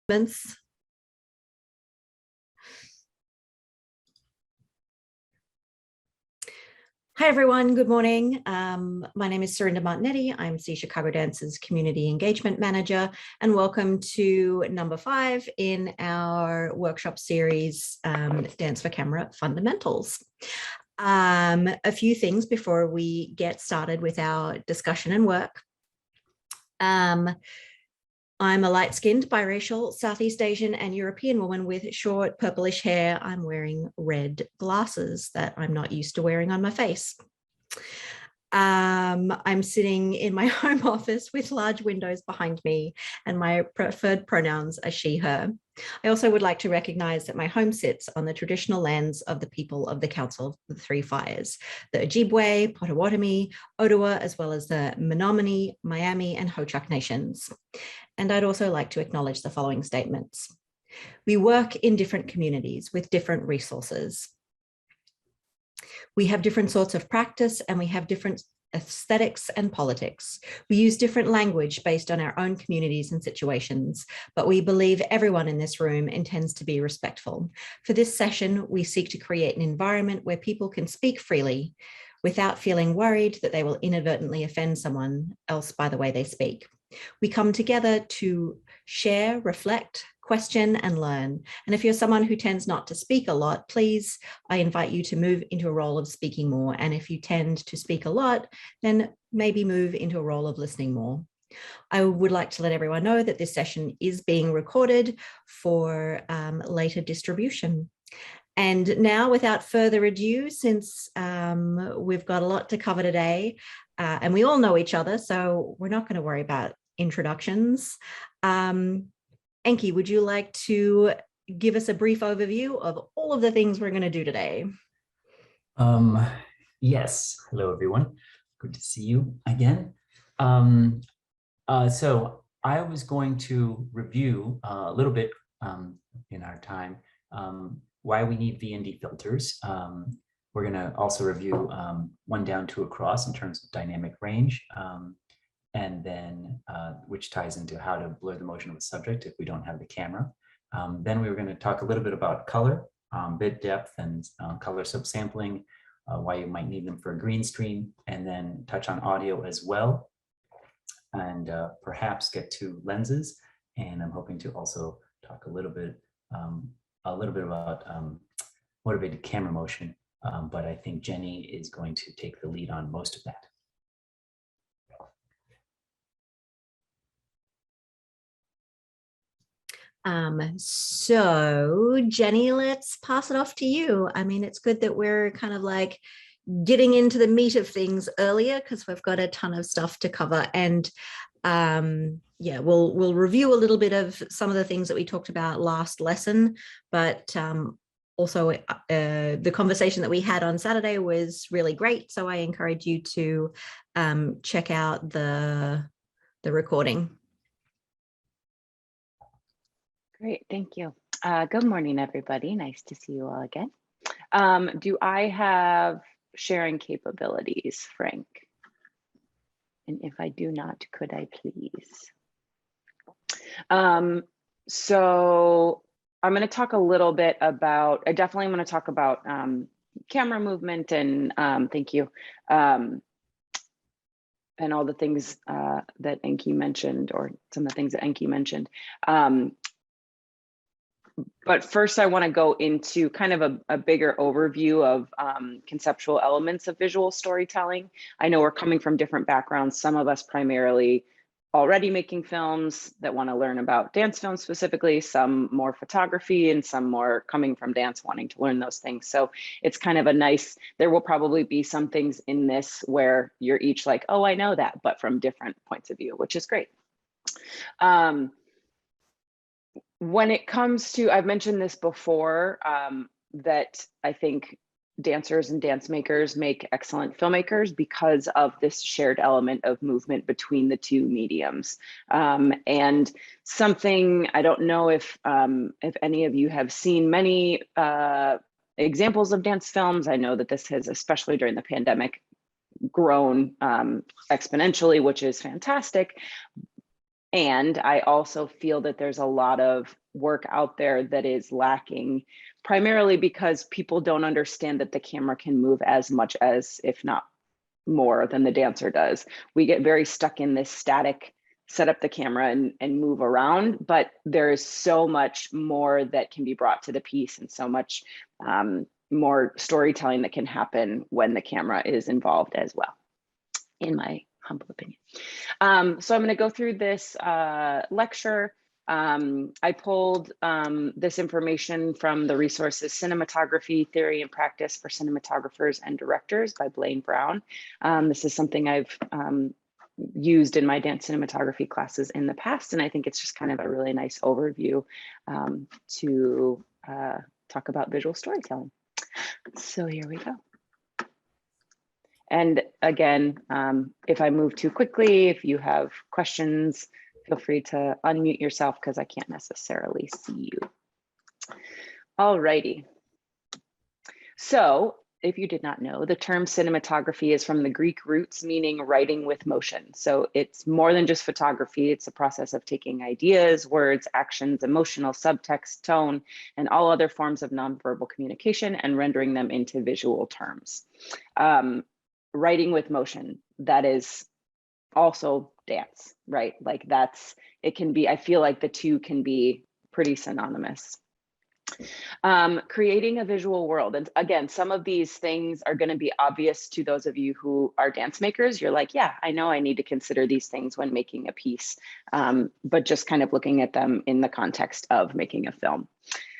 Comments? Hi, everyone. Good morning. My name is Serinda Martinetti. I'm C Chicago Dance's Community Engagement Manager, and welcome to number 5 in our workshop series, Dance for Camera Fundamentals. A few things before we get started with our discussion and work. I'm a light-skinned, biracial, Southeast Asian and European woman with short purplish hair. I'm wearing red glasses that I'm not used to wearing on my face. I'm sitting in my home office with large windows behind me, and my preferred pronouns are she, her. I also would like to recognize that my home sits on the traditional lands of the people of the Council of the Three Fires, the Ojibwe, Potawatomi, Ottawa, as well as the Menominee, Miami, and Ho-Chunk nations. And I'd also like to acknowledge the following statements. We work in different communities with different resources. We have different sorts of practice, and we have different aesthetics and politics. We use different language based on our own communities and situations, but we believe everyone in this room intends to be respectful. For this session, we seek to create an environment where people can speak freely without feeling worried that they will inadvertently offend someone else by the way they speak. We come together to share, reflect, question, and learn. And if you're someone who tends not to speak a lot, please, I invite you to move into a role of speaking more. And if you tend to speak a lot, then maybe move into a role of listening more. I would like to let everyone know that this session is being recorded for later distribution. And now, without further ado, since we've got a lot to cover today, and we all know each other, so we're not going to worry about introductions. Enki, would you like to give us a brief overview of all of the things we're going to do today? Yes. Hello, everyone. Good to see you again. So I was going to review a little bit in our time why we need VND filters. We're going to also review 1 down, 2 across in terms of dynamic range. And then which ties into how to blur the motion of a subject if we don't have the camera. Then we were going to talk a little bit about color, bit depth, and color subsampling, why you might need them for a green screen, and then touch on audio as well, and perhaps get to lenses. And I'm hoping to also talk a little bit about motivated camera motion, but I think Jenny is going to take the lead on most of that. So Jenny, let's pass it off to you. I mean, it's good that we're kind of like getting into the meat of things earlier because we've got a ton of stuff to cover. And yeah, we'll review a little bit of some of the things that we talked about last lesson, but also the conversation that we had on Saturday was really great. So I encourage you to check out the recording. Great, thank you. Good morning, everybody. Nice to see you all again. Do I have sharing capabilities, Frank? And if I do not, could I please? So I'm going to talk a little bit about, I definitely want to talk about camera movement and thank you. And all the things that Enki mentioned, or some of the things that Enki mentioned. But first, I want to go into kind of a bigger overview of conceptual elements of visual storytelling. I know we're coming from different backgrounds, some of us primarily already making films that want to learn about dance films specifically, some more photography, and some more coming from dance wanting to learn those things. So it's kind of a nice, there will probably be some things in this where you're each like, oh, I know that, but from different points of view, which is great. When it comes to, I've mentioned this before, that I think dancers and dance makers make excellent filmmakers because of this shared element of movement between the two mediums. And something, I don't know if any of you have seen many examples of dance films. I know that this has, especially during the pandemic, grown exponentially, which is fantastic. And I also feel that there's a lot of work out there that is lacking, primarily because people don't understand that the camera can move as much as, if not more than the dancer does. We get very stuck in this static, set up the camera and move around, but there is so much more that can be brought to the piece, and so much more storytelling that can happen when the camera is involved as well, in my humble opinion. So I'm going to go through this lecture. I pulled this information from the resources Cinematography, Theory and Practice for Cinematographers and Directors by Blaine Brown. This is something I've used in my dance cinematography classes in the past, and I think it's just kind of a really nice overview to talk about visual storytelling. So here we go. And again, if I move too quickly, if you have questions, feel free to unmute yourself because I can't necessarily see you. All righty. So if you did not know, the term cinematography is from the Greek roots meaning writing with motion. So it's more than just photography. It's a process of taking ideas, words, actions, emotional subtext, tone, and all other forms of nonverbal communication and rendering them into visual terms. Writing with motion, that is also dance, right? Like that's, it can be, I feel like the two can be pretty synonymous. Creating a visual world. And again, some of these things are going to be obvious to those of you who are dance makers. You're like, yeah, I know I need to consider these things when making a piece, but just kind of looking at them in the context of making a film.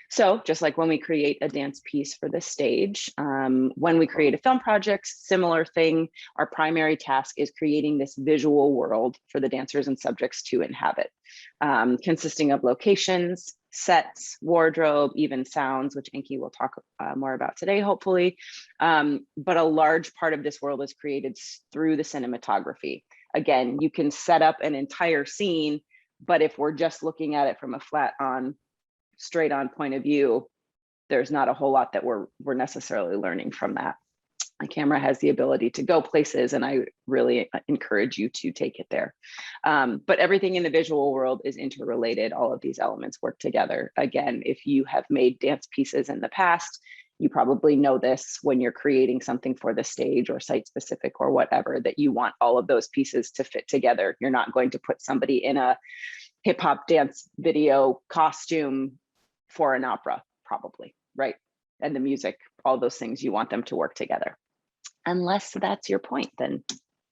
So just like when we create a dance piece for the stage, when we create a film project, similar thing, our primary task is creating this visual world for the dancers and subjects to inhabit, consisting of locations, sets, wardrobe, even sounds, which Enki will talk more about today, hopefully. But a large part of this world is created through the cinematography. Again, you can set up an entire scene, but if we're just looking at it from a flat on, straight on point of view, there's not a whole lot that we're necessarily learning from that. A camera has the ability to go places, and I really encourage you to take it there. But everything in the visual world is interrelated. All of these elements work together. Again, if you have made dance pieces in the past, you probably know this when you're creating something for the stage or site specific or whatever, that you want all of those pieces to fit together. You're not going to put somebody in a hip hop dance video costume for an opera, probably, right? And the music, all those things, you want them to work together. Unless that's your point, then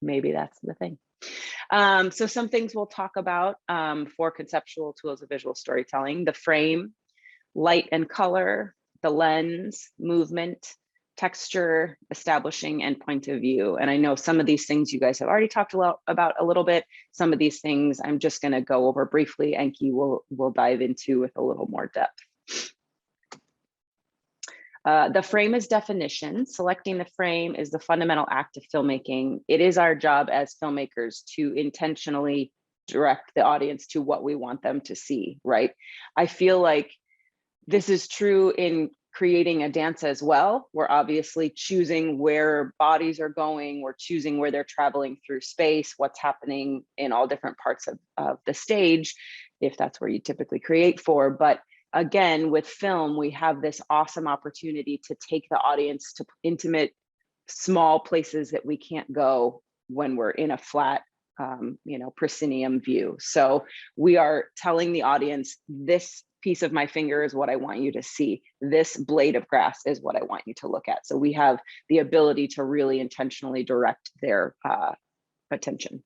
maybe that's the thing. So some things we'll talk about for conceptual tools of visual storytelling: the frame, light and color, the lens, movement, texture, establishing, and point of view. And I know some of these things you guys have already talked about a little bit. Some of these things I'm just going to go over briefly. Enki will dive into with a little more depth. The frame is definition. Selecting the frame is the fundamental act of filmmaking. It is our job as filmmakers to intentionally direct the audience to what we want them to see, right? I feel like this is true in creating a dance as well. We're obviously choosing where bodies are going. We're choosing where they're traveling through space, what's happening in all different parts of the stage, if that's where you typically create for. But again, with film, we have this awesome opportunity to take the audience to intimate, small places that we can't go when we're in a flat, proscenium view. So we are telling the audience, this piece of my finger is what I want you to see. This blade of grass is what I want you to look at. So we have the ability to really intentionally direct their attention.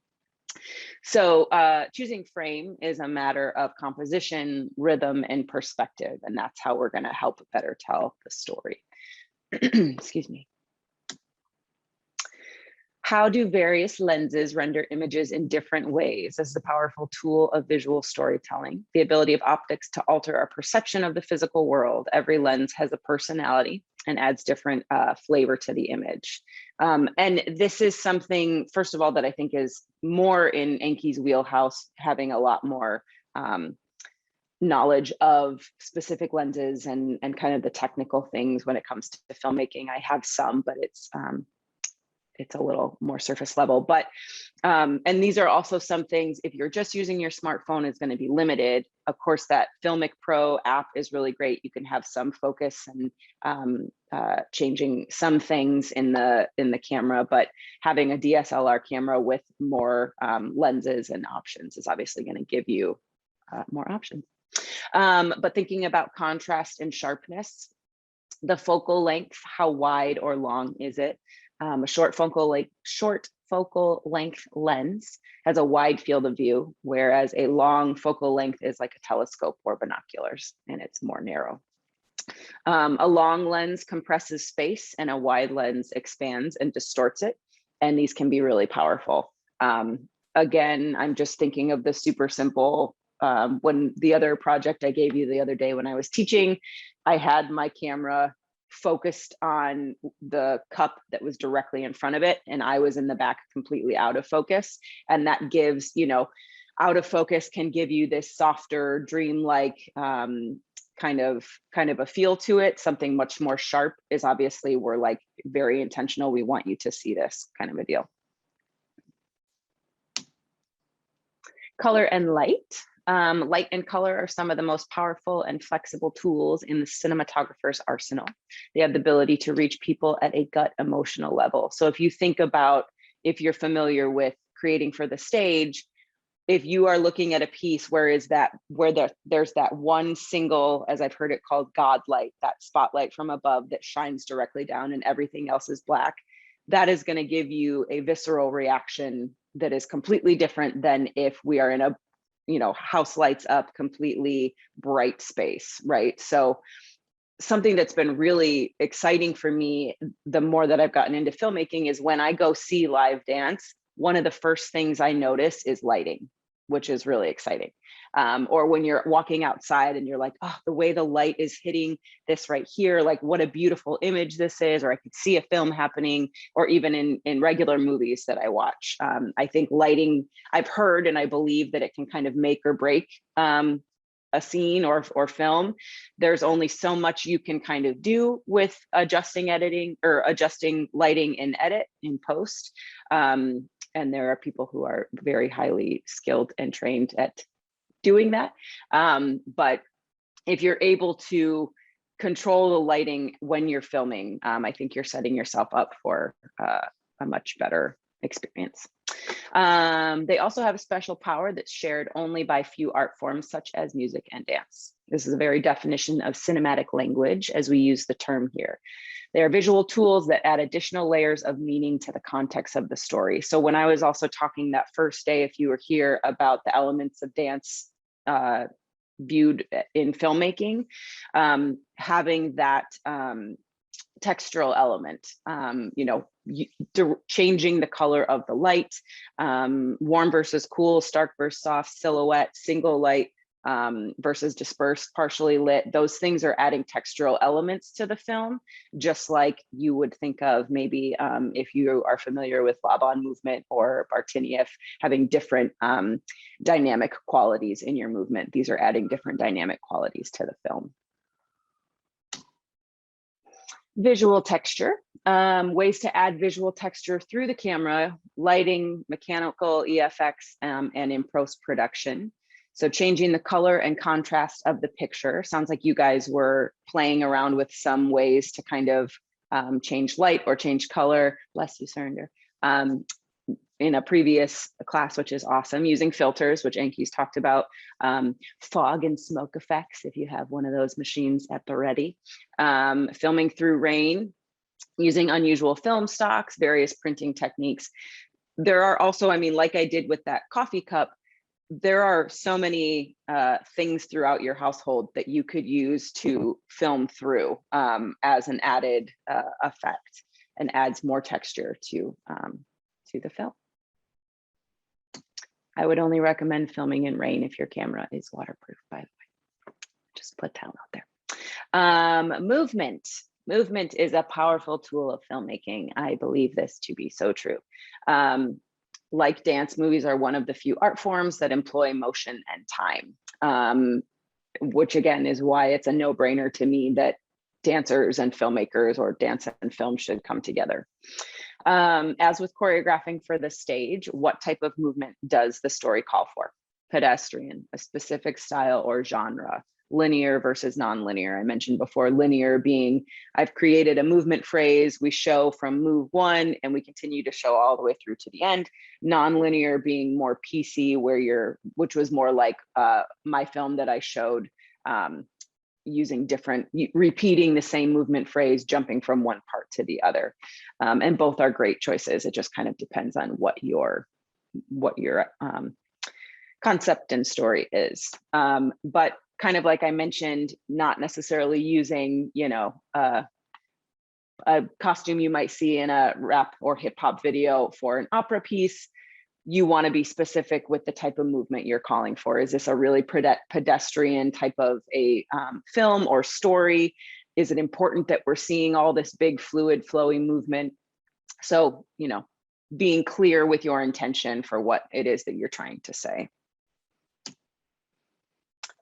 So choosing frame is a matter of composition, rhythm, and perspective. And that's how we're going to help better tell the story. Excuse me. How do various lenses render images in different ways? This is a powerful tool of visual storytelling. The ability of optics to alter our perception of the physical world. Every lens has a personality and adds different flavor to the image. And this is something, first of all, that I think is more in Enki's wheelhouse, having a lot more knowledge of specific lenses and kind of the technical things when it comes to filmmaking. I have some, but it's it's a little more surface level, but and these are also some things, if you're just using your smartphone, is going to be limited. Of course, that Filmic Pro app is really great. You can have some focus and changing some things in the camera, but having a DSLR camera with more lenses and options is obviously going to give you more options. But thinking about contrast and sharpness, the focal length, how wide or long is it? A short focal length lens has a wide field of view, whereas a long focal length is like a telescope or binoculars, and it's more narrow. A long lens compresses space, and a wide lens expands and distorts it, and these can be really powerful. Again, I'm just thinking of the super simple, when the other project I gave you the other day when I was teaching, I had my camera focused on the cup that was directly in front of it, and I was in the back completely out of focus. And that gives, you know, out of focus can give you this softer, dreamlike kind of a feel to it. Something much more sharp is obviously, we're like very intentional. We want you to see this kind of a deal. Color and light. Light and color are some of the most powerful and flexible tools in the cinematographer's arsenal. They have the ability to reach people at a gut emotional level. So if you think about, if you're familiar with creating for the stage, if you are looking at a piece where there's that one single, as I've heard it called, God light, that spotlight from above that shines directly down and everything else is black, that is going to give you a visceral reaction that is completely different than if we are in a, you know, house lights up, completely bright space, right? So something that's been really exciting for me, the more that I've gotten into filmmaking, is when I go see live dance, one of the first things I notice is lighting, which is really exciting. Or when you're walking outside and you're like, oh, the way the light is hitting this right here, like what a beautiful image this is, or I could see a film happening, or even in regular movies that I watch. I think lighting, I've heard and I believe that it can kind of make or break a scene or film. There's only so much you can kind of do with adjusting editing or adjusting lighting in edit in post. And there are people who are very highly skilled and trained at doing that. But if you're able to control the lighting when you're filming, I think you're setting yourself up for a much better experience. They also have a special power that's shared only by few art forms such as music and dance. This is a very definition of cinematic language as we use the term here. They are visual tools that add additional layers of meaning to the context of the story. So when I was also talking that first day, if you were here, about the elements of dance viewed in filmmaking, having that textural element, you know, changing the color of the light, warm versus cool, stark versus soft, silhouette, single light versus dispersed, partially lit. Those things are adding textural elements to the film, just like you would think of maybe if you are familiar with Laban movement or Bartinieff, having different dynamic qualities in your movement. These are adding different dynamic qualities to the film. Visual texture, ways to add visual texture through the camera, lighting, mechanical EFX, and in post-production. So changing the color and contrast of the picture. Sounds like you guys were playing around with some ways to kind of change light or change color. Bless you, Surinder. In a previous class, which is awesome, using filters, which Enki's talked about, fog and smoke effects, if you have one of those machines at the ready, filming through rain, using unusual film stocks, various printing techniques. There are also, I mean, like I did with that coffee cup, there are so many things throughout your household that you could use to film through as an added effect, and adds more texture to the film. I would only recommend filming in rain if your camera is waterproof, by the way. Just put that out there. Movement. Movement is a powerful tool of filmmaking. I believe this to be so true. Like dance, movies are one of the few art forms that employ motion and time, which again is why it's a no-brainer to me that dancers and filmmakers, or dance and film, should come together. As with choreographing for the stage, what type of movement does the story call for? Pedestrian, a specific style or genre, linear versus non-linear. I mentioned before, linear being, I've created a movement phrase, we show from move one and we continue to show all the way through to the end. Non-linear being more PC, which was more like my film that I showed, using repeating the same movement phrase, jumping from one part to the other. And both are great choices. It just kind of depends on what your concept and story is. But kind of like I mentioned, not necessarily using, a costume you might see in a rap or hip hop video for an opera piece. You want to be specific with the type of movement you're calling for. Is this a really pedestrian type of a film or story? Is it important that we're seeing all this big fluid flowing movement? So, being clear with your intention for what it is that you're trying to say.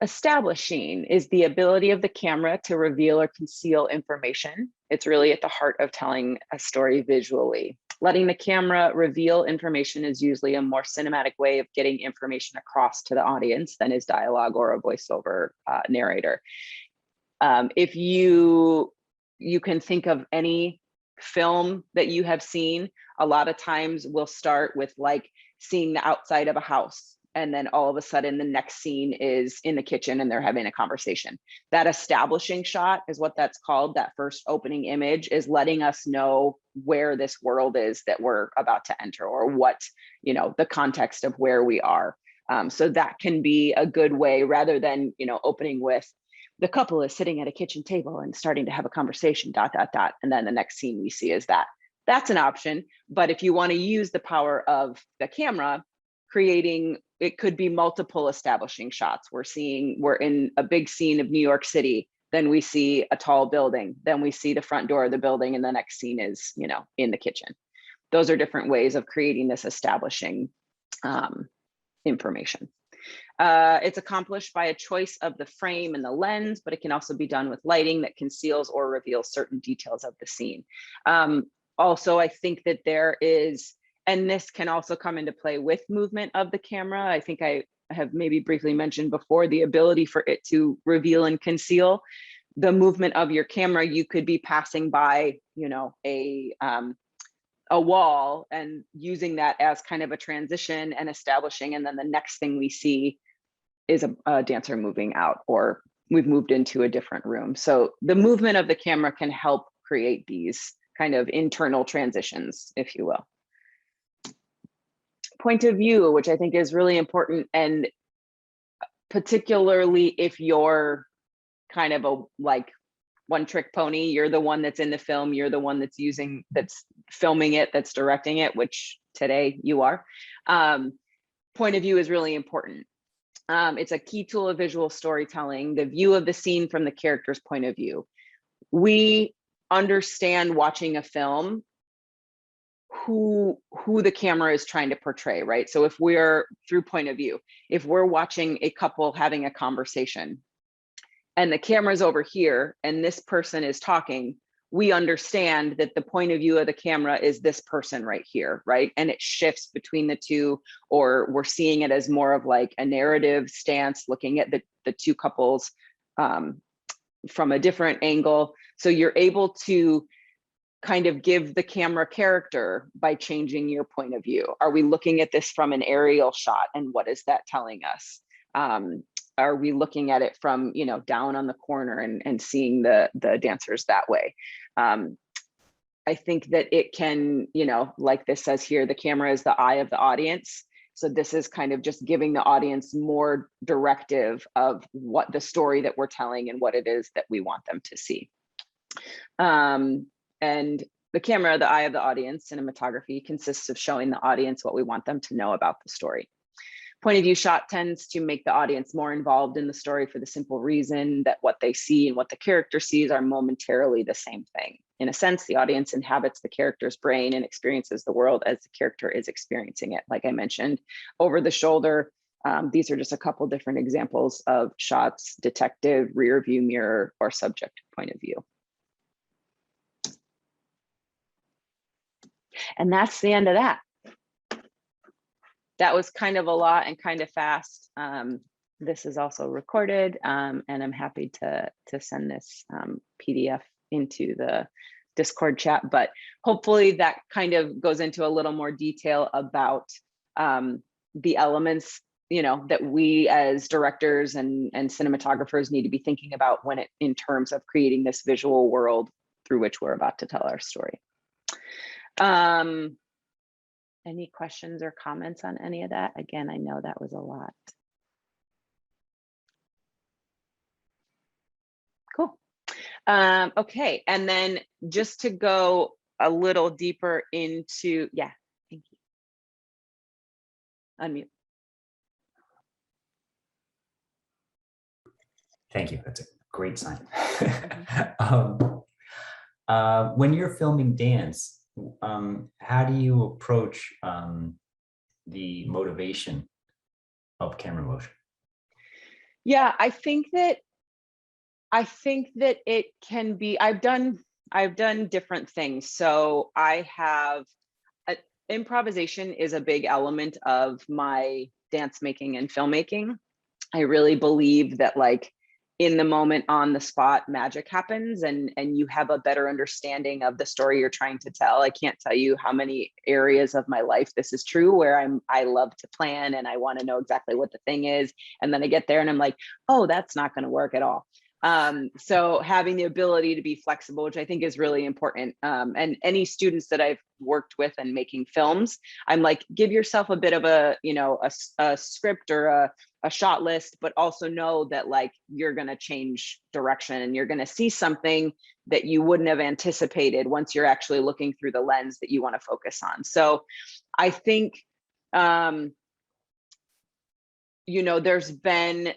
Establishing is the ability of the camera to reveal or conceal information. It's really at the heart of telling a story visually. Letting the camera reveal information is usually a more cinematic way of getting information across to the audience than is dialogue or a voiceover narrator. If you can think of any film that you have seen, a lot of times we'll start with like seeing the outside of a house. And then all of a sudden the next scene is in the kitchen and they're having a conversation. That establishing shot is what that's called. That first opening image is letting us know where this world is that we're about to enter, or what, the context of where we are. So that can be a good way, rather than, opening with the couple is sitting at a kitchen table and starting to have a conversation, ... And then the next scene we see is that. That's an option. But if you want to use the power of the camera, it could be multiple establishing shots. We're in a big scene of New York City, then we see a tall building, then we see the front door of the building, and the next scene is, in the kitchen. Those are different ways of creating this establishing information. It's accomplished by a choice of the frame and the lens, but it can also be done with lighting that conceals or reveals certain details of the scene. Also, I think that there is, and this can also come into play with movement of the camera. I think I have maybe briefly mentioned before, the ability for it to reveal and conceal the movement of your camera. You could be passing by, a wall and using that as kind of a transition and establishing. And then the next thing we see is a dancer moving out, or we've moved into a different room. So the movement of the camera can help create these kind of internal transitions, if you will. Point of view, which I think is really important, and particularly if you're kind of a one trick pony, you're the one that's in the film, you're the one that's filming it, that's directing it, which today you are. Point of view is really important. It's a key tool of visual storytelling, the view of the scene from the character's point of view. We understand watching a film who the camera is trying to portray, right? So if we're through point of view, if we're watching a couple having a conversation and the camera's over here and this person is talking, we understand that the point of view of the camera is this person right here, right? And it shifts between the two, or we're seeing it as more of like a narrative stance, looking at the two couples from a different angle. So you're able to kind of give the camera character by changing your point of view. Are we looking at this from an aerial shot, and what is that telling us? Are we looking at it from, down on the corner and seeing the dancers that way? I think that it can, like this says here, the camera is the eye of the audience. So this is kind of just giving the audience more directive of what the story that we're telling and what it is that we want them to see. And the camera, the eye of the audience, cinematography, consists of showing the audience what we want them to know about the story. Point of view shot tends to make the audience more involved in the story for the simple reason that what they see and what the character sees are momentarily the same thing. In a sense, the audience inhabits the character's brain and experiences the world as the character is experiencing it. Like I mentioned, over the shoulder, these are just a couple different examples of shots: detective, rear view mirror, or subject point of view. And that's the end of that. That was kind of a lot and kind of fast. This is also recorded, and I'm happy to send this PDF into the Discord chat, but hopefully that kind of goes into a little more detail about the elements, you know, that we as directors and cinematographers need to be thinking about when in terms of creating this visual world through which we're about to tell our story. Any questions or comments on any of that? Again, I know that was a lot. Cool. Okay, and then just to go a little deeper into, yeah, thank you. Unmute. Thank you. That's a great sign. When you're filming dance, how do you approach the motivation of camera motion? Yeah, I think that it can be, I've done different things. So I have, improvisation is a big element of my dance making and filmmaking. I really believe that, like, in the moment, on the spot, magic happens, and you have a better understanding of the story you're trying to tell. I can't tell you how many areas of my life this is true, where I love to plan and I want to know exactly what the thing is, and then I get there and I'm like, oh, that's not going to work at all. So having the ability to be flexible, which I think is really important. And any students that I've worked with and making films, I'm like, give yourself a bit of a, you know, a script or a shot list, but also know that, like, you're going to change direction and you're going to see something that you wouldn't have anticipated once you're actually looking through the lens that you want to focus on. So I think, you know, there's been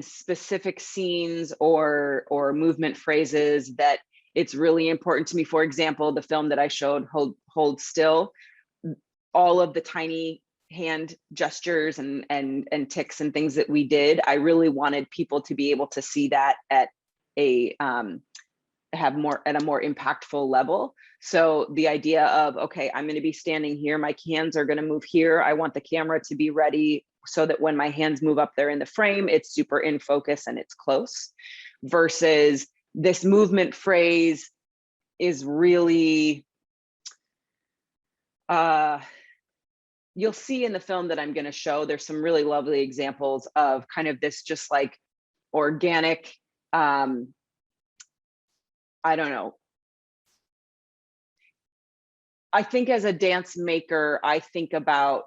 specific scenes or movement phrases that it's really important to me. For example, the film that I showed, Hold Still, all of the tiny hand gestures and ticks and things that we did, I really wanted people to be able to see that at a more impactful level. So the idea of, okay, I'm going to be standing here, my hands are going to move here, I want the camera to be ready so that when my hands move up there in the frame, it's super in focus and it's close, versus this movement phrase is really, you'll see in the film that I'm going to show, there's some really lovely examples of kind of this just like organic, I don't know. I think as a dance maker, I think about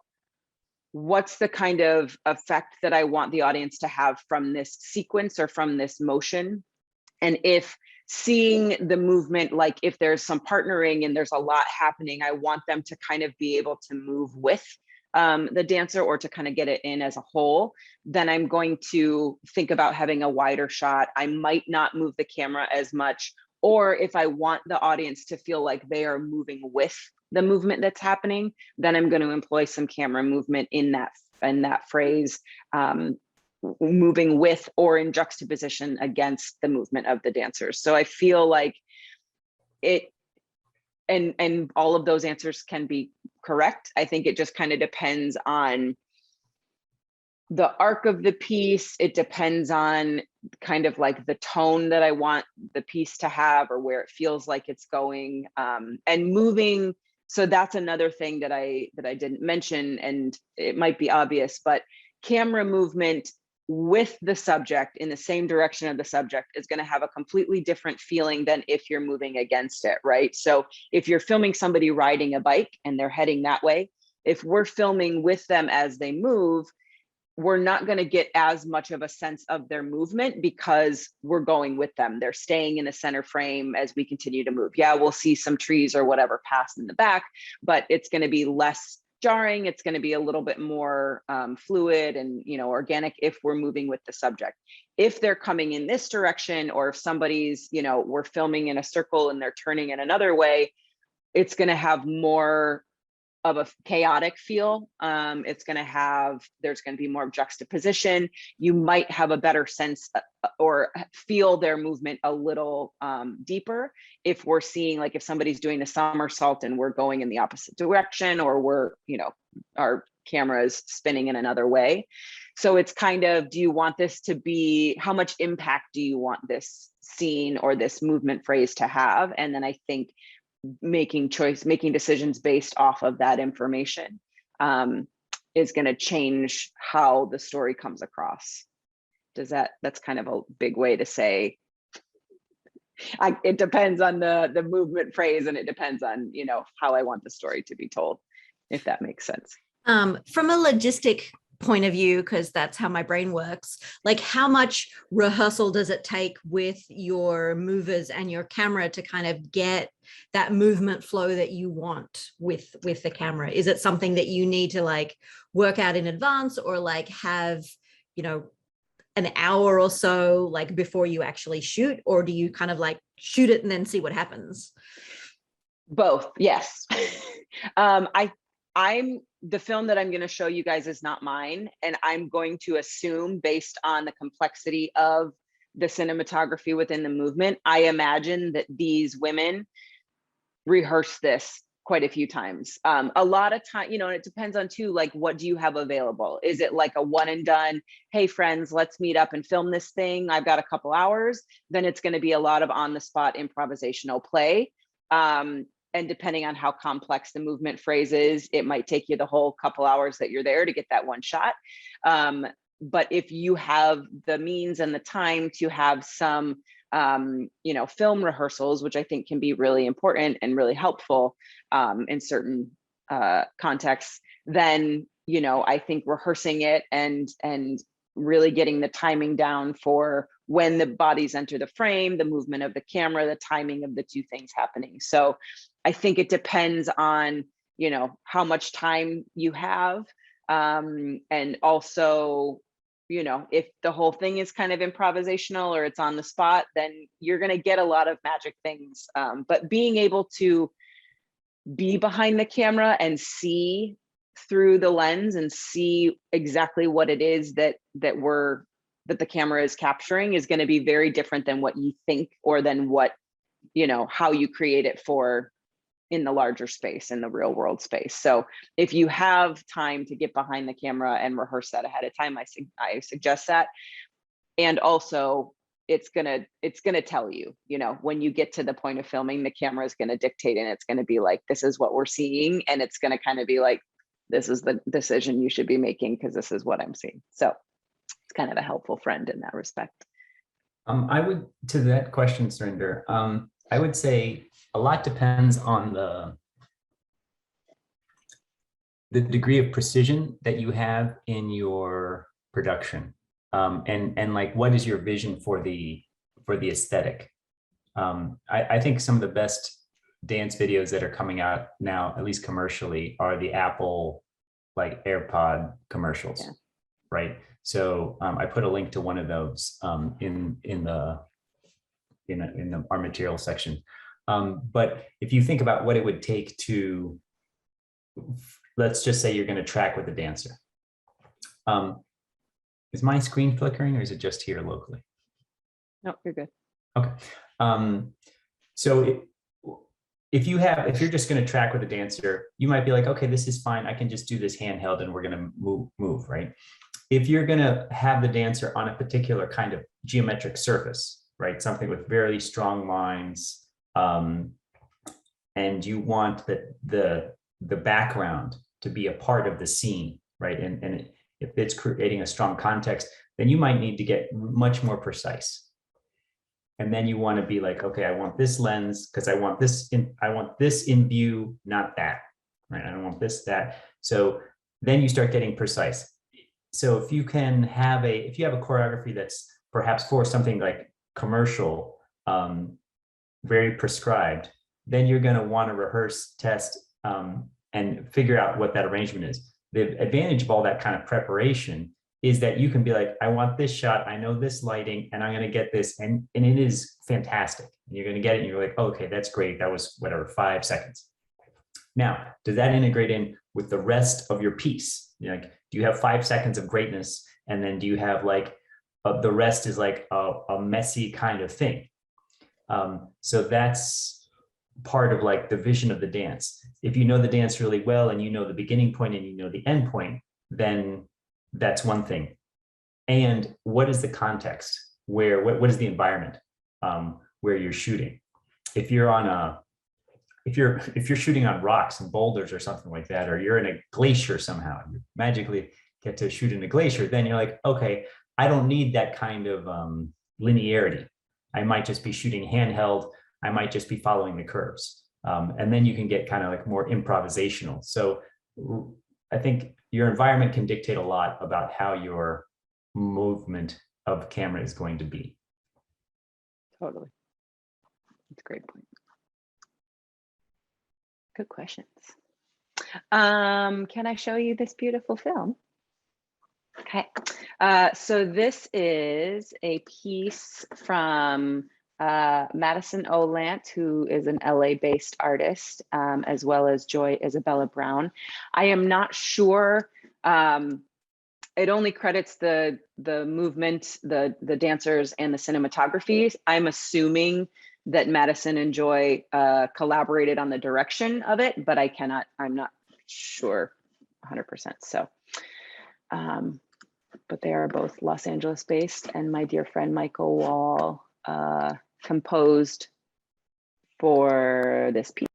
what's the kind of effect that I want the audience to have from this sequence or from this motion. And if seeing the movement, like if there's some partnering and there's a lot happening, I want them to kind of be able to move with the dancer or to kind of get it in as a whole. Then I'm going to think about having a wider shot. I might not move the camera as much, or if I want the audience to feel like they are moving with the movement that's happening, then I'm going to employ some camera movement in that phrase, moving with or in juxtaposition against the movement of the dancers. So I feel like it, and all of those answers can be correct. I think it just kind of depends on the arc of the piece. It depends on kind of like the tone that I want the piece to have or where it feels like it's going, and moving. So that's another thing that I didn't mention, and it might be obvious, but camera movement with the subject in the same direction of the subject is going to have a completely different feeling than if you're moving against it, right? So if you're filming somebody riding a bike and they're heading that way, if we're filming with them as they move, we're not going to get as much of a sense of their movement because we're going with them. They're staying in the center frame as we continue to move. Yeah, we'll see some trees or whatever pass in the back, but it's going to be less jarring. It's going to be a little bit more fluid and, you know, organic if we're moving with the subject. If they're coming in this direction, or if somebody's, you know, we're filming in a circle and they're turning in another way, it's going to have more of a chaotic feel. It's going to have, there's going to be more juxtaposition. You might have a better sense or feel their movement a little deeper if we're seeing, like if somebody's doing a somersault and we're going in the opposite direction, or we're, you know, our camera is spinning in another way. So it's kind of, do you want this to be, how much impact do you want this scene or this movement phrase to have? And then I think making decisions based off of that information is going to change how the story comes across. That's kind of a big way to say, it depends on the movement phrase, and it depends on, you know, how I want the story to be told, if that makes sense. From a logistic point of view, because that's how my brain works, like how much rehearsal does it take with your movers and your camera to kind of get that movement flow that you want with the camera? Is it something that you need to like work out in advance, or like have, you know, an hour or so like before you actually shoot, or do you kind of like shoot it and then see what happens? Both, yes. The film that I'm going to show you guys is not mine, and I'm going to assume, based on the complexity of the cinematography within the movement, I imagine that these women rehearse this quite a few times. A lot of time, you know, and it depends on too, like, what do you have available? Is it like a one and done, hey friends, let's meet up and film this thing, I've got a couple hours? Then it's going to be a lot of on the spot improvisational play. And depending on how complex the movement phrase is, it might take you the whole couple hours that you're there to get that one shot. But if you have the means and the time to have some, you know, film rehearsals, which I think can be really important and really helpful in certain contexts, then, you know, I think rehearsing it and really getting the timing down for when the bodies enter the frame, the movement of the camera, the timing of the two things happening. So I think it depends on, you know, how much time you have. And also, you know, if the whole thing is kind of improvisational or it's on the spot, then you're going to get a lot of magic things. But being able to be behind the camera and see through the lens and see exactly what it is that the camera is capturing is going to be very different than what you think, or than what, you know, how you create it for in the larger space, in the real world space. So if you have time to get behind the camera and rehearse that ahead of time, I suggest that. And also it's gonna tell you, you know, when you get to the point of filming, the camera is going to dictate, and it's going to be like, this is what we're seeing. And it's going to kind of be like, this is the decision you should be making because this is what I'm seeing. So it's kind of a helpful friend in that respect. I would, to that question, Surinder, I would say a lot depends on the degree of precision that you have in your production, and like, what is your vision for the aesthetic? I think some of the best dance videos that are coming out now, at least commercially, are the Apple like AirPod commercials, yeah. Right? So I put a link to one of those in our material section. But if you think about what it would take to, let's just say you're going to track with a dancer. Is my screen flickering, or is it just here locally? No, you're good. Okay. So if you're just going to track with a dancer, you might be like, okay, this is fine, I can just do this handheld and we're going to move, right? If you're going to have the dancer on a particular kind of geometric surface, right, something with very strong lines, and you want the background to be a part of the scene, right, and if it's creating a strong context, then you might need to get much more precise. And then you want to be like, okay, I want this lens because I want this in view, not that, right? I don't want this, that. So then you start getting precise. So if you have a choreography that's perhaps for something like commercial, very prescribed, then you're going to want to rehearse, test, and figure out what that arrangement is. The advantage of all that kind of preparation is that you can be like, I want this shot, I know this lighting, and I'm going to get this, and it is fantastic. And you're going to get it, and you're like, oh, okay, that's great. That was whatever, 5 seconds. Now, does that integrate in with the rest of your piece? Like, do you have 5 seconds of greatness, and then do you have like the rest is like a messy kind of thing? So that's part of like the vision of the dance. If you know the dance really well and you know the beginning point and you know the end point, then that's one thing. And what is the context? What is the environment where you're shooting? If you're on a if you're shooting on rocks and boulders or something like that, or you're in a glacier somehow, you magically get to shoot in a glacier, then you're like, okay, I don't need that kind of linearity. I might just be shooting handheld. I might just be following the curves. And then you can get kind of like more improvisational. So I think your environment can dictate a lot about how your movement of camera is going to be. Totally. That's a great point. Good questions. Can I show you this beautiful film? Okay. So this is a piece from Madison Olant, who is an LA-based artist, as well as Joy Isabella Brown. I am not sure. It only credits the movement, the dancers, and the cinematography. I'm assuming that Madison and Joy collaborated on the direction of it, but I'm not sure 100%. So, but they are both Los Angeles based, and my dear friend Michael Wall composed for this piece.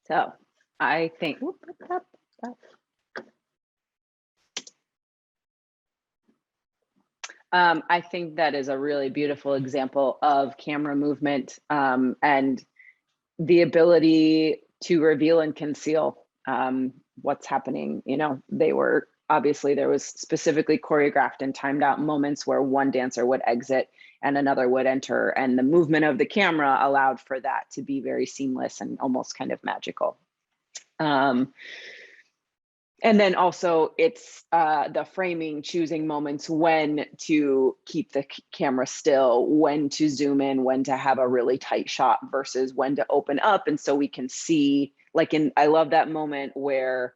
So I think, I think that is a really beautiful example of camera movement and the ability to reveal and conceal what's happening. You know, there was specifically choreographed and timed out moments where one dancer would exit and another would enter, and the movement of the camera allowed for that to be very seamless and almost kind of magical. And then also it's the framing, choosing moments when to keep the camera still, when to zoom in, when to have a really tight shot versus when to open up. And so we can see, like I love that moment where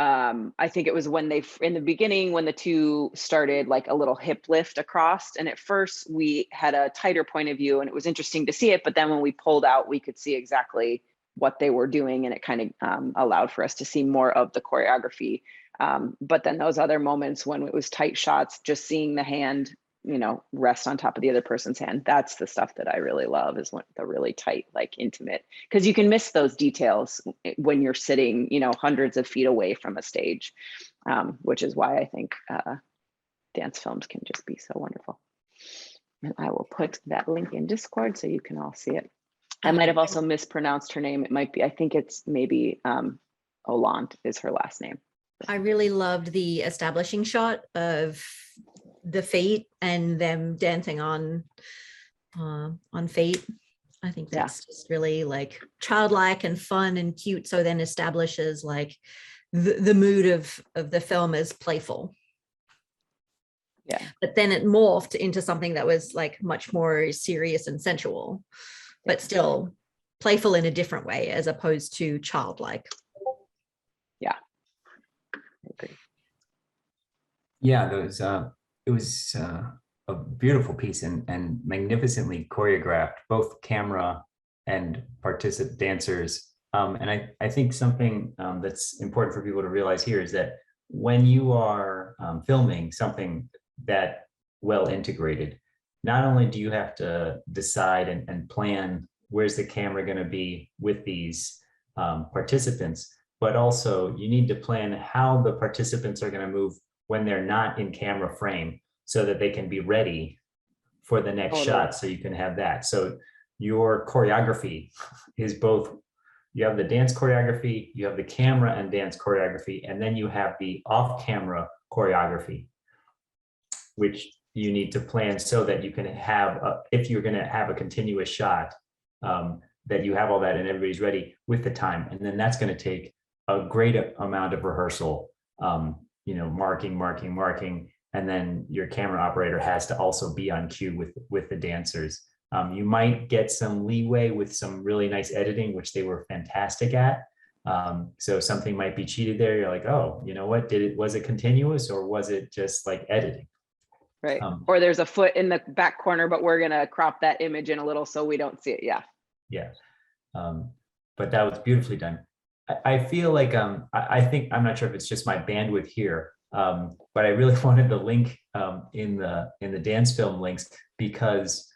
I think it was when in the beginning, when the two started like a little hip lift across. And at first we had a tighter point of view and it was interesting to see it. But then when we pulled out, we could see exactly what they were doing, and it kind of allowed for us to see more of the choreography. But then those other moments when it was tight shots, just seeing the hand, you know, rest on top of the other person's hand, that's the stuff that I really love, is when the really tight, like intimate, because you can miss those details when you're sitting, you know, hundreds of feet away from a stage, which is why I think dance films can just be so wonderful. And I will put that link in Discord so you can all see it. I might have also mispronounced her name. It might be, I think it's maybe Olant is her last name. I really loved the establishing shot of the feet and them dancing on feet. I think that's just really like childlike and fun and cute. So then establishes like the mood of the film as playful. Yeah. But then it morphed into something that was like much more serious and sensual, but still playful in a different way as opposed to childlike. Yeah. I agree. Yeah, it was a beautiful piece and magnificently choreographed, both camera and participant dancers. And I think something that's important for people to realize here is that when you are filming something that well integrated, not only do you have to decide and plan where's the camera going to be with these participants, but also you need to plan how the participants are going to move when they're not in camera frame so that they can be ready for the next shot, so you can have that. So your choreography is both, you have the dance choreography, you have the camera and dance choreography, and then you have the off-camera choreography, which you need to plan so that you can have, if you're going to have a continuous shot, that you have all that and everybody's ready with the time. And then that's going to take a great amount of rehearsal, you know, marking, and then your camera operator has to also be on cue with the dancers. You might get some leeway with some really nice editing, which they were fantastic at. So something might be cheated there. You're like, oh, you know what? Was it continuous, or was it just like editing? Right. Or there's a foot in the back corner, but we're going to crop that image in a little so we don't see it. Yeah. Yeah. But that was beautifully done. I feel like, I think, I'm not sure if it's just my bandwidth here, but I really wanted the link in the dance film links, because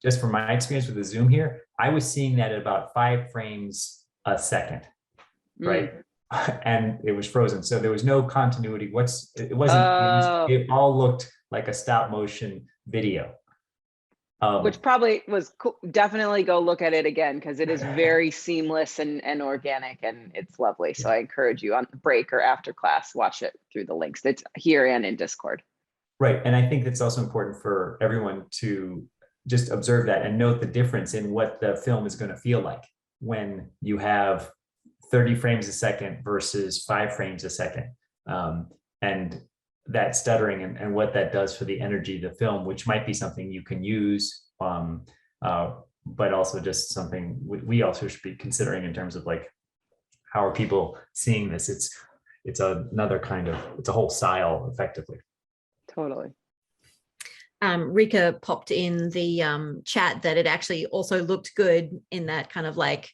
just from my experience with the Zoom here, I was seeing that at about 5 frames a second, right? And it was frozen. So there was no continuity. It all looked like a stop motion video. Which probably was cool. Definitely go look at it again, because it is very seamless and organic, and it's lovely. So I encourage you on the break or after class, watch it through the links. It's here and in Discord. Right. And I think it's also important for everyone to just observe that and note the difference in what the film is going to feel like when you have 30 frames a second versus 5 frames a second. And that stuttering and what that does for the energy of the film, which might be something you can use, but also just something we also should be considering in terms of like, how are people seeing this? It's another kind of, it's a whole style effectively. Totally. Rika popped in the chat that it actually also looked good in that kind of like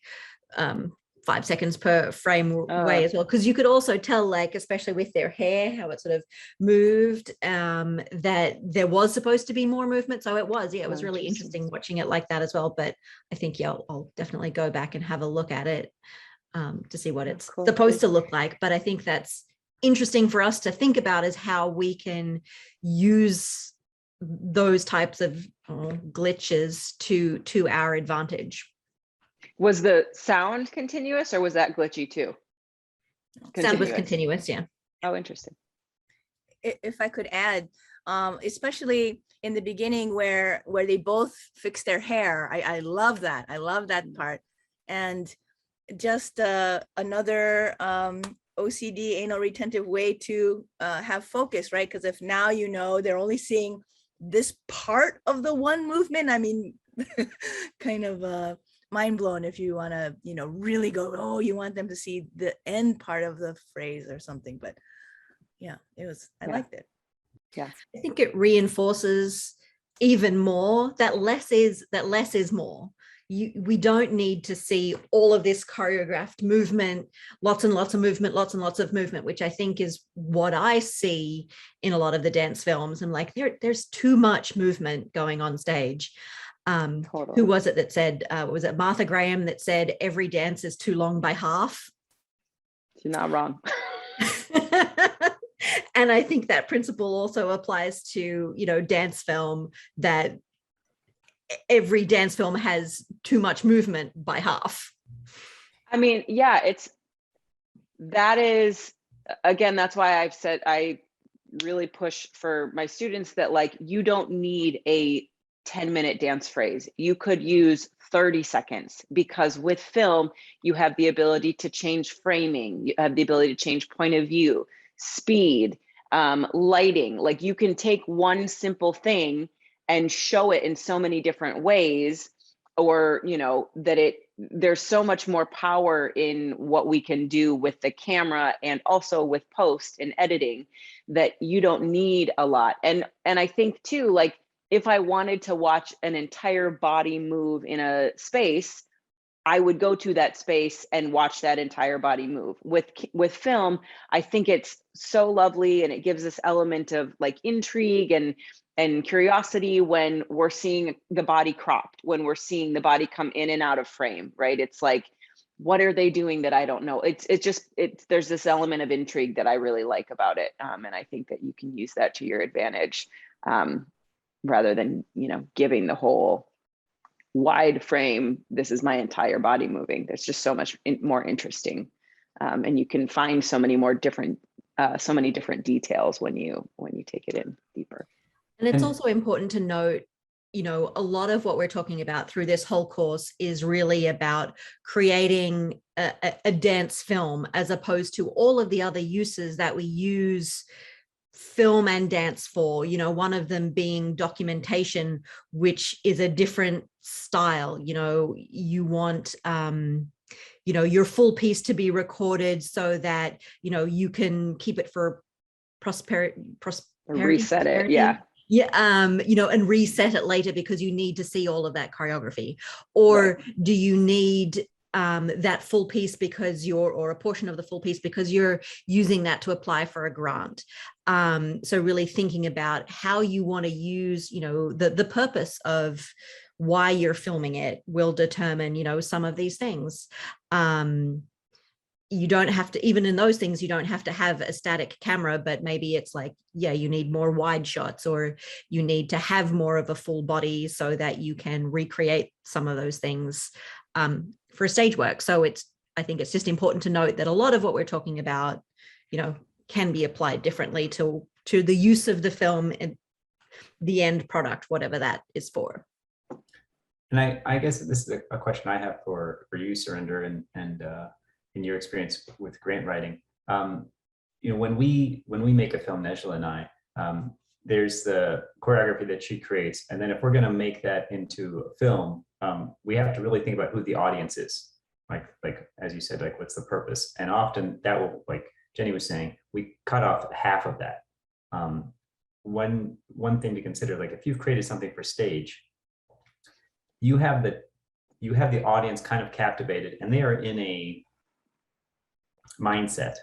5 seconds per frame way as well, because you could also tell, like, especially with their hair, how it sort of moved, that there was supposed to be more movement. So it was, yeah, it was really interesting watching it like that as well. But I think, yeah, I'll definitely go back and have a look at it to see what it's supposed to look like. But I think that's interesting for us to think about, is how we can use those types of glitches to our advantage. Was the sound continuous, or was that glitchy too? Sound was continuous, yeah. Oh, interesting. If I could add, especially in the beginning where they both fix their hair, I love that. I love that part. And just another OCD, anal retentive way to have focus, right? Because if now you know they're only seeing this part of the one movement, I mean, kind of mind blown if you want to, really go, oh, you want them to see the end part of the phrase or something. But yeah, I liked it. Yeah, I think it reinforces even more that less is more. We don't need to see all of this choreographed movement, lots and lots of movement, lots and lots of movement, which I think is what I see in a lot of the dance films. And like, there's too much movement going on stage. Totally. Who was it that said, was it Martha Graham that said, every dance is too long by half? You're not wrong. And I think that principle also applies to, dance film, that every dance film has too much movement by half. I mean, yeah, that is, again, that's why I've said, I really push for my students that, like, you don't need a 10-minute dance phrase. You could use 30 seconds, because with film, you have the ability to change framing. You have the ability to change point of view, speed, lighting. Like, you can take one simple thing and show it in so many different ways, or, there's so much more power in what we can do with the camera and also with post and editing, that you don't need a lot. And I think too, like, if I wanted to watch an entire body move in a space, I would go to that space and watch that entire body move. With film, I think it's so lovely, and it gives this element of like intrigue and curiosity when we're seeing the body cropped, when we're seeing the body come in and out of frame, right? It's like, what are they doing that I don't know? There's this element of intrigue that I really like about it. And I think that you can use that to your advantage, rather than, giving the whole wide frame, this is my entire body moving. There's just so much more interesting. And you can find so many different details when you take it in deeper. And it's also important to note, a lot of what we're talking about through this whole course is really about creating a dance film, as opposed to all of the other uses that we use film and dance for, you know, one of them being documentation, which is a different style. You know, you want you know, your full piece to be recorded so that, you know, you can keep it for prosperity, Reset it, yeah. You know, and reset it later because you need to see all of that choreography. Or Right. do you need that full piece because you're, or a portion of the full piece because you're using that to apply for a grant? So really thinking about how you want to use, you know, the purpose of why you're filming it will determine, you know, some of these things. You don't have to, even in those things, you don't have to have a static camera, but maybe it's like, yeah, you need more wide shots, or you need to have more of a full body so that you can recreate some of those things for stage work. So I think it's just important to note that a lot of what we're talking about, you know, can be applied differently to the use of the film and the end product, whatever that is for. And I guess this is a question I have for you, Surinder, and in your experience with grant writing. You know, when we make a film, Nejla and I, there's the choreography that she creates, and then if we're going to make that into a film, we have to really think about who the audience is. Like as you said, like what's the purpose? And often that will, like Jenny was saying, we cut off half of that. One thing to consider, like if you've created something for stage, you have the audience kind of captivated, and they are in a mindset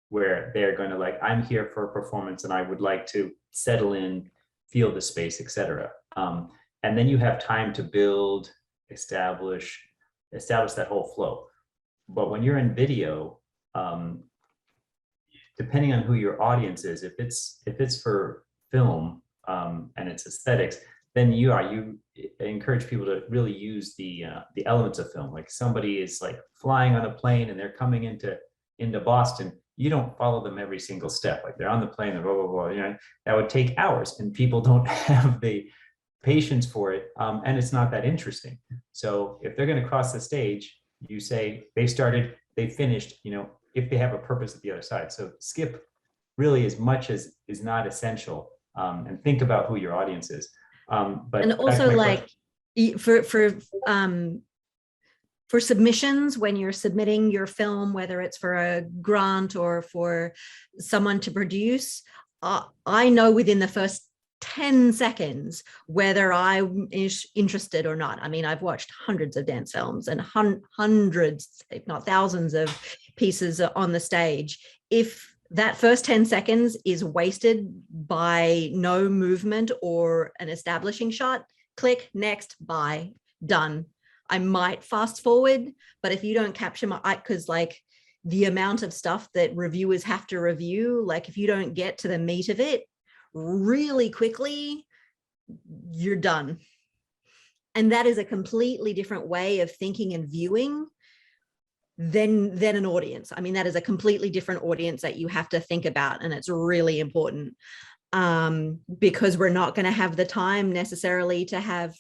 where they're going to, like, I'm here for a performance and I would like to settle in, feel the space, etc. And then you have time to build, establish that whole flow. But when you're in video, depending on who your audience is, if it's for film and it's aesthetics, then you encourage people to really use the elements of film. Like somebody is like flying on a plane and they're coming into Boston. You don't follow them every single step. Like they're on the plane, blah, blah, blah, you know, that would take hours and people don't have the patience for it. And it's not that interesting. So if they're going to cross the stage, you say they started, they finished, you know, if they have a purpose at the other side. So skip really as much as is not essential, and think about who your audience is. But and also like for submissions, when you're submitting your film, whether it's for a grant or for someone to produce, I know within the first 10 seconds whether I'm interested or not. I mean, I've watched hundreds of dance films and hundreds, if not thousands, of pieces on the stage. If that first 10 seconds is wasted by no movement or an establishing shot, click, next, bye, done. I might fast forward, but if you don't capture my, because like the amount of stuff that reviewers have to review, like if you don't get to the meat of it really quickly, you're done. And that is a completely different way of thinking and viewing than an audience. I mean, that is a completely different audience that you have to think about, and it's really important. Because we're not going to have the time necessarily to have,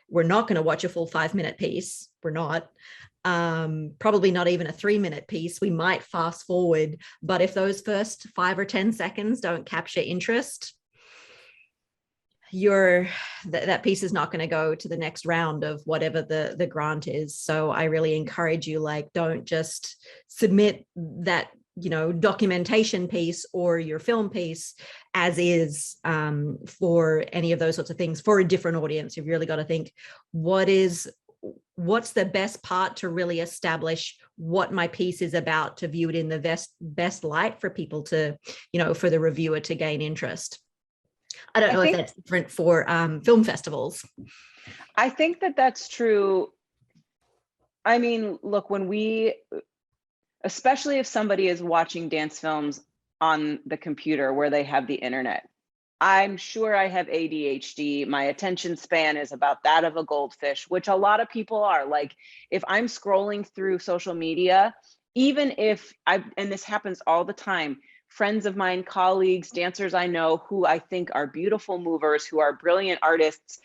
we're not going to watch a full 5-minute piece. We're not, probably not even a 3-minute piece. We might fast forward, but if those first 5 or 10 seconds don't capture interest, that piece is not going to go to the next round of whatever the grant is. So I really encourage you, like, don't just submit that, you know, documentation piece or your film piece as is for any of those sorts of things. For a different audience, you've really got to think, what's the best part to really establish what my piece is about, to view it in the best light for people to, you know, for the reviewer to gain interest. I don't know if that's different for film festivals. I think that that's true. I mean, look, especially if somebody is watching dance films on the computer where they have the internet. I'm sure I have ADHD. My attention span is about that of a goldfish, which a lot of people are. Like, if I'm scrolling through social media, even if and this happens all the time, friends of mine, colleagues, dancers I know who I think are beautiful movers, who are brilliant artists,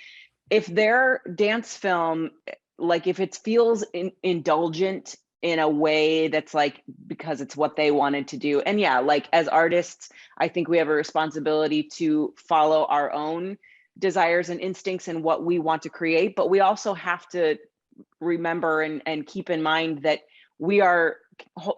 if their dance film, like if it feels indulgent in a way that's like, because it's what they wanted to do. And yeah, like as artists, I think we have a responsibility to follow our own desires and instincts and what we want to create, but we also have to remember and keep in mind that we are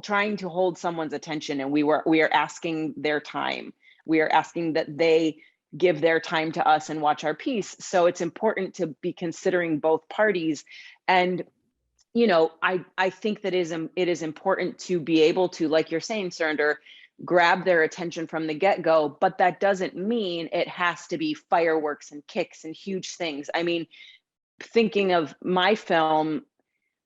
trying to hold someone's attention, and we are asking their time. We are asking that they give their time to us and watch our piece. So it's important to be considering both parties. And you know, I think that it is important to be able to, like you're saying, Surinder, grab their attention from the get-go, but that doesn't mean it has to be fireworks and kicks and huge things. I mean, thinking of my film,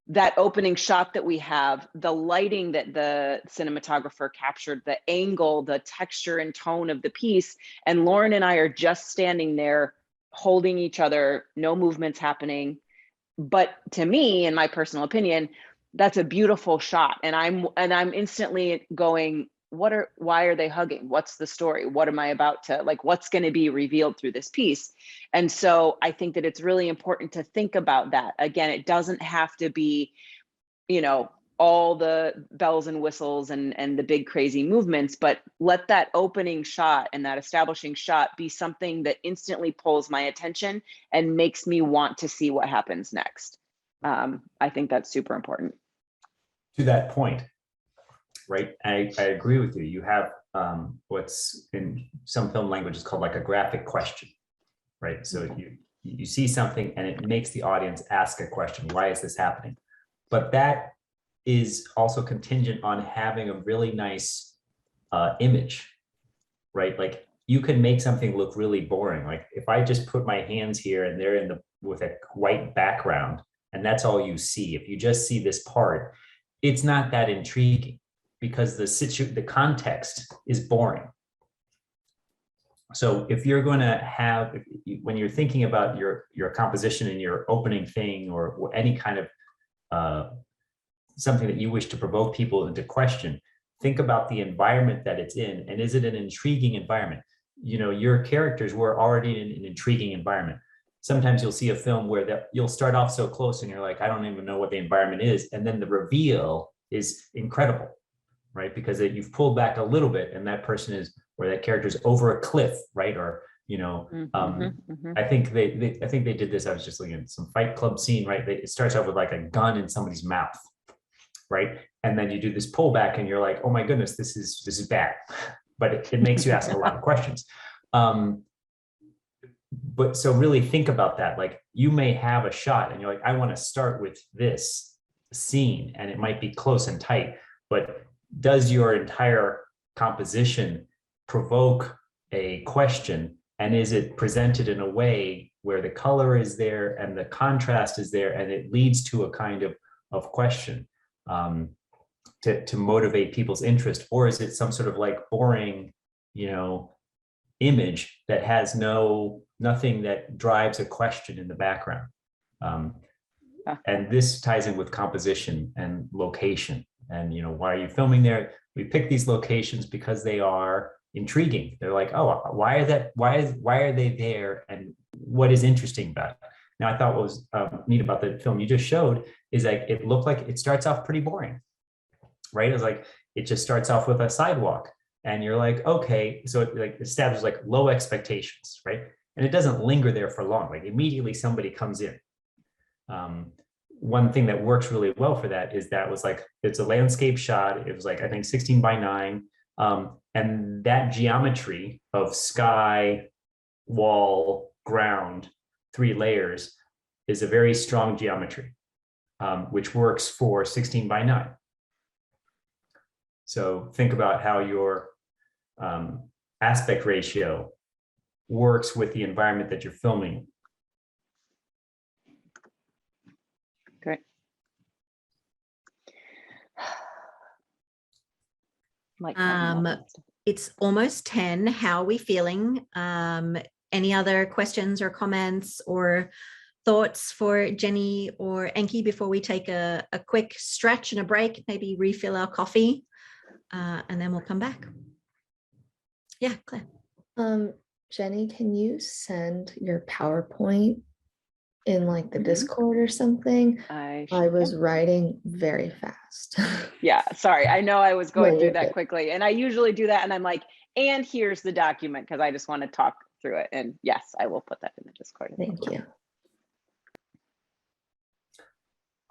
that opening shot that we have, the lighting that the cinematographer captured, the angle, the texture and tone of the piece, and Lauren and I are just standing there holding each other, no movements happening. But to me, in my personal opinion, that's a beautiful shot. And I'm instantly going, why are they hugging? What's the story? What am I about to, like, what's going to be revealed through this piece? And so I think that it's really important to think about that. Again, it doesn't have to be, you know, all the bells and whistles and the big crazy movements, but let that opening shot and that establishing shot be something that instantly pulls my attention and makes me want to see what happens next. I think that's super important. To that point, right? I agree with you. You have what's in some film languages called like a graphic question, right? So you see something and it makes the audience ask a question. Why is this happening? But that is also contingent on having a really nice image, right? Like you can make something look really boring. Like if I just put my hands here and they're with a white background and that's all you see, if you just see this part, it's not that intriguing because the context is boring. So if you're going to have, when you're thinking about your composition and your opening thing or any kind of something that you wish to provoke people into question, think about the environment that it's in, and is it an intriguing environment? You know, your characters were already in an intriguing environment. Sometimes you'll see a film where you'll start off so close and you're like, I don't even know what the environment is, and then the reveal is incredible, right? Because you've pulled back a little bit and that person is, or that character is over a cliff, right? Or, you know, I think they did this. I was just looking at some Fight Club scene, right? It starts off with like a gun in somebody's mouth, right? And then you do this pullback and you're like, oh my goodness, this is bad. But it makes you ask a lot of questions. But so really think about that. Like you may have a shot and you're like, I want to start with this scene and it might be close and tight, but does your entire composition provoke a question? And is it presented in a way where the color is there and the contrast is there and it leads to a kind of question to motivate people's interest? Or is it some sort of like boring, you know, image that has nothing that drives a question in the background? And this ties in with composition and location. And, you know, why are you filming there? We pick these locations because they are intriguing. They're like, oh, why are they there? And what is interesting about it? Now, I thought what was neat about the film you just showed is like, it looked like it starts off pretty boring, right? It was like, it just starts off with a sidewalk and you're like, okay, so it like establishes like low expectations, right? And it doesn't linger there for long. Like immediately somebody comes in. One thing that works really well for that is that was like, it's a landscape shot. It was like, I think 16 by 9. And that geometry of sky, wall, ground, 3 layers is a very strong geometry, which works for 16 by 9. So think about how your aspect ratio works with the environment that you're filming. Great. It's almost 10. How are we feeling? Any other questions or comments or thoughts for Jenny or Enki before we take a quick stretch and a break, maybe refill our coffee, and then we'll come back. Yeah, Claire. Jenny, can you send your PowerPoint in like the Mhm. Discord or something. I I sure was can. writing very fast. Yeah, sorry. I know I was No, going you're through that good. quickly, and I usually do that, and I'm like, and here's the document because I just want to talk through it. And yes, I will put that in the Discord. Thank you.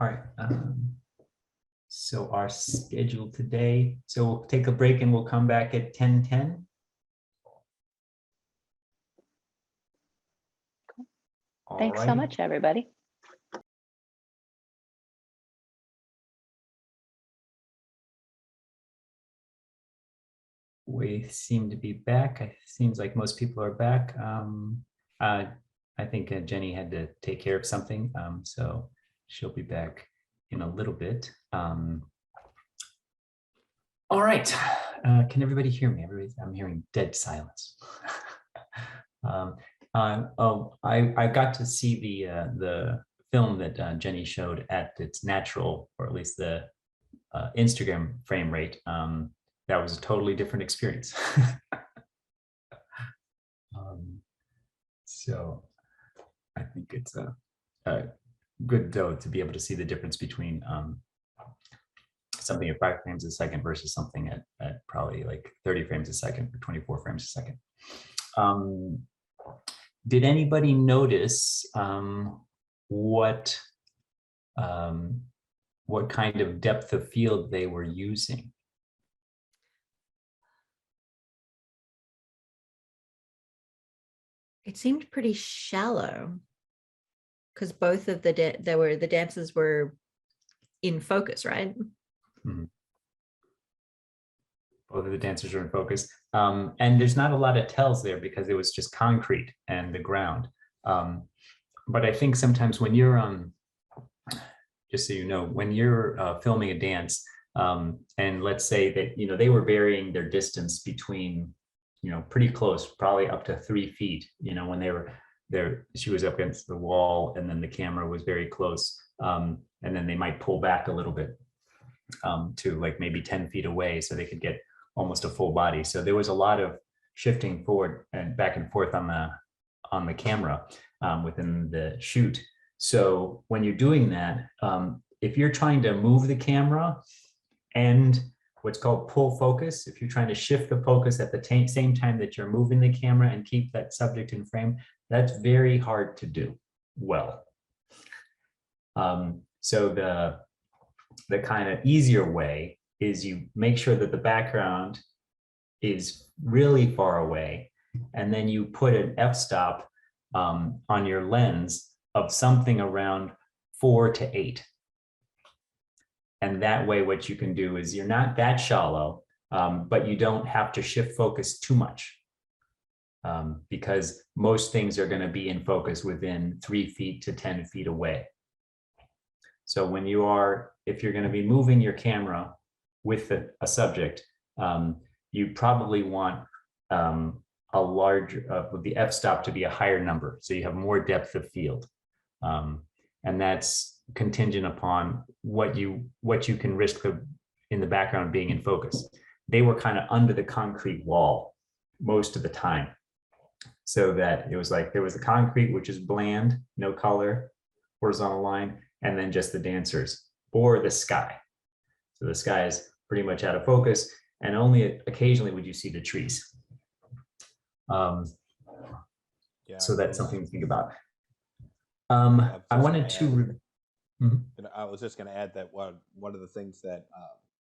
All right. So our schedule today, so we'll take a break and we'll come back at 10:10. Thanks so much, everybody. We seem to be back. It seems like most people are back. I think Jenny had to take care of something, so she'll be back in a little bit. All right. Can everybody hear me? I'm hearing dead silence. I got to see the film that Jenny showed at its natural, or at least the Instagram frame rate. That was a totally different experience. So I think it's a good though to be able to see the difference between something at 5 frames a second versus something at probably like 30 frames a second or 24 frames a second. Did anybody notice what kind of depth of field they were using? It seemed pretty shallow because both of the dancers were in focus, right? Mm-hmm. Both of the dancers are in focus. And there's not a lot of tells there because it was just concrete and the ground. But I think sometimes when you're, just so you know, when you're filming a dance, and let's say that, they were varying their distance between, pretty close, probably up to 3 feet, when they were there, she was up against the wall and then the camera was very close. And then they might pull back a little bit to like maybe 10 feet away so they could get almost a full body. So there was a lot of shifting forward and back and forth on the camera within the shoot. So when you're doing that, if you're trying to move the camera and what's called pull focus, if you're trying to shift the focus at the same time that you're moving the camera and keep that subject in frame, that's very hard to do well. So the kind of easier way is you make sure that the background is really far away, and then you put an f-stop on your lens of something around 4 to 8. And that way what you can do is you're not that shallow, but you don't have to shift focus too much because most things are going to be in focus within 3 feet to 10 feet away. So if you're going to be moving your camera with a subject, you probably want the f-stop to be a higher number, so you have more depth of field, and that's contingent upon what you can risk in the background being in focus. They were kind of under the concrete wall most of the time, so that it was like there was the concrete, which is bland, no color, horizontal line, and then just the dancers or the sky. So the sky is pretty much out of focus, and only occasionally would you see the trees. So that's something to think about. I wanted to. I was just going to add that one of the things that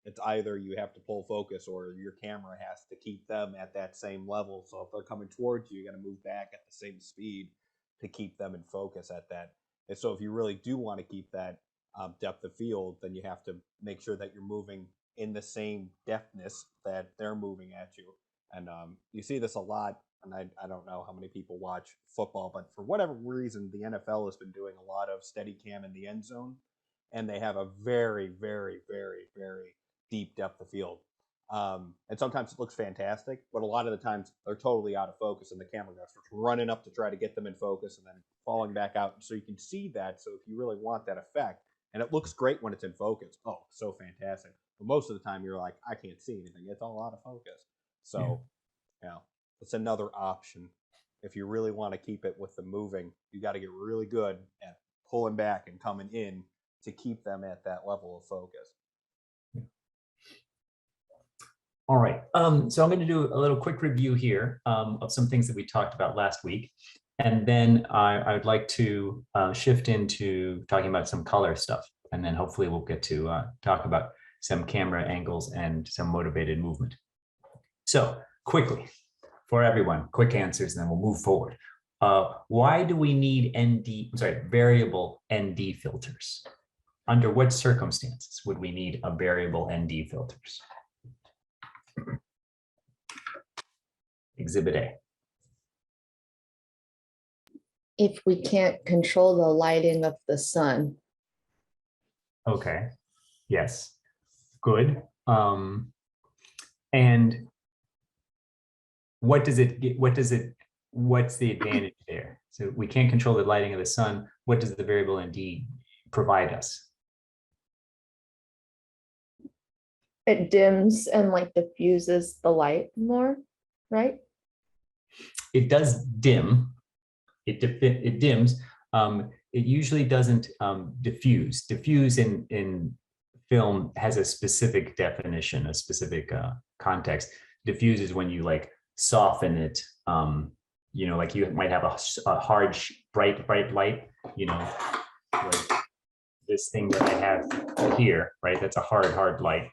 it's either you have to pull focus or your camera has to keep them at that same level. So if they're coming towards you, you got to move back at the same speed to keep them in focus at that. And so if you really do want to keep that depth of field, then you have to make sure that you're moving in the same depthness that they're moving at you. And you see this a lot, and I don't know how many people watch football, but for whatever reason, the NFL has been doing a lot of steady cam in the end zone, and they have a very, very, very, very deep depth of field. And sometimes it looks fantastic, but a lot of the times they're totally out of focus, and the camera guys are running up to try to get them in focus and then falling back out. So you can see that. So if you really want that effect, and it looks great when it's in focus, oh, so fantastic. But most of the time you're like, I can't see anything. It's all out of focus. So, it's another option. if you really want to keep it with the moving, you got to get really good at pulling back and coming in to keep them at that level of focus. All right, so I'm going to do a little quick review here of some things that we talked about last week. And then I would like to shift into talking about some color stuff. And then hopefully we'll get to talk about some camera angles and some motivated movement. So quickly, for everyone, quick answers, and then we'll move forward. Why do we need variable ND filters? Under what circumstances would we need a variable ND filters? Exhibit A. If we can't control the lighting of the sun. Okay. Yes. Good. And what does it get? What's the advantage there? So we can't control the lighting of the sun. What does the variable ND provide us? It dims and like diffuses the light more, right? It does dim. It dims. It usually doesn't diffuse. Diffuse in film has a specific definition, a specific context. Diffuse is when you like soften it. You know, like you might have a hard, bright light. You know, like this thing that I have here, right? That's a hard light.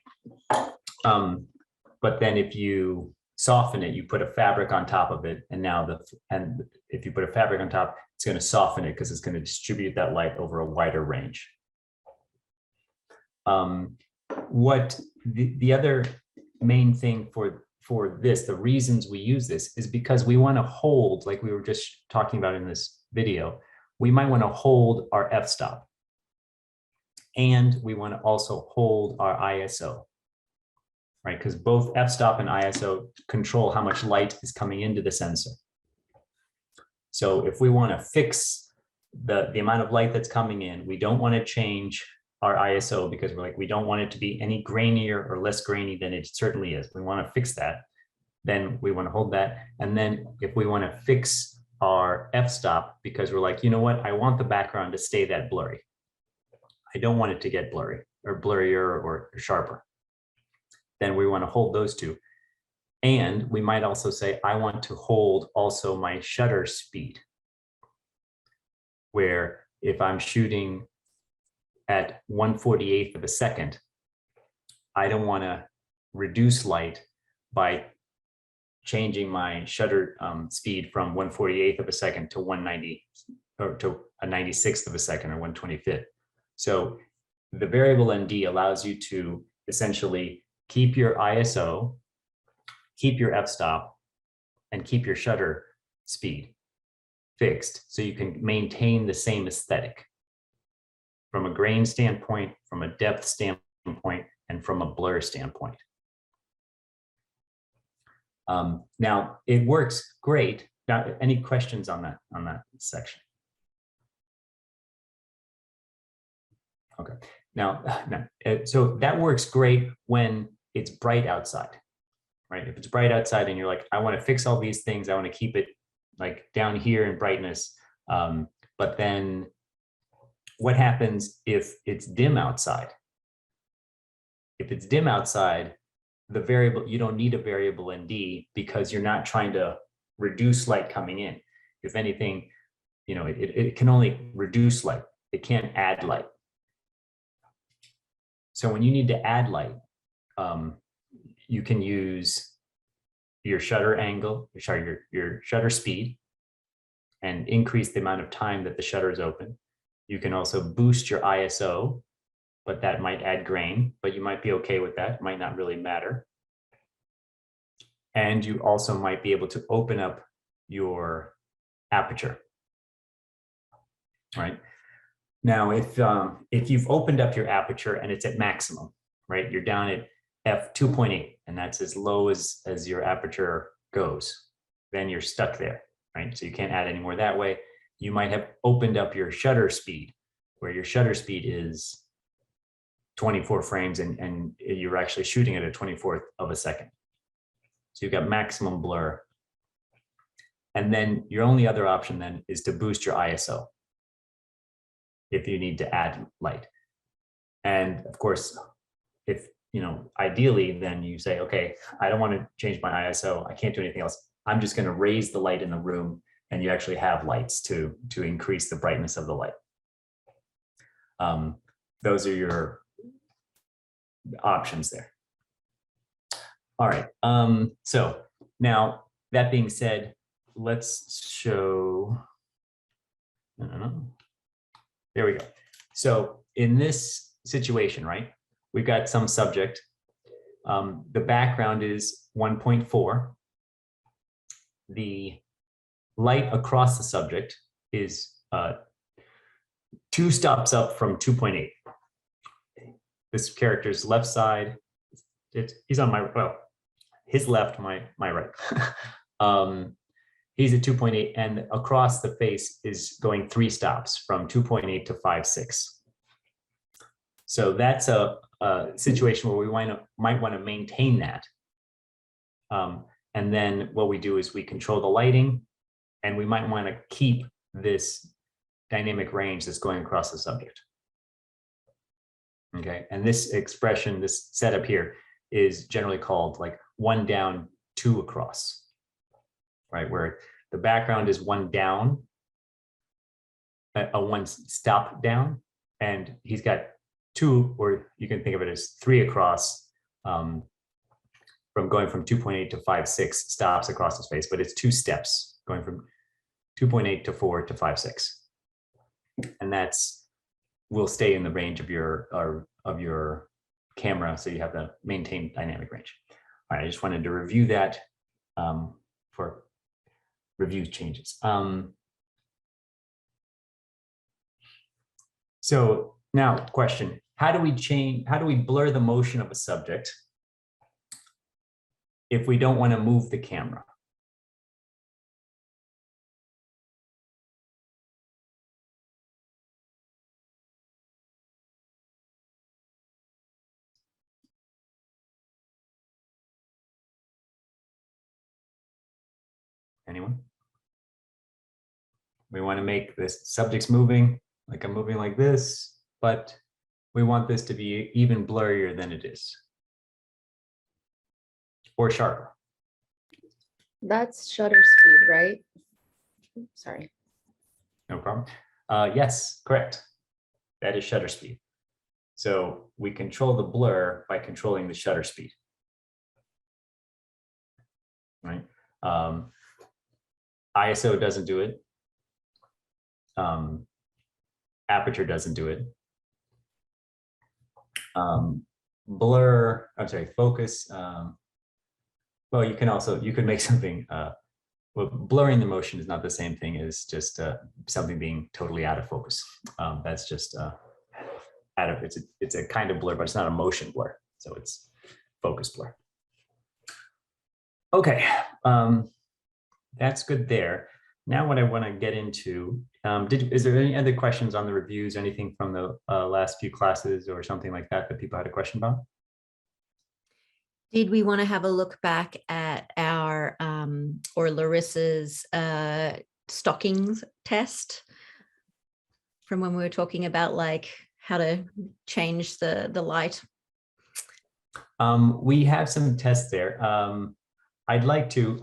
But then if you soften it, you put a fabric on top of it, and now if you put a fabric on top, it's going to soften it because it's going to distribute that light over a wider range. What the other main thing for this, the reasons we use this is because we want to hold, like we were just talking about in this video, we might want to hold our f-stop, and we want to also hold our ISO. Right, because both f-stop and ISO control how much light is coming into the sensor. So if we want to fix the amount of light that's coming in, we don't want to change our ISO because we don't want it to be any grainier or less grainy than it certainly is. We want to fix that. Then we want to hold that. And then if we want to fix our f-stop because we're like, you know what, I want the background to stay that blurry. I don't want it to get blurry or blurrier or sharper. Then we want to hold those two. And we might also say, I want to hold also my shutter speed, where if I'm shooting at 1/48th of a second, I don't want to reduce light by changing my shutter speed from 1/48th of a second to 190 or to a 96th of a second or 1/25th. So the variable ND allows you to essentially keep your ISO, keep your f-stop, and keep your shutter speed fixed so you can maintain the same aesthetic from a grain standpoint, from a depth standpoint, and from a blur standpoint. Now, it works great. Now, any questions on that section? Okay. Now, so that works great when it's bright outside, right? If it's bright outside and you're like, I want to fix all these things, I want to keep it like down here in brightness. But then what happens if it's dim outside? If it's dim outside, you don't need a variable ND because you're not trying to reduce light coming in. If anything, you know, it can only reduce light. It can't add light. So when you need to add light, you can use your shutter angle, your shutter speed, and increase the amount of time that the shutter is open. You can also boost your ISO, but that might add grain, but you might be okay with that. It might not really matter. And you also might be able to open up your aperture, right? Now, if you've opened up your aperture and it's at maximum, right? You're down at f2.8, and that's as low as your aperture goes. Then you're stuck there, right? So you can't add any more that way. You might have opened up your shutter speed, where your shutter speed is 24 frames, and you're actually shooting at a 24th of a second. So you've got maximum blur. And then your only other option then is to boost your ISO if you need to add light. And of course, if, ideally, then you say, okay, I don't want to change my ISO. I can't do anything else. I'm just going to raise the light in the room, and you actually have lights to increase the brightness of the light. Those are your options there. All right. So now that being said, let's show. There we go. So in this situation, right, we've got some subject. The background is 1.4. The light across the subject is 2 stops up from 2.8. This character's left side, he's on my, well, his left, my right. He's at 2.8, and across the face is going 3 stops from 2.8 to 5.6. So that's a situation where we might want to maintain that. And then what we do is we control the lighting, and we might want to keep this dynamic range that's going across the subject. Okay, and this expression, this setup here, is generally called like 1 down, 2 across, right? Where the background is 1 down, a 1 stop down, and he's got 2, or you can think of it as 3 across, from going from 2.8 to 5.6 stops across the space, but it's 2 steps going from 2.8 to 4 to 5.6, and will stay in the range of your camera, so you have the maintained dynamic range. All right, I just wanted to review that for review changes. So now, question: how do we blur the motion of a subject if we don't want to move the camera? Anyone? We want to make this subject's moving, like I'm moving like this, but we want this to be even blurrier than it is, or sharper. That's shutter speed, right? Sorry. No problem. Yes, correct. That is shutter speed. So we control the blur by controlling the shutter speed, right? ISO doesn't do it. Aperture doesn't do it. Blur, I'm sorry, focus. Well, you could make something, well, blurring the motion is not the same thing as just something being totally out of focus. That's just it's a kind of blur, but it's not a motion blur. So it's focus blur. Okay, that's good there. Now what I want to get into, is there any other questions on the reviews, anything from the last few classes or something like that that people had a question about? Did we want to have a look back at our or Larissa's stockings test from when we were talking about like how to change the light? We have some tests there. I'd like to,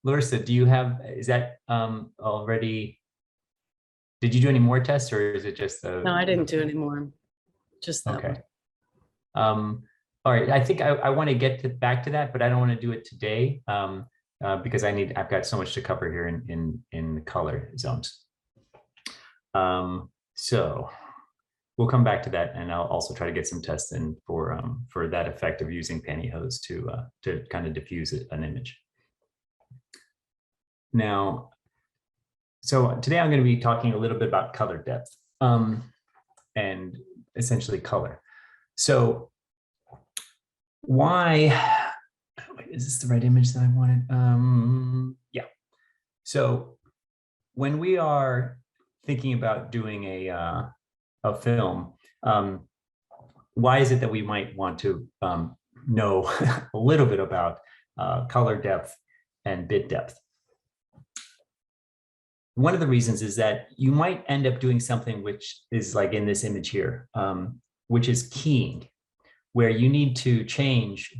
Larissa, is that already, did you do any more tests, or is it just the? No, I didn't do any more, just that okay. one. All right, I think I want to get back to that, but I don't want to do it today because I've got so much to cover here in the color zones. So we'll come back to that, and I'll also try to get some tests in for that effect of using pantyhose to kind of diffuse an image. Now, so today I'm going to be talking a little bit about color depth and essentially color. So why, wait, is this the right image that I wanted? Yeah. So when we are thinking about doing a film, why is it that we might want to know a little bit about color depth and bit depth? one of the reasons is that you might end up doing something which is like in this image here, which is keying, where you need to change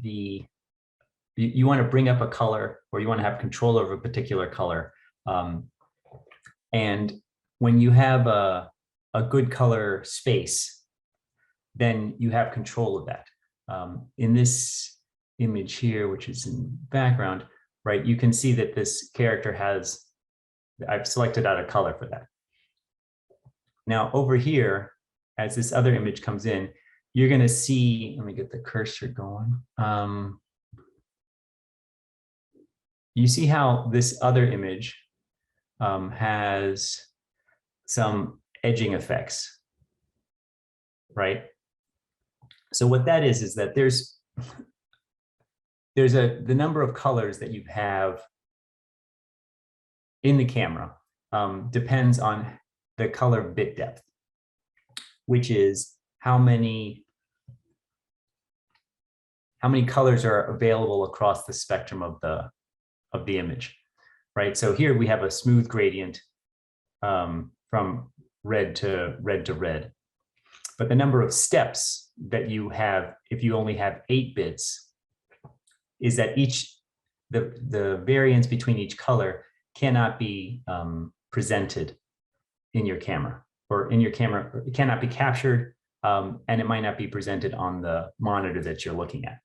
you want to bring up a color, or you want to have control over a particular color. And when you have a good color space, then you have control of that. In this image here, which is in background, right, you can see that this character has, I've selected out a color for that. Now over here, as this other image comes in, you're going to see, let me get the cursor going. You see how this other image has some edging effects, right? So what that is that there's the number of colors that you have in the camera depends on the color bit depth, which is how many colors are available across the spectrum of the image, right? So here we have a smooth gradient from red to red, but the number of steps that you have, if you only have 8 bits, is that the variance between each color cannot be presented in your camera, or in your camera, it cannot be captured, and it might not be presented on the monitor that you're looking at,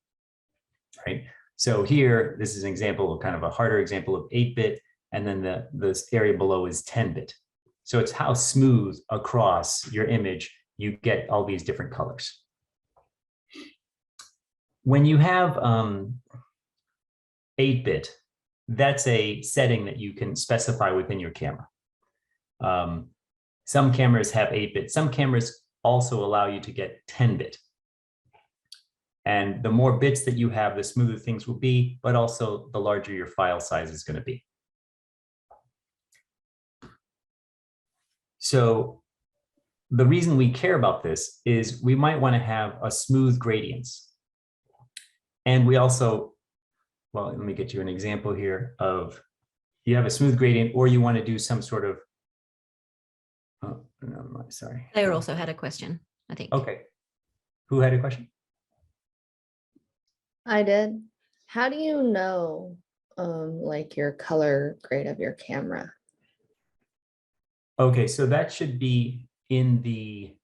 right? So here, this is an example of kind of a harder example of 8-bit, and then the area below is 10-bit. So it's how smooth across your image you get all these different colors. When you have 8-bit, that's a setting that you can specify within your camera. Some cameras have 8-bit. Some cameras also allow you to get 10-bit. And the more bits that you have, the smoother things will be, but also the larger your file size is going to be. So the reason we care about this is we might want to have a smooth gradients. And we also, well, let me get you an example here of, you have a smooth gradient, or you want to do some sort of, oh, no, sorry. Claire also had a question, I think. Okay. Who had a question? I did. How do you know like your color grade of your camera? Okay, so that should be in the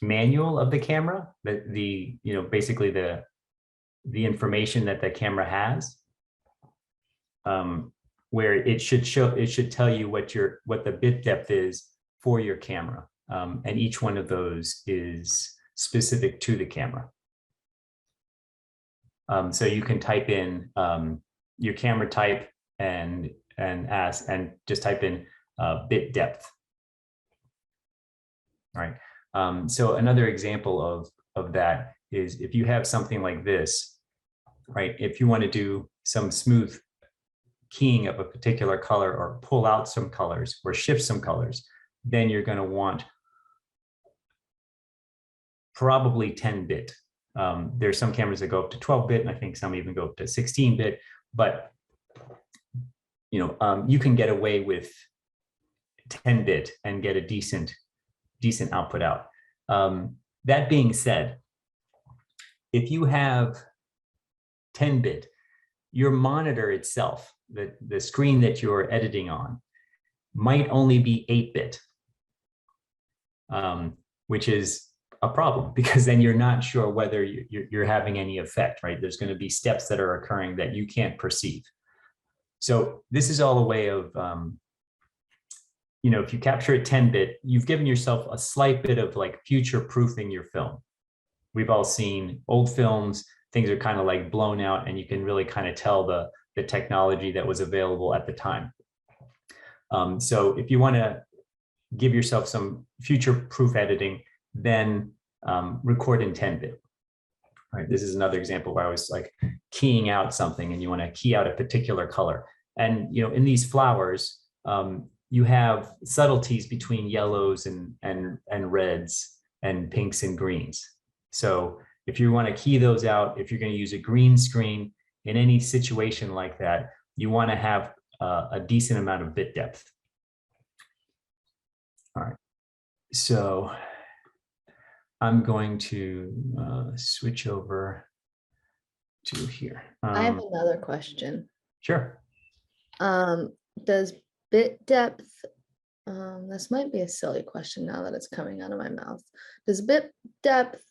manual of the camera, basically the information that the camera has, where it should tell you what the bit depth is for your camera. And each one of those is specific to the camera. So you can type in your camera type and just type in bit depth. All right. So another example of that is if you have something like this, right? If you want to do some smooth keying of a particular color, or pull out some colors or shift some colors, then you're going to want probably 10-bit. There's some cameras that go up to 12-bit, and I think some even go up to 16-bit, but you can get away with 10-bit and get a decent output out. That being said, if you have 10-bit, your monitor itself, the screen that you're editing on, might only be 8-bit, which is a problem, because then you're not sure whether you're having any effect, right? There's going to be steps that are occurring that you can't perceive. So this is all a way of, if you capture a 10-bit, you've given yourself a slight bit of like future-proofing your film. We've all seen old films, things are kind of like blown out, and you can really kind of tell the technology that was available at the time. So if you want to give yourself some future-proof editing, then record in 10-bit. Right, this is another example where I was like keying out something, and you want to key out a particular color. And in these flowers, you have subtleties between yellows and reds and pinks and greens. So if you want to key those out, if you're going to use a green screen in any situation like that, you want to have a decent amount of bit depth. All right, so I'm going to switch over to here. I have another question. Sure. Does bit depth, this might be a silly question now that it's coming out of my mouth. Does bit depth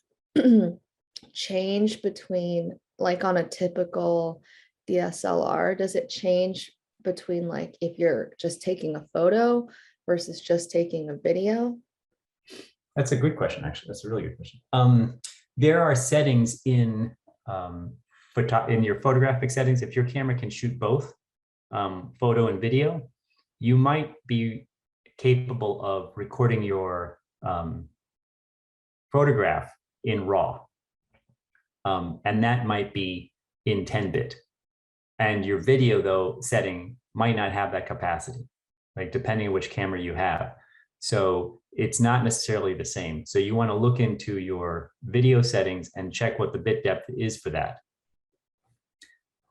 change between, like on a typical DSLR, does it change between like if you're just taking a photo versus just taking a video? That's a good question, actually. That's a really good question. There are settings in your photographic settings. If your camera can shoot both photo and video, you might be capable of recording your photograph in RAW. And that might be in 10-bit. And your video, though, setting might not have that capacity, like depending on which camera you have. So it's not necessarily the same. So you want to look into your video settings and check what the bit depth is for that.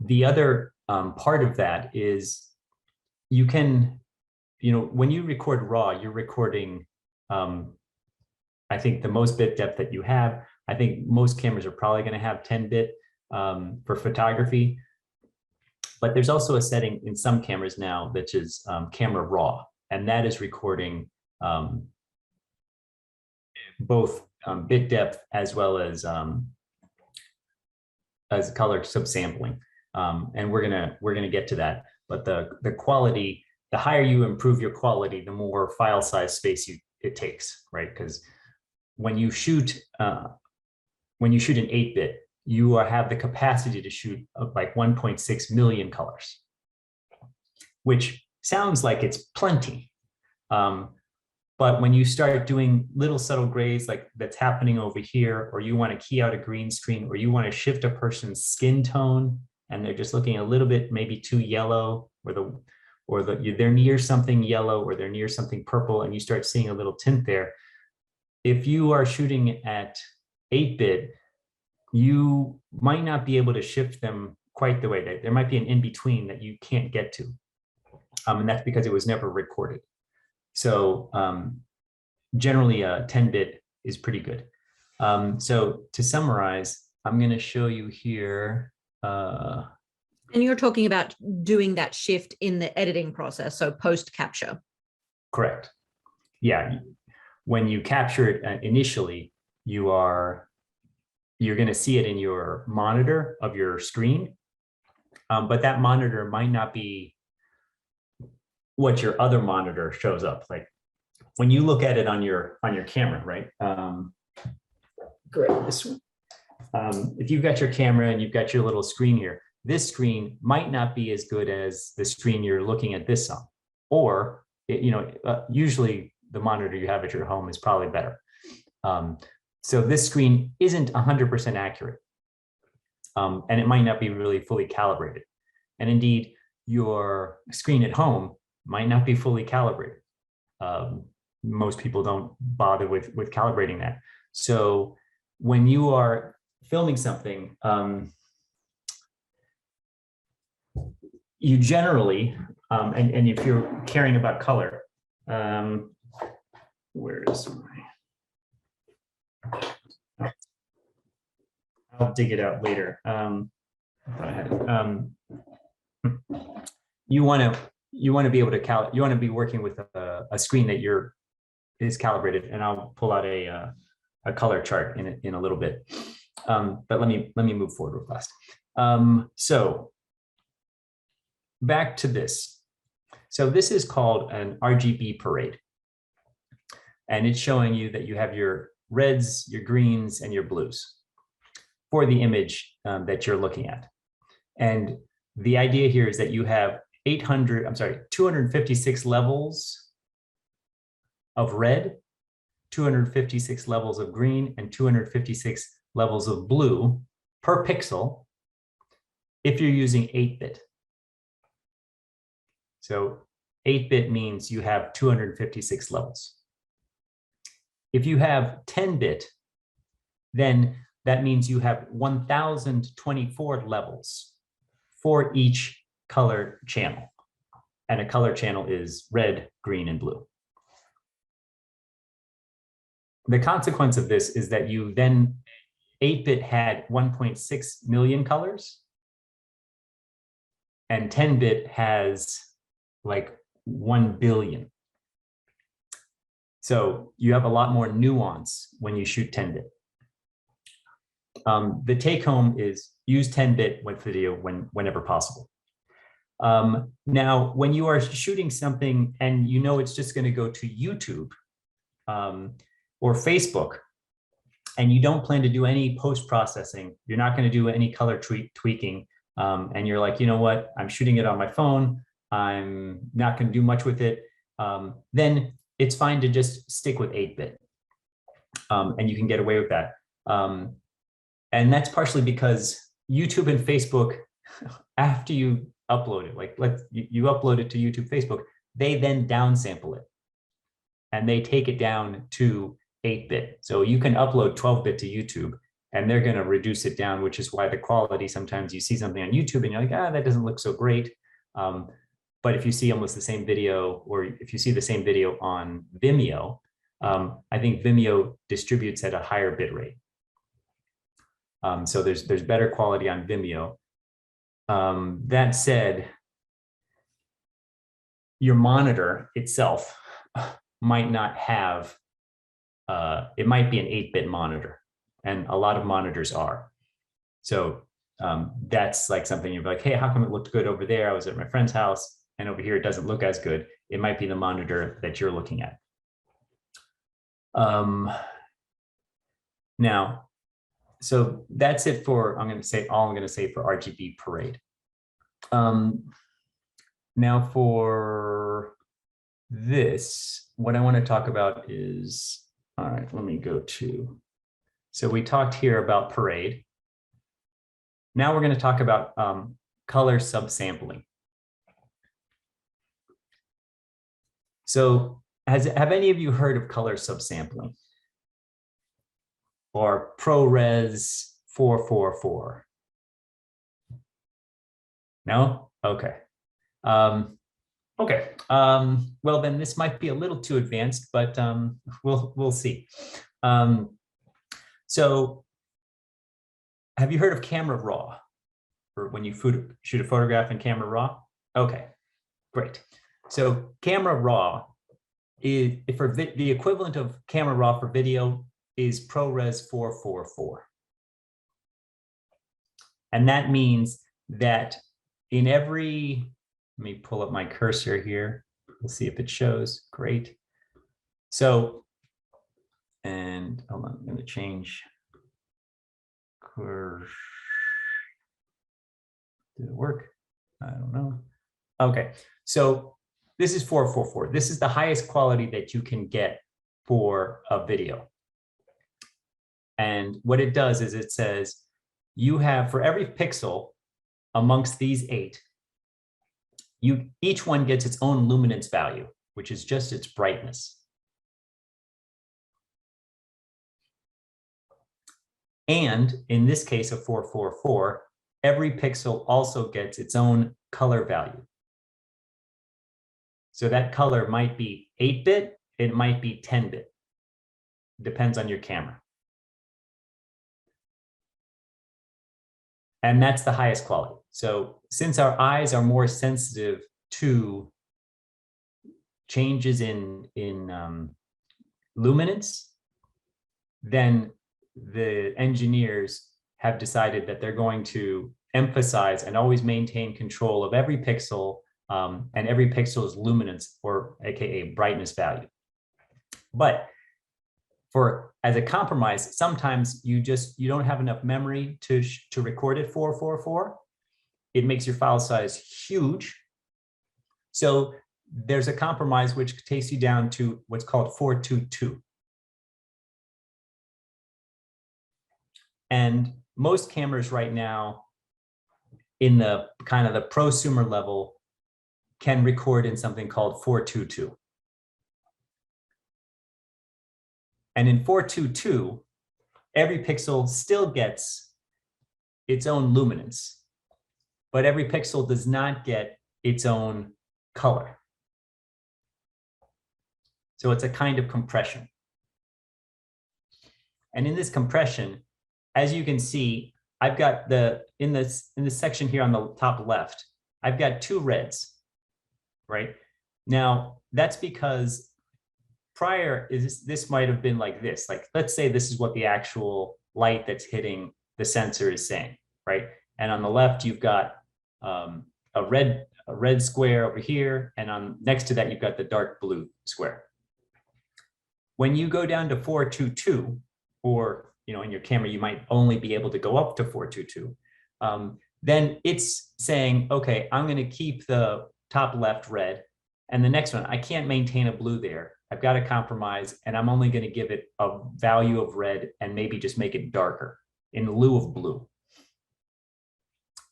The other part of that is you can, when you record RAW, you're recording, I think the most bit depth that you have. I think most cameras are probably going to have 10-bit for photography. But there's also a setting in some cameras now that is camera RAW, and that is recording both bit depth as well as color subsampling. And we're gonna get to that. But the quality, the higher you improve your quality, the more file size space it takes, right? Because when you shoot an 8-bit, you have the capacity to shoot like 1.6 million colors, which sounds like it's plenty. But when you start doing little subtle grays like that's happening over here, or you want to key out a green screen, or you want to shift a person's skin tone and they're just looking a little bit maybe too yellow, or they're near something yellow, or they're near something purple, and you start seeing a little tint there. If you are shooting at 8-bit, you might not be able to shift them quite the way that there might be an in-between that you can't get to. And that's because it was never recorded. So generally 10-bit is pretty good. So to summarize, I'm going to show you here. And you're talking about doing that shift in the editing process, so post capture. Correct. Yeah. When you capture it initially, you're going to see it in your monitor of your screen, but that monitor might not be what your other monitor shows up. Like when you look at it on your camera, right? Great, this one. If you've got your camera and you've got your little screen here, this screen might not be as good as the screen you're looking at this on, or usually the monitor you have at your home is probably better. So this screen isn't 100% accurate, and it might not be really fully calibrated. And indeed, your screen at home might not be fully calibrated. Most people don't bother with calibrating that. So when you are filming something, you generally, and if you're caring about color, where is my... I'll dig it out later. You want to be able to you want to be working with a screen that is calibrated, and I'll pull out a color chart in a little bit. But let me move forward real fast. So back to this. So this is called an RGB parade, and it's showing you that you have your reds, your greens, and your blues for the image that you're looking at. And the idea here is that you have 256 levels of red, 256 levels of green, and 256 levels of blue per pixel if you're using 8-bit. So 8-bit means you have 256 levels. If you have 10-bit, then that means you have 1024 levels for each color channel. And a color channel is red, green, and blue. The consequence of this is that you then 8-bit had 1.6 million colors, and 10-bit has like 1 billion. So you have a lot more nuance when you shoot 10-bit. The take home is use 10-bit with video whenever possible. Now, when you are shooting something and you know it's just going to go to YouTube or Facebook, and you don't plan to do any post-processing, you're not going to do any color tweaking, and you're like, you know what, I'm shooting it on my phone, I'm not going to do much with it, then it's fine to just stick with 8-bit, and you can get away with that. And that's partially because YouTube and Facebook, after you upload it, like you upload it to YouTube, Facebook, they then downsample it and they take it down to 8-bit. So you can upload 12-bit to YouTube and they're going to reduce it down, which is why the quality, sometimes you see something on YouTube and you're like, that doesn't look so great. But if you see almost the same video, or if you see the same video on Vimeo, I think Vimeo distributes at a higher bit rate. So there's better quality on Vimeo. That said, your monitor itself might not have, it might be an 8-bit monitor, and a lot of monitors are. So that's like something you're like, hey, how come it looked good over there? I was at my friend's house and over here it doesn't look as good. It might be the monitor that you're looking at. Now, so that's it for, I'm going to say for RGB Parade. Now for this, what I want to talk about is, all right, let me go to, so we talked here about Parade. Now we're going to talk about color subsampling. So have any of you heard of color subsampling? Or ProRes 444? No? Okay. Okay. Well, then this might be a little too advanced, but we'll see. So have you heard of camera raw? Or when you shoot a photograph in camera raw? Okay, great. So camera raw is, for the equivalent of camera raw for video is ProRes 444. And that means that in every, let me pull up my cursor here. We'll see if it shows. Great. So, and hold on, I'm going to change. Did it work? I don't know. Okay, so this is 444. This is the highest quality that you can get for a video. And what it does is it says you have, for every pixel amongst these 8, each one gets its own luminance value, which is just its brightness. And in this case of 444, every pixel also gets its own color value. So that color might be 8-bit, it might be 10-bit. Depends on your camera. And that's the highest quality. So since our eyes are more sensitive to changes in luminance, then the engineers have decided that they're going to emphasize and always maintain control of every pixel and every pixel's luminance, or AKA brightness value. But as a compromise, sometimes you don't have enough memory to record it 444. It makes your file size huge. So there's a compromise which takes you down to what's called 422. And most cameras right now in the kind of the prosumer level can record in something called 422. And in 422, every pixel still gets its own luminance. but every pixel does not get its own color. So it's a kind of compression. And in this compression, as you can see, I've got in this section here on the top left, I've got 2 reds, right? Now, that's because prior this might have been like this. Like, let's say this is what the actual light that's hitting the sensor is saying, right? And on the left, you've got a red square over here, and on next to that, you've got the dark blue square. When you go down to 422, or in your camera, you might only be able to go up to 422. Then it's saying, okay, I'm going to keep the top left red, and the next one, I can't maintain a blue there. I've got to compromise, and I'm only going to give it a value of red and maybe just make it darker in lieu of blue.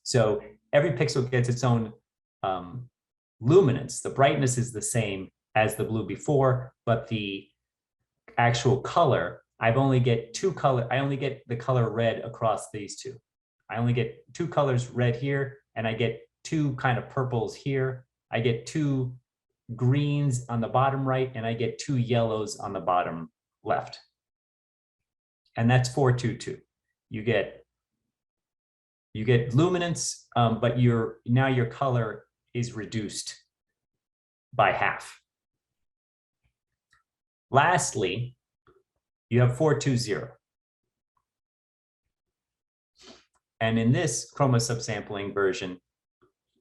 So every pixel gets its own luminance. The brightness is the same as the blue before, but the actual color, I only get the color red across these two. I only get 2 colors red here, and I get 2 kind of purples here. I get 2 greens on the bottom right, and I get 2 yellows on the bottom left. And that's 422. You get luminance, but now your color is reduced by half. Lastly, you have 420. And in this chroma subsampling version,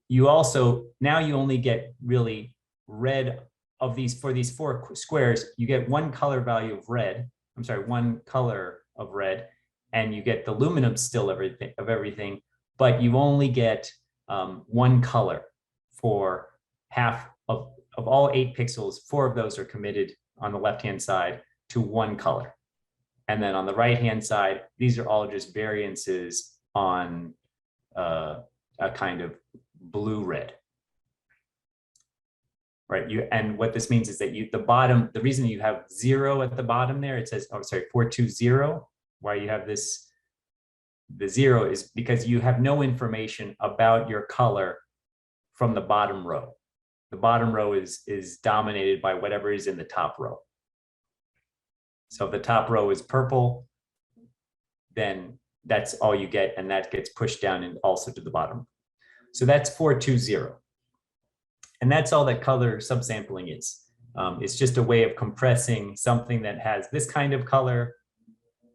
you only get really red of these. For these 4 squares, you get 1 color value of red. I'm sorry, 1 color of red, and you get the luminance still of everything, but you only get 1 color for half of all 8 pixels. 4 of those are committed on the left-hand side to 1 color. And then on the right-hand side, these are all just variances on a kind of blue-red. Right, and what this means is that the reason you have 0 at the bottom there, it says, 420, why you have the 0 is because you have no information about your color from the bottom row. The bottom row is dominated by whatever is in the top row. So if the top row is purple, then that's all you get, and that gets pushed down and also to the bottom. So that's 420. And that's all that color subsampling is. It's just a way of compressing something that has this kind of color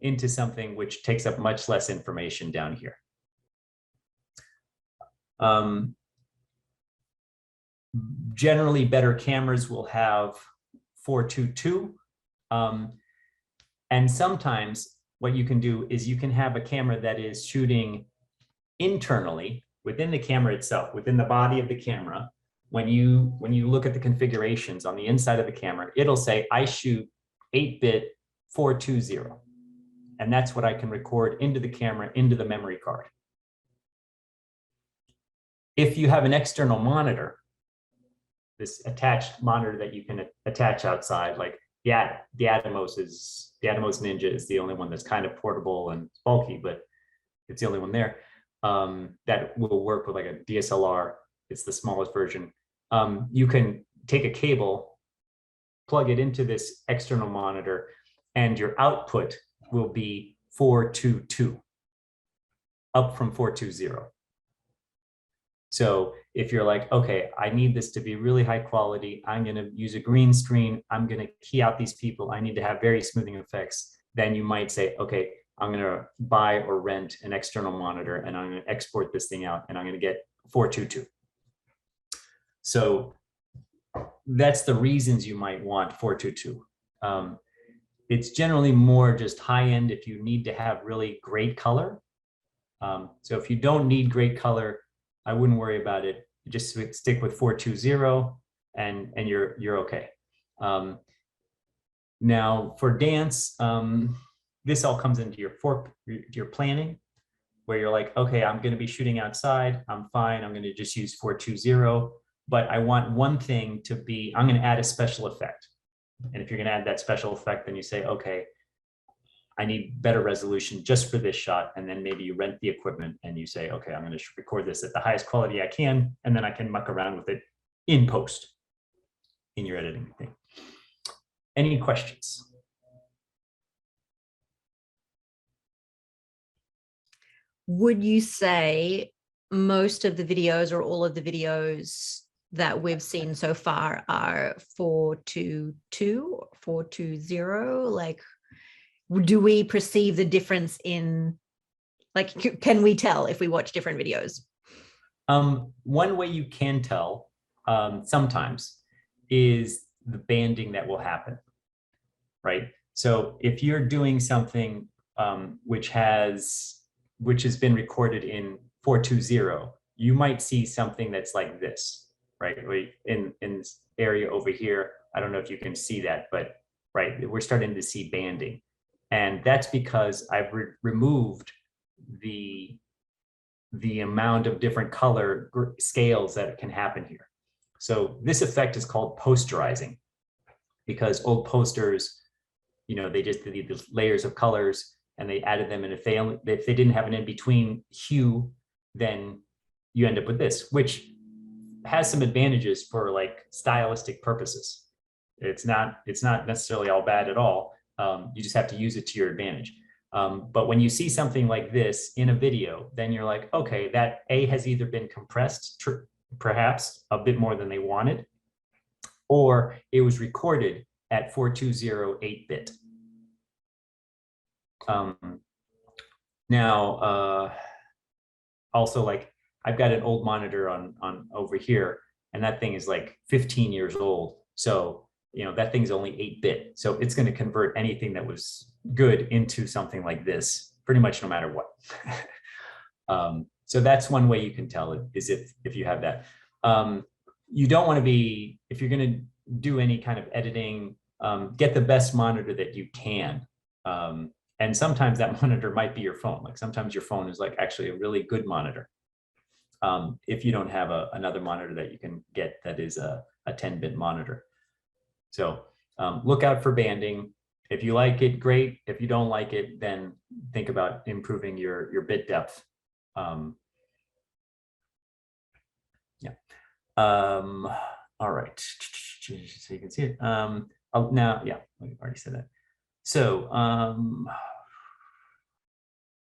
into something which takes up much less information down here. Generally, better cameras will have 422. And sometimes what you can do is you can have a camera that is shooting internally within the camera itself, within the body of the camera. When you look at the configurations on the inside of the camera, it'll say, I shoot 8-bit 420. And that's what I can record into the camera, into the memory card. If you have an external monitor, this attached monitor that you can attach outside, like the Atomos Ninja is the only one that's kind of portable and bulky, but it's the only one there that will work with like a DSLR. It's the smallest version. You can take a cable, plug it into this external monitor, and your output will be 422, up from 420. So if you're like, okay, I need this to be really high quality, I'm going to use a green screen, I'm going to key out these people, I need to have very smoothing effects, then you might say, okay, I'm going to buy or rent an external monitor, and I'm going to export this thing out, and I'm going to get 422. So that's the reasons you might want 422. It's generally more just high end if you need to have really great color. So if you don't need great color, I wouldn't worry about it. Just stick with 420 and you're okay. Now for dance, this all comes into your planning, where you're like, okay, I'm going to be shooting outside. I'm fine. I'm going to just use 420. But I want one thing to be, I'm going to add a special effect. And if you're going to add that special effect, then you say, okay, I need better resolution just for this shot. And then maybe you rent the equipment and you say, okay, I'm going to record this at the highest quality I can, and then I can muck around with it in post in your editing thing. Any questions? Would you say most of the videos or all of the videos that we've seen so far are 4:2:2, 4:2:0? Like, do we perceive the difference in, like, can we tell if we watch different videos? One way you can tell sometimes is the banding that will happen, right? So if you're doing something which has been recorded in 4:2:0, you might see something that's like this, right? In this area over here, I don't know if you can see that, but right, we're starting to see banding. And that's because I've removed the amount of different color scales that can happen here. So this effect is called posterizing, because old posters, you know, they just did these layers of colors and they added them. And if they didn't have an in-between hue, then you end up with this, which has some advantages for like stylistic purposes. It's not necessarily all bad at all. You just have to use it to your advantage. But when you see something like this in a video, then you're like, okay, that A has either been compressed, perhaps a bit more than they wanted, or it was recorded at 4:2:0 8-bit. Now, also, like, I've got an old monitor on over here, and that thing is like 15 years old. So, you know, that thing's only 8-bit. So it's going to convert anything that was good into something like this, pretty much no matter what. So that's one way you can tell it, is if you have that. You don't want to be, if you're going to do any kind of editing, get the best monitor that you can. And sometimes that monitor might be your phone. Like sometimes your phone is like actually a really good monitor. If you don't have another monitor that you can get that is a 10-bit monitor. So look out for banding. If you like it, great. If you don't like it, then think about improving your bit depth. Yeah. All right. So you can see it. Now, yeah, I already said that. So,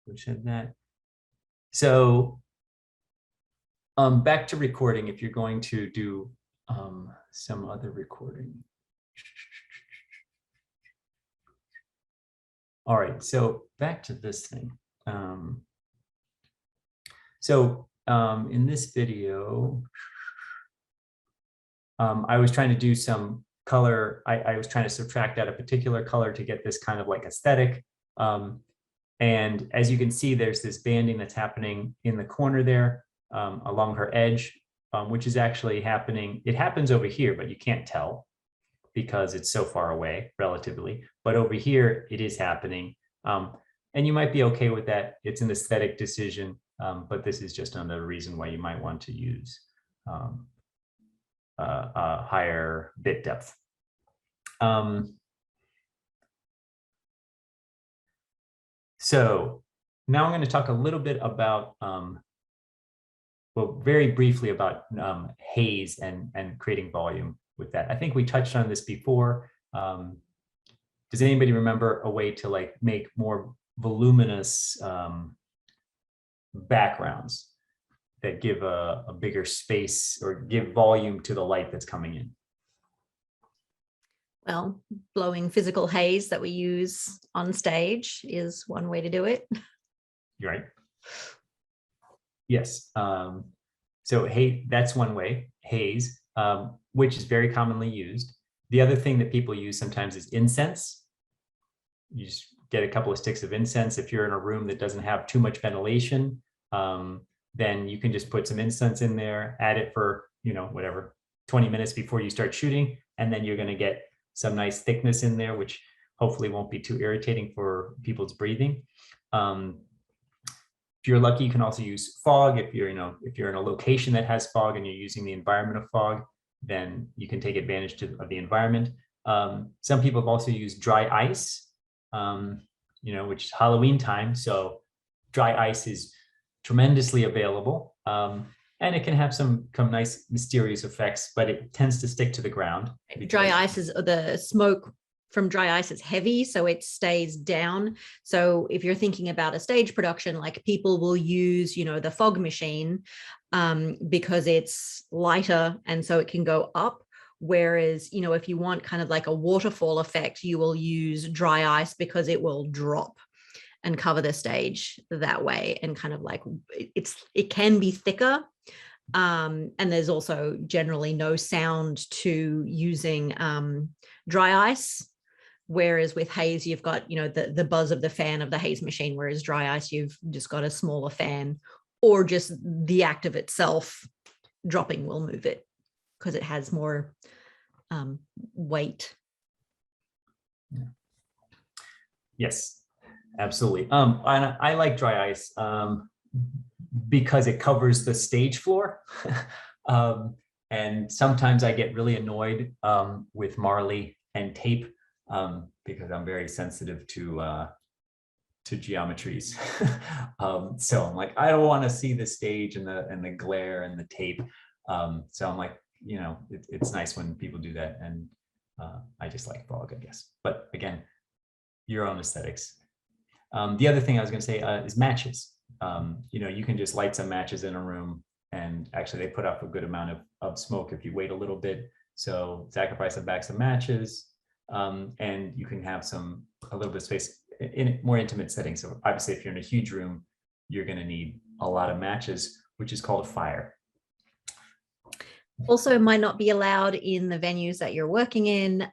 who said that? So, back to recording. If you're going to do some other recording. All right, so back to this thing. In this video, I was trying to do some color. I was trying to subtract out a particular color to get this kind of like aesthetic. And as you can see, there's this banding that's happening in the corner there along her edge, which is actually happening. It happens over here, but you can't tell because it's so far away relatively. But over here, it is happening. And you might be okay with that. It's an aesthetic decision, but this is just another reason why you might want to use a higher bit depth. So now I'm going to talk a little bit about, well, very briefly about haze and creating volume with that. I think we touched on this before. Does anybody remember a way to like make more voluminous backgrounds that give a bigger space or give volume to the light that's coming in? Well, blowing physical haze that we use on stage is one way to do it. You're right. Yes. So that's one way, haze, which is very commonly used. The other thing that people use sometimes is incense. You just get a couple of sticks of incense. If you're in a room that doesn't have too much ventilation, then you can just put some incense in there, add it for, you know, whatever, 20 minutes before you start shooting. And then you're going to get some nice thickness in there, which hopefully won't be too irritating for people's breathing. If you're lucky, you can also use fog. If you're in a location that has fog and you're using the environment of fog, then you can take advantage of the environment. Some people have also used dry ice. which is Halloween time. So dry ice is tremendously available. And it can have some nice mysterious effects, but it tends to stick to the ground. Dry ice is the smoke from dry ice is heavy, so it stays down. So if you're thinking about a stage production, like people will use, the fog machine because it's lighter and so it can go up. Whereas, if you want kind of like a waterfall effect, you will use dry ice because it will drop and cover the stage that way. And kind of like it can be thicker. And there's also generally no sound to using dry ice. Whereas with haze, you've got, the buzz of the fan of the haze machine, whereas dry ice, you've just got a smaller fan, or just the act of itself dropping will move it because it has more weight. Yes, absolutely. And I like dry ice because it covers the stage floor. And sometimes I get really annoyed with Marley and tape because I'm very sensitive to geometries. So I'm like, I don't want to see the stage and the glare and the tape. So I'm like, it's nice when people do that, and I just like fog, I guess. But again, your own aesthetics. The other thing I was going to say is matches. You can just light some matches in a room, and actually they put up a good amount of smoke if you wait a little bit. So sacrifice a box of matches, and you can have a little bit of space in more intimate settings. So obviously if you're in a huge room, you're going to need a lot of matches, which is called fire. Also might not be allowed in the venues that you're working in.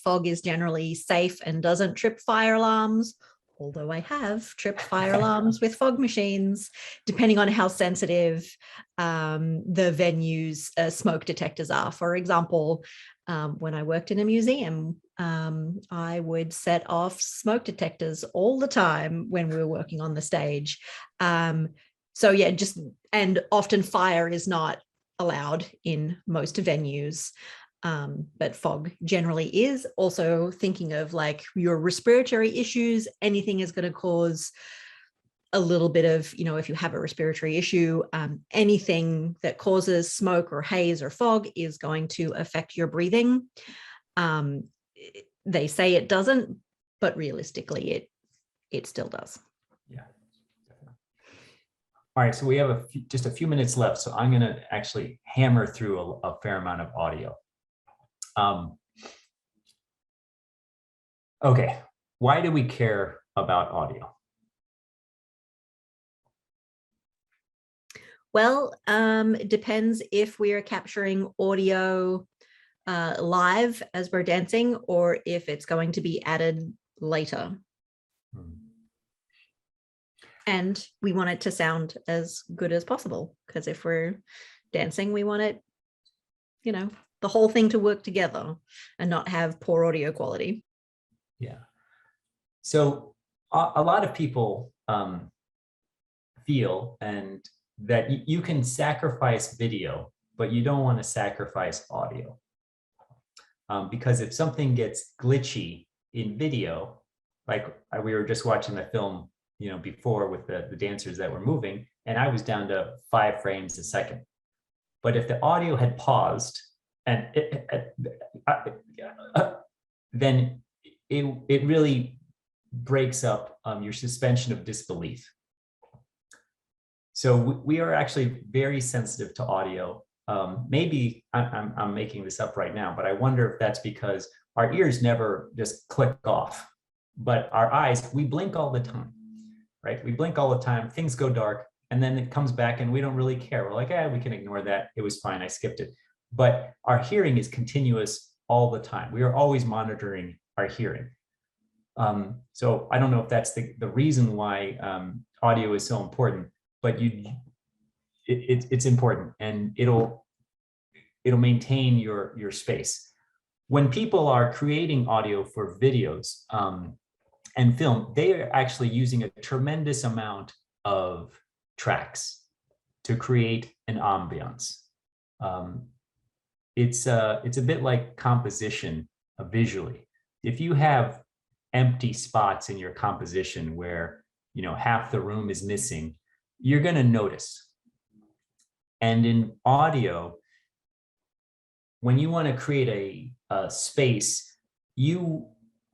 Fog is generally safe and doesn't trip fire alarms, although I have tripped fire alarms with fog machines, depending on how sensitive the venue's smoke detectors are. For example, when I worked in a museum, I would set off smoke detectors all the time when we were working on the stage. So yeah, and often fire is not allowed in most venues. But fog generally is. Also thinking of like your respiratory issues, anything is going to cause a little bit of, if you have a respiratory issue, anything that causes smoke or haze or fog is going to affect your breathing. They say it doesn't, but realistically it still does. Yeah. All right, so we have just a few minutes left, so I'm going to actually hammer through a fair amount of audio. Okay, why do we care about audio? Well, it depends if we are capturing audio live as we're dancing, or if it's going to be added later. And we want it to sound as good as possible, because if we're dancing, we want it, the whole thing to work together and not have poor audio quality. Yeah. So a lot of people feel that you can sacrifice video, but you don't want to sacrifice audio. Because if something gets glitchy in video, like we were just watching the film, before with the dancers that were moving, and I was down to 5 frames a second. But if the audio had paused, and then it really breaks up your suspension of disbelief. So we are actually very sensitive to audio. Maybe I'm making this up right now, but I wonder if that's because our ears never just click off, but our eyes, we blink all the time, right? We blink all the time, things go dark, and then it comes back and we don't really care. We're like, we can ignore that. It was fine, I skipped it. But our hearing is continuous all the time. We are always monitoring our hearing. So I don't know if that's the reason why audio is so important, but it's important, and it'll maintain your space. When people are creating audio for videos and film, they are actually using a tremendous amount of tracks to create an ambiance. It's a bit like composition visually. If you have empty spots in your composition where, you know, half the room is missing, you're going to notice. And in audio, when you want to create a space, you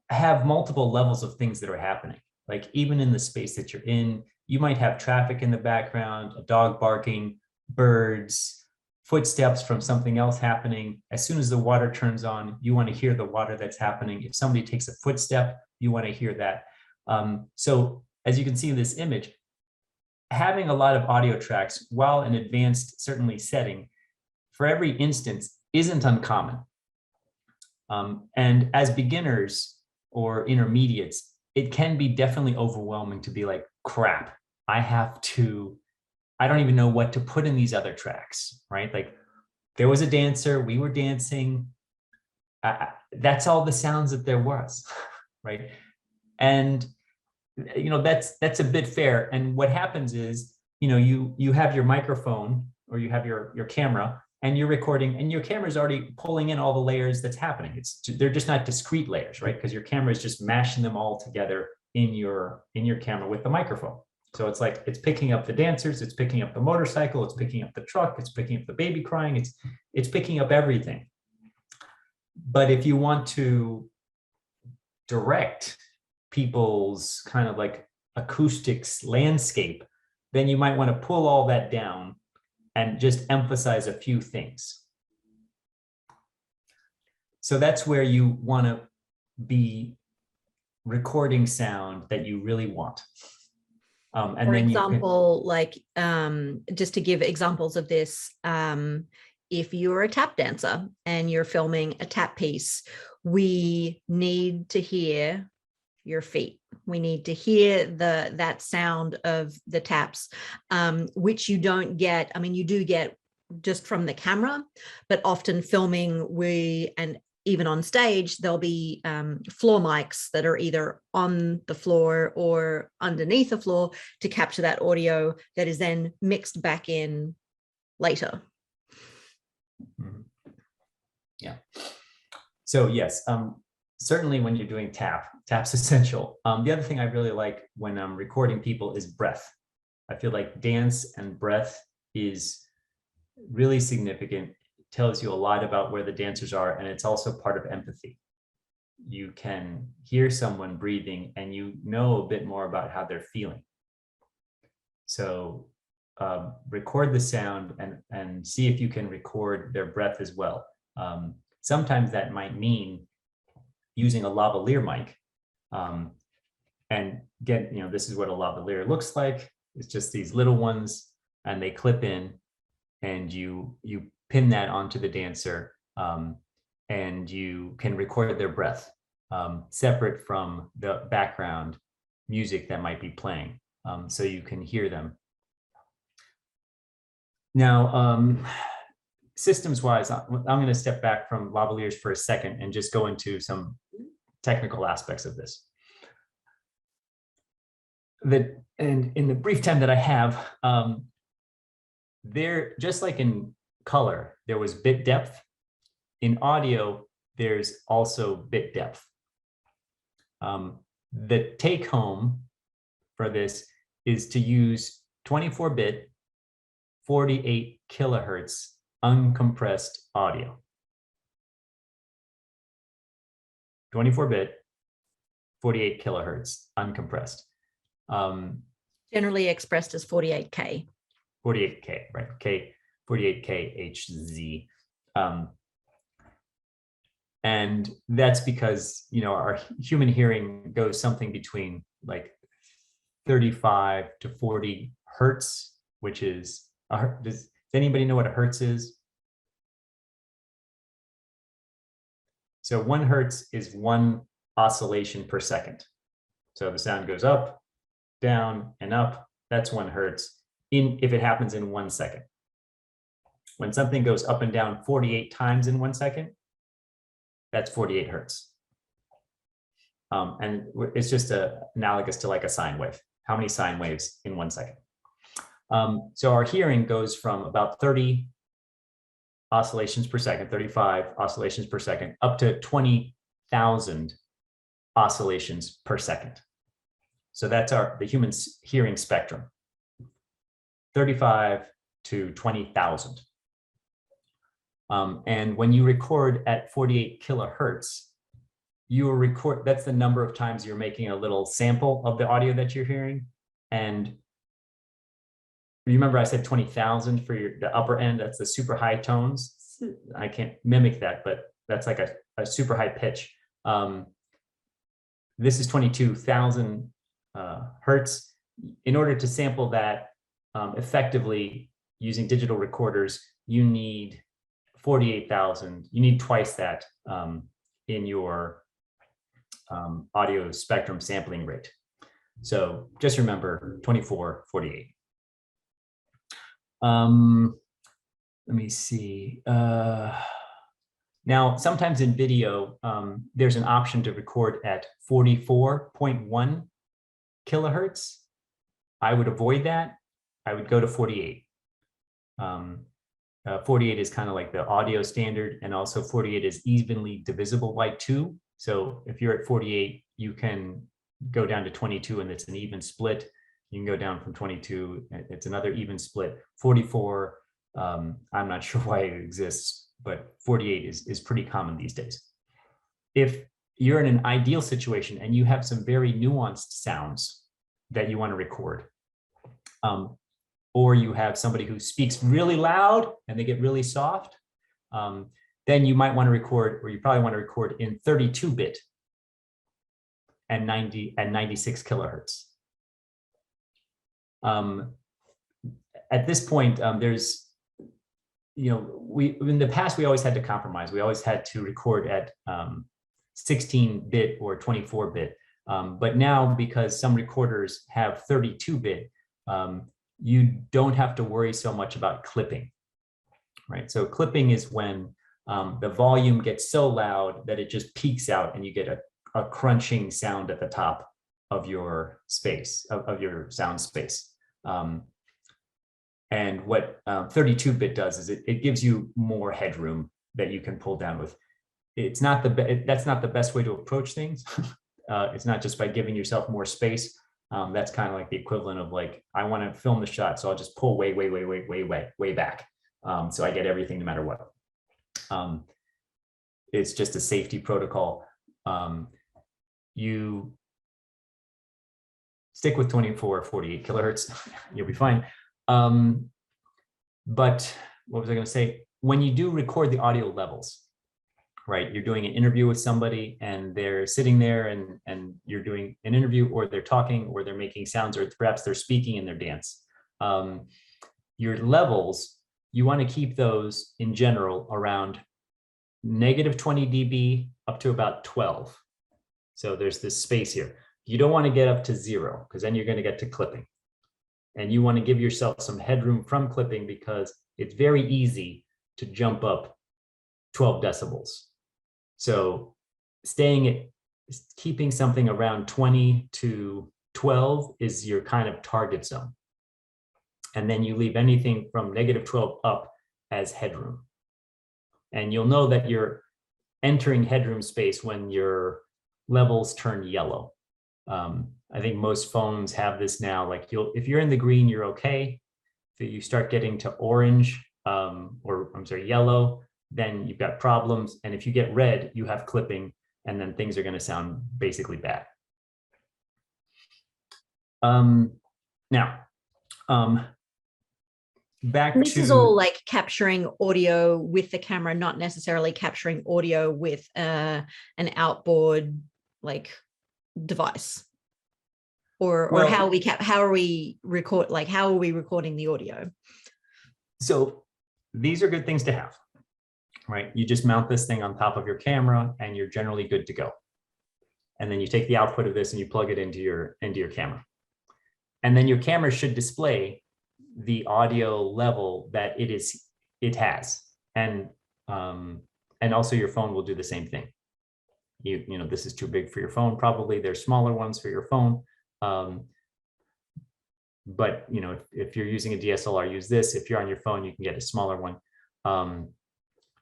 have multiple levels of things that are happening. Like even in the space that you're in, you might have traffic in the background, a dog barking, birds, footsteps from something else happening. As soon as the water turns on, you want to hear the water that's happening. If somebody takes a footstep, you want to hear that. So as you can see in this image, having a lot of audio tracks, while an advanced, certainly setting, for every instance isn't uncommon. And as beginners or intermediates, it can be definitely overwhelming to be like, crap, I don't even know what to put in these other tracks, right? Like there was a dancer, we were dancing. That's all the sounds that there was, right? And you know, that's a bit fair. And what happens is, you know, you have your microphone or you have your camera and you're recording and your camera is already pulling in all the layers that's happening. They're just not discrete layers, right? Because your camera is just mashing them all together in your camera with the microphone. So it's like, it's picking up the dancers, it's picking up the motorcycle, it's picking up the truck, it's picking up the baby crying, it's picking up everything. But if you want to direct people's kind of like acoustics landscape, then you might want to pull all that down and just emphasize a few things. So that's where you want to be recording sound that you really want. And For then example, like just to give examples of this, if you're a tap dancer and you're filming a tap piece, we need to hear your feet. We need to hear that sound of the taps, which you don't get. I mean, you do get just from the camera, but often filming, and even on stage, there'll be floor mics that are either on the floor or underneath the floor to capture that audio that is then mixed back in later. Yeah. So yes, certainly when you're doing tap's essential. The other thing I really like when I'm recording people is breath. I feel like dance and breath is really significant. It tells you a lot about where the dancers are, and it's also part of empathy. You can hear someone breathing and you know a bit more about how they're feeling. So record the sound and see if you can record their breath as well. Sometimes that might mean using a lavalier mic, and get, you know, this is what a lavalier looks like. It's just these little ones and they clip in, and you pin that onto the dancer, and you can record their breath separate from the background music that might be playing, so you can hear them. Now, systems wise, I'm going to step back from lavaliers for a second and just go into some technical aspects of this. And in the brief time that I have, there, just like in color, there was bit depth. In audio, there's also bit depth. The take home for this is to use 24-bit, 48 kilohertz uncompressed audio. 24-bit, 48 kilohertz uncompressed. Generally expressed as 48K. 48K, right? 48K HZ. And that's because, you know, our human hearing goes something between like 35 to 40 hertz, which is, does anybody know what a hertz is? So 1 hertz is 1 oscillation per second. So the sound goes up, down, and up. That's 1 hertz if it happens in 1 second. When something goes up and down 48 times in 1 second, that's 48 hertz. And it's just analogous to like a sine wave. How many sine waves in 1 second? So our hearing goes from about 30 oscillations per second, 35 oscillations per second, up to 20,000 oscillations per second. So that's the human hearing spectrum, 35 to 20,000. And when you record at 48 kilohertz, you will record, that's the number of times you're making a little sample of the audio that you're hearing. And remember I said 20,000 for the upper end, that's the super high tones. I can't mimic that, but that's like a super high pitch. This is 22,000 hertz. In order to sample that effectively using digital recorders, you need 48,000. You need twice that in your audio spectrum sampling rate. So just remember 24, 48. Let me see. Now, sometimes in video, there's an option to record at 44.1 kilohertz. I would avoid that. I would go to 48. 48 is kind of like the audio standard, and also 48 is evenly divisible by 2. So if you're at 48, you can go down to 22 and it's an even split. You can go down from 22, it's another even split. 44, I'm not sure why it exists, but 48 is pretty common these days. If you're in an ideal situation and you have some very nuanced sounds that you want to record, or you have somebody who speaks really loud and they get really soft, then you might want to record, or you probably want to record in 32-bit and 96 kilohertz. At this point, there's, in the past, we always had to compromise. We always had to record at 16-bit or 24-bit. But now, because some recorders have 32-bit, you don't have to worry so much about clipping, right? So clipping is when the volume gets so loud that it just peaks out and you get a crunching sound at the top of your space, of your sound space. And what 32-bit does is it gives you more headroom that you can pull down with. It's not that's not the best way to approach things. It's not just by giving yourself more space. That's kind of like the equivalent of like, I want to film the shot, so I'll just pull way back. So I get everything no matter what. It's just a safety protocol. You stick with 24 or 48 kilohertz, you'll be fine. But what was I going to say? When you do record the audio levels, right? You're doing an interview with somebody and they're sitting there and you're doing an interview, or they're talking, or they're making sounds, or perhaps they're speaking in their dance. Your levels, you want to keep those in general around -20 dB up to about 12. So there's this space here. You don't want to get up to 0, because then you're going to get to clipping. And you want to give yourself some headroom from clipping, because it's very easy to jump up 12 decibels. So keeping something around 20 to 12 is your kind of target zone. And then you leave anything from -12 up as headroom. And you'll know that you're entering headroom space when your levels turn yellow. I think most phones have this now. Like if you're in the green, you're okay. If you start getting to orange, or I'm sorry, yellow, then you've got problems. And if you get red, you have clipping, and then things are going to sound basically bad. Now, back this to, is all like capturing audio with the camera, not necessarily capturing audio with an outboard like device, or well, how are we recording the audio? So these are good things to have, right? You just mount this thing on top of your camera and you're generally good to go. And then you take the output of this and you plug it into your camera. And then your camera should display the audio level that it has. And also your phone will do the same thing. You know, this is too big for your phone. Probably there's smaller ones for your phone. But you know, if you're using a DSLR, use this. If you're on your phone, you can get a smaller one.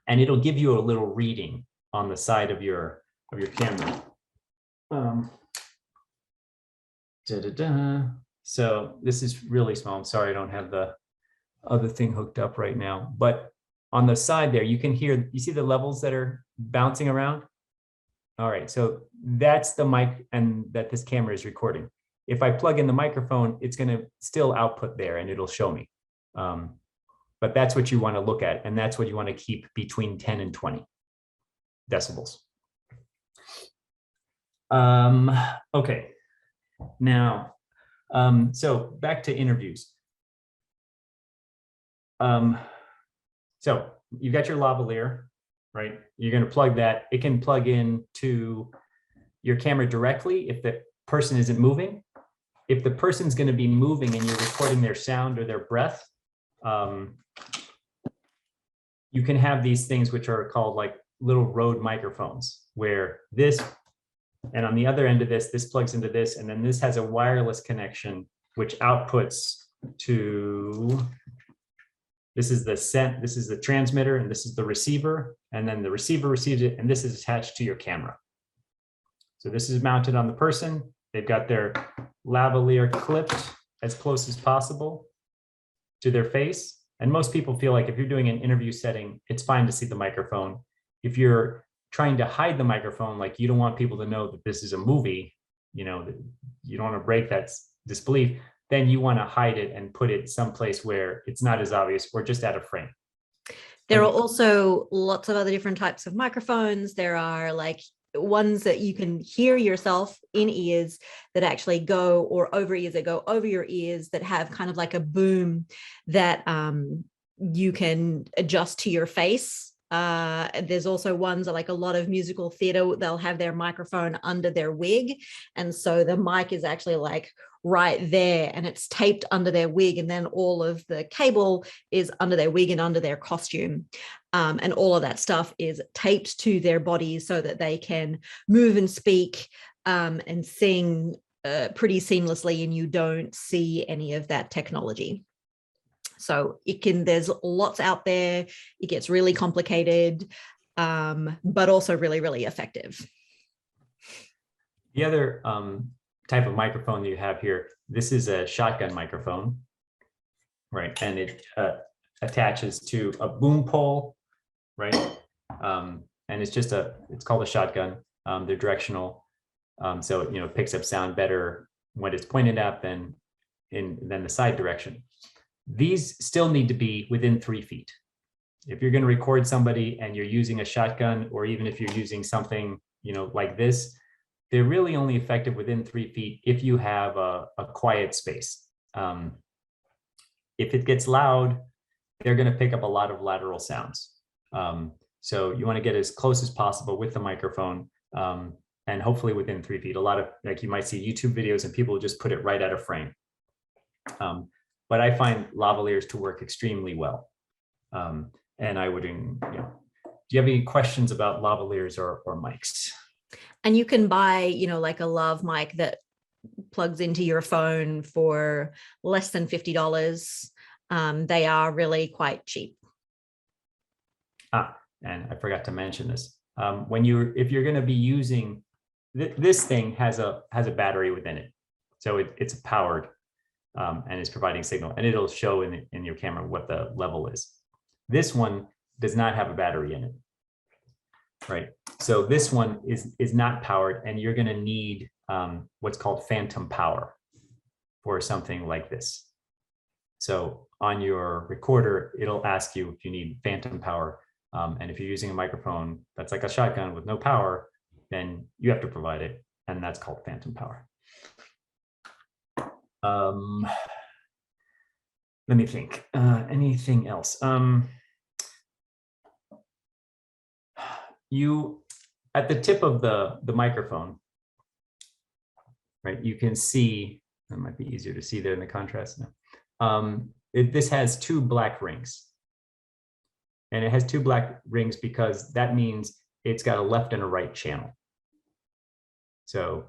And it'll give you a little reading on the side of your camera. So this is really small. I'm sorry, I don't have the other thing hooked up right now, but on the side there, you can hear, you see the levels that are bouncing around? All right, so that's the mic and that this camera is recording. If I plug in the microphone, it's gonna still output there and it'll show me. But that's what you wanna look at, and that's what you wanna keep between 10 and 20 decibels. Okay, now, so back to interviews. So you got your lavalier, right? You're going to plug that. It can plug in to your camera directly if the person isn't moving. If the person's going to be moving and you're recording their sound or their breath, you can have these things which are called like little Rode microphones, where this, and on the other end of this plugs into this, and then this has a wireless connection which outputs to, this is the transmitter, and this is the receiver, and then the receiver receives it, and this is attached to your camera. So this is mounted on the person. They've got their lavalier clipped as close as possible to their face. And most people feel like if you're doing an interview setting, it's fine to see the microphone. If you're trying to hide the microphone, like you don't want people to know that this is a movie, you know, you don't want to break that disbelief, then you want to hide it and put it someplace where it's not as obvious or just out of frame. There are also lots of other different types of microphones. There are like ones that you can hear yourself in ears that actually go, or over ears that go over your ears, that have kind of like a boom that you can adjust to your face. There's also ones that, like a lot of musical theater, they'll have their microphone under their wig. And so the mic is actually like right there and it's taped under their wig. And then all of the cable is under their wig and under their costume. And all of that stuff is taped to their bodies so that they can move and speak and sing pretty seamlessly, and you don't see any of that technology. So there's lots out there. It gets really complicated, but also really, really effective. The other type of microphone that you have here, this is a shotgun microphone, right? And it attaches to a boom pole, right? And it's called a shotgun. They're directional. So, you know, it picks up sound better when it's pointed at than the side direction. These still need to be within 3 feet. If you're going to record somebody and you're using a shotgun, or even if you're using something, you know, like this, they're really only effective within 3 feet if you have a quiet space. If it gets loud, they're going to pick up a lot of lateral sounds. So you want to get as close as possible with the microphone, and hopefully within 3 feet. A lot of, like, you might see YouTube videos and people just put it right out of frame. But I find lavaliers to work extremely well. And I would, you know, do you have any questions about lavaliers or mics? And you can buy, you know, like a lav mic that plugs into your phone for less than $50. They are really quite cheap. And I forgot to mention this. If you're going to be using this thing, has a battery within it, so it's powered and is providing signal, and it'll show in your camera what the level is. This one does not have a battery in it, right? So this one is not powered, and you're going to need what's called phantom power for something like this. So on your recorder, it'll ask you if you need phantom power. And if you're using a microphone that's like a shotgun with no power, then you have to provide it, and that's called phantom power. Let me think. Anything else? You, at the tip of the microphone, right? You can see, that might be easier to see there in the contrast now. This has 2 black rings. And it has 2 black rings because that means it's got a left and a right channel. So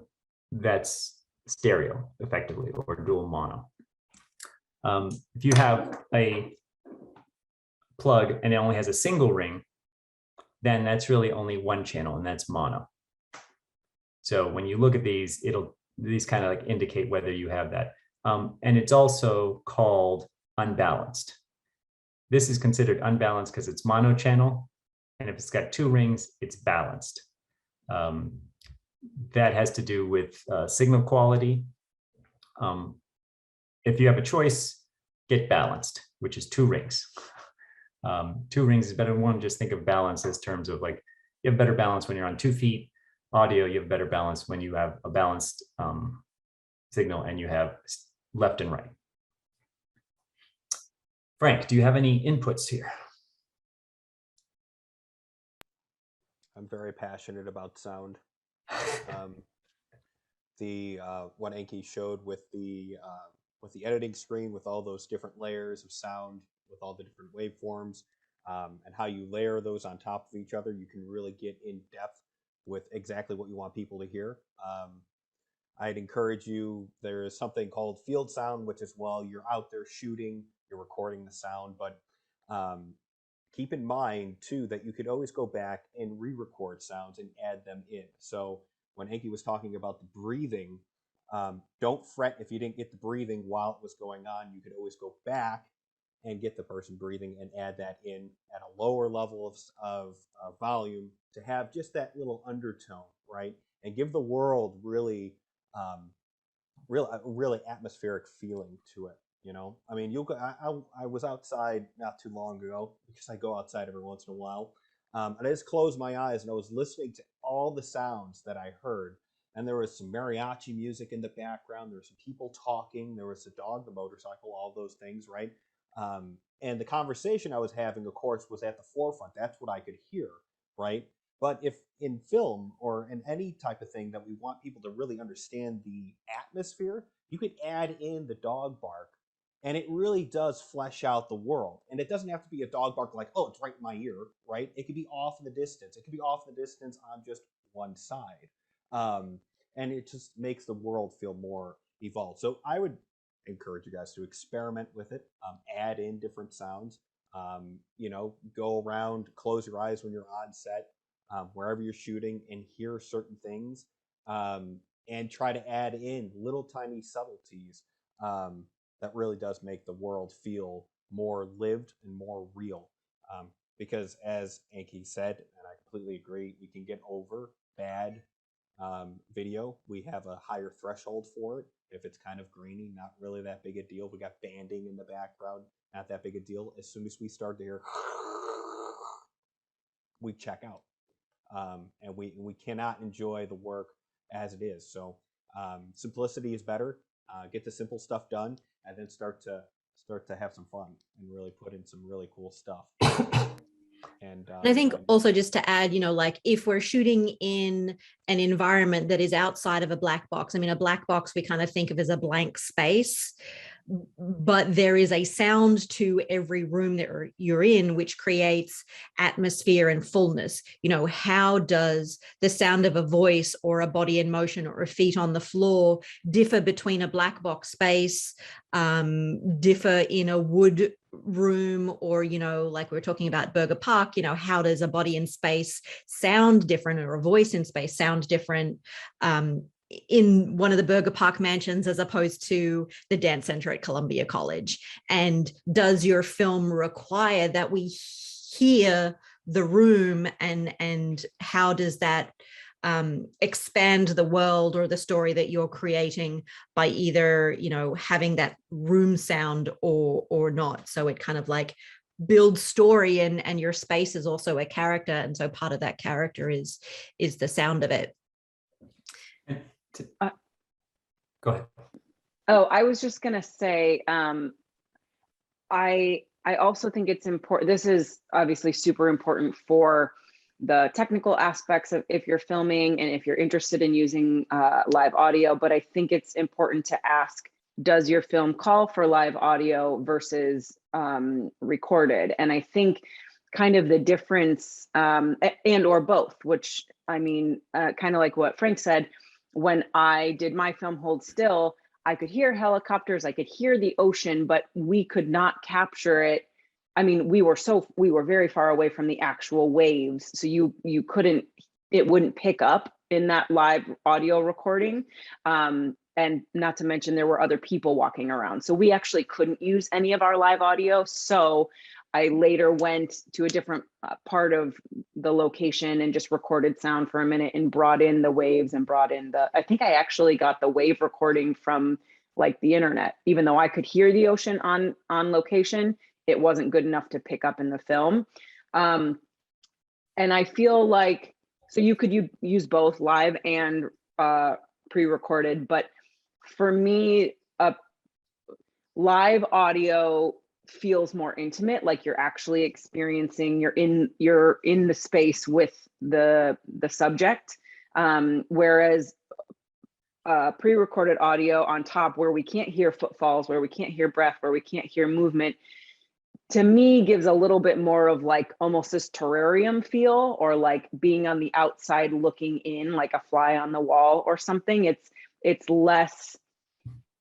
that's stereo, effectively, or dual mono. If you have a plug and it only has a single ring, then that's really only 1 channel, and that's mono. So when you look at these, these kind of like indicate whether you have that. And it's also called unbalanced. This is considered unbalanced because it's monochannel. And if it's got 2 rings, it's balanced. That has to do with signal quality. If you have a choice, get balanced, which is 2 rings. 2 rings is better than 1. Just think of balance as terms of like, you have better balance when you're on 2 feet. Audio, you have better balance when you have a balanced signal and you have left and right. Frank, do you have any inputs here? I'm very passionate about sound. What Enki showed with the editing screen, with all those different layers of sound, with all the different waveforms, and how you layer those on top of each other, you can really get in depth with exactly what you want people to hear. I'd encourage you, there is something called field sound, which is while you're out there shooting, you're recording the sound, but keep in mind too that you could always go back and re-record sounds and add them in. So when Enki was talking about the breathing, don't fret if you didn't get the breathing while it was going on. You could always go back and get the person breathing and add that in at a lower level of volume to have just that little undertone, right? And give the world really atmospheric feeling to it. You know, I mean, I was outside not too long ago, because I go outside every once in a while, and I just closed my eyes and I was listening to all the sounds that I heard. And there was some mariachi music in the background. There were some people talking. There was a dog, the motorcycle, all those things, right? And the conversation I was having, of course, was at the forefront. That's what I could hear, right? But if in film or in any type of thing that we want people to really understand the atmosphere, you could add in the dog bark, and it really does flesh out the world. And it doesn't have to be a dog bark like, oh, it's right in my ear, right? It could be off in the distance. It could be off in the distance on just one side. And it just makes the world feel more evolved. So I would encourage you guys to experiment with it, add in different sounds, go around, close your eyes when you're on set, wherever you're shooting, and hear certain things, and try to add in little tiny subtleties that really does make the world feel more lived and more real. Because as Enki said, and I completely agree, you can get over bad video. We have a higher threshold for it. If it's kind of grainy, not really that big a deal. We got banding in the background, not that big a deal. As soon as we start to hear, we check out, and we cannot enjoy the work as it is. So simplicity is better. Get the simple stuff done, and then start to have some fun and really put in some really cool stuff. And I think also just to add, like if we're shooting in an environment that is outside of a black box, I mean, a black box we kind of think of as a blank space, but there is a sound to every room that you're in, which creates atmosphere and fullness. How does the sound of a voice or a body in motion or a feet on the floor differ between a black box space, differ in a wood room, or like we were talking about Burger Park, how does a body in space sound different, or a voice in space sound different in one of the Burger Park mansions as opposed to the dance center at Columbia College? And does your film require that we hear the room, and how does that expand the world or the story that you're creating by either having that room sound or not? So it kind of like builds story, and your space is also a character, and so part of that character is the sound of it. Go ahead. Oh, I was just gonna say, I also think it's important. This is obviously super important for the technical aspects of if you're filming and if you're interested in using live audio, but I think it's important to ask, does your film call for live audio versus recorded? And I think kind of the difference, and or both, which I mean, kind of like what Frank said, when I did my film Hold Still, I could hear helicopters, I could hear the ocean, but we could not capture it. I mean, we were very far away from the actual waves. So you couldn't, it wouldn't pick up in that live audio recording. And not to mention there were other people walking around. So we actually couldn't use any of our live audio. So I later went to a different part of the location and just recorded sound for a minute and brought in the waves and brought in I think I actually got the wave recording from like the internet. Even though I could hear the ocean on location, it wasn't good enough to pick up in the film. And I feel like, so you could use both live and pre-recorded, but for me, live audio feels more intimate, like you're actually experiencing, you're in the space with the subject. Whereas pre-recorded audio on top, where we can't hear footfalls, where we can't hear breath, where we can't hear movement, to me gives a little bit more of like almost this terrarium feel, or like being on the outside looking in, like a fly on the wall or something. It's less,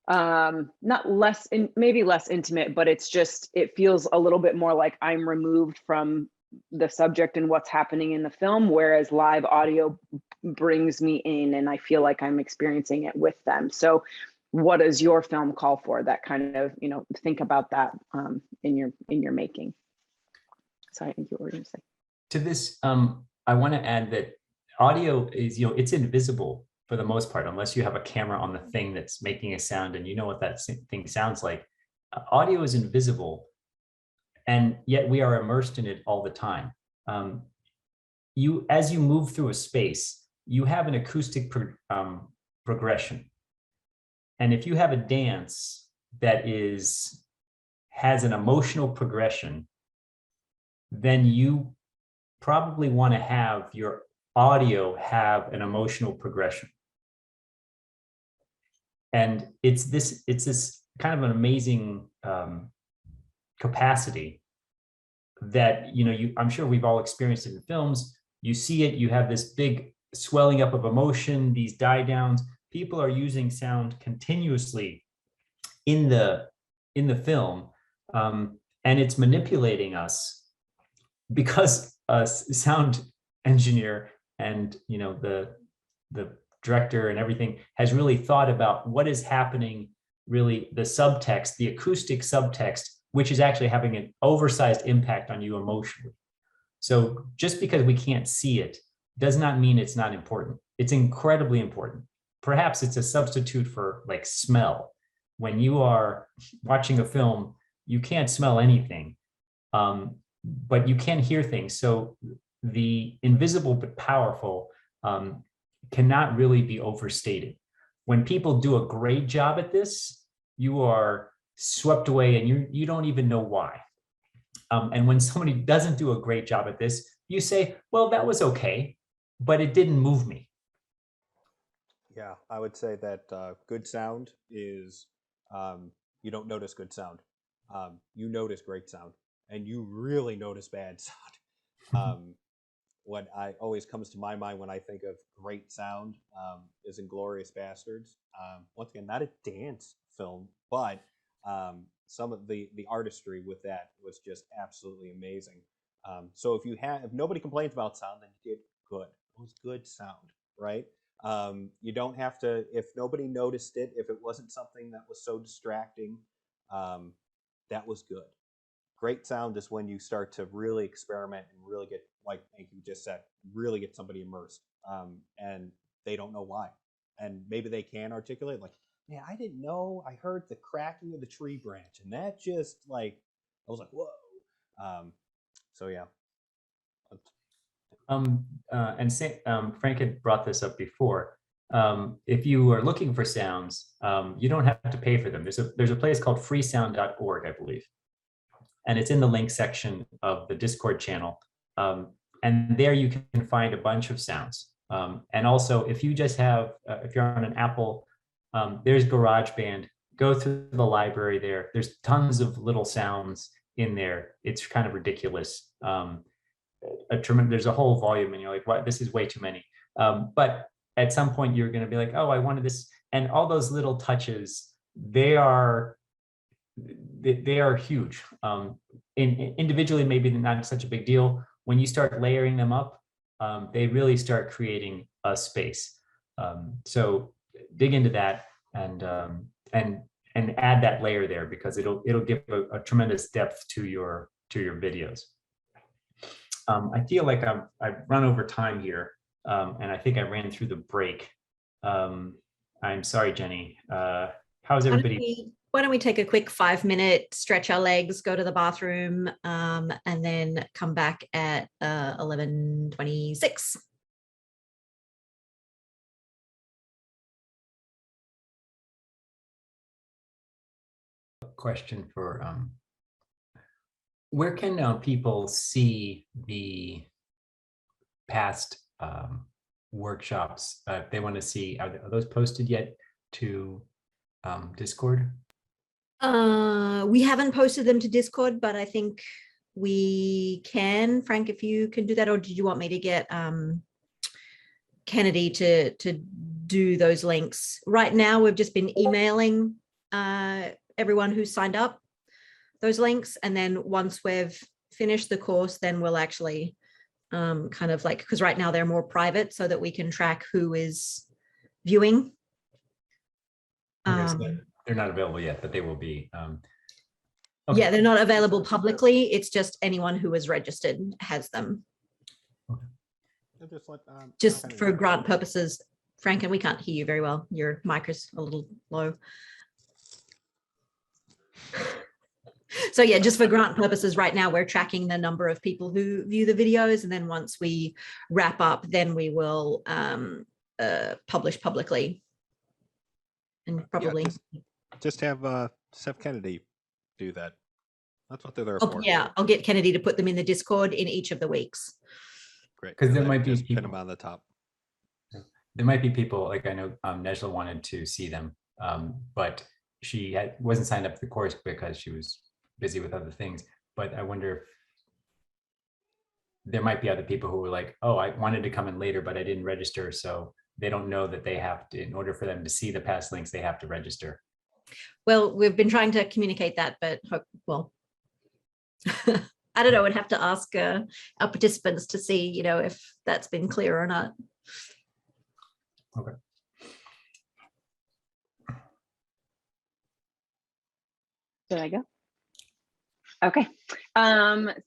not less, maybe less intimate, but it's just, it feels a little bit more like I'm removed from the subject and what's happening in the film, whereas live audio brings me in and I feel like I'm experiencing it with them. So what does your film call for? That kind of, think about that in your making. So I think you were going to say. To this, I want to add that audio is, it's invisible for the most part, unless you have a camera on the thing that's making a sound and you know what that thing sounds like. Audio is invisible, and yet we are immersed in it all the time. As you move through a space, you have an acoustic progression. And if you have a dance that has an emotional progression, then you probably want to have your audio have an emotional progression. And it's this kind of an amazing capacity that, I'm sure we've all experienced it in films. You see it, you have this big swelling up of emotion, these die downs. People are using sound continuously in the film, and it's manipulating us because a sound engineer and the director and everything has really thought about what is happening, really the subtext, the acoustic subtext, which is actually having an oversized impact on you emotionally. So just because we can't see it does not mean it's not important. It's incredibly important. Perhaps it's a substitute for like smell. When you are watching a film, you can't smell anything, but you can hear things. So the invisible but powerful cannot really be overstated. When people do a great job at this, you are swept away and you don't even know why. And when somebody doesn't do a great job at this, you say, well, that was okay, but it didn't move me. Yeah, I would say that good sound is, you don't notice good sound. You notice great sound, and you really notice bad sound. What always comes to my mind when I think of great sound is Inglourious Bastards. Once again, not a dance film, but some of the artistry with that was just absolutely amazing. So if nobody complains about sound, then you did good. It was good sound, right? You don't have to, if nobody noticed it, if it wasn't something that was so distracting, that was good. Great sound is when you start to really experiment and really get, like Enki just said, really get somebody immersed, and they don't know why. And maybe they can articulate, like, man, I didn't know, I heard the cracking of the tree branch, and that just, like, I was like, whoa. So yeah. Frank had brought this up before. If you are looking for sounds, you don't have to pay for them. There's a place called freesound.org, I believe, and it's in the link section of the Discord channel. And there you can find a bunch of sounds. And also, if you just have, if you're on an Apple, there's GarageBand. Go through the library there. There's tons of little sounds in there. It's kind of ridiculous. There's a whole volume and you're like, what, this is way too many. But at some point you're going to be like, oh, I wanted this. And all those little touches, they are huge. Individually, maybe not such a big deal. When you start layering them up, they really start creating a space. So dig into that and add that layer there, because it'll give a tremendous depth to your videos. I feel like I've run over time here, and I think I ran through the break. I'm sorry, Jenny. How's everybody? Why don't we take a quick 5-minute, stretch our legs, go to the bathroom, and then come back at 11:26. Question for where can people see the past workshops if they want to see? Are those posted yet to Discord? We haven't posted them to Discord, but I think we can. Frank, if you can do that, or did you want me to get Kennedy to do those links? Right now, we've just been emailing everyone who signed up those links, and then once we've finished the course, then we'll actually kind of like, because right now they're more private, so that we can track who is viewing. Okay, so they're not available yet, but they will be. Okay. Yeah, they're not available publicly. It's just anyone who is registered has them. Okay. Just for grant purposes. Frank, and we can't hear you very well. Your mic is a little low. So yeah, just for grant purposes right now, we're tracking the number of people who view the videos. And then once we wrap up, then we will publish publicly. And probably just have Seth Kennedy do that. That's what they're there for. Yeah, I'll get Kennedy to put them in the Discord in each of the weeks. Great. Because there might be just people, pin them on the top. There might be people, like I know Nejla wanted to see them, but she wasn't signed up for the course because she was busy with other things. But I wonder if there might be other people who were like, oh, I wanted to come in later, but I didn't register. So they don't know that they have to, in order for them to see the past links, they have to register. Well, we've been trying to communicate that, but well, I don't know. I'd have to ask our participants to see, you know, if that's been clear or not. Okay. Did I go? Okay.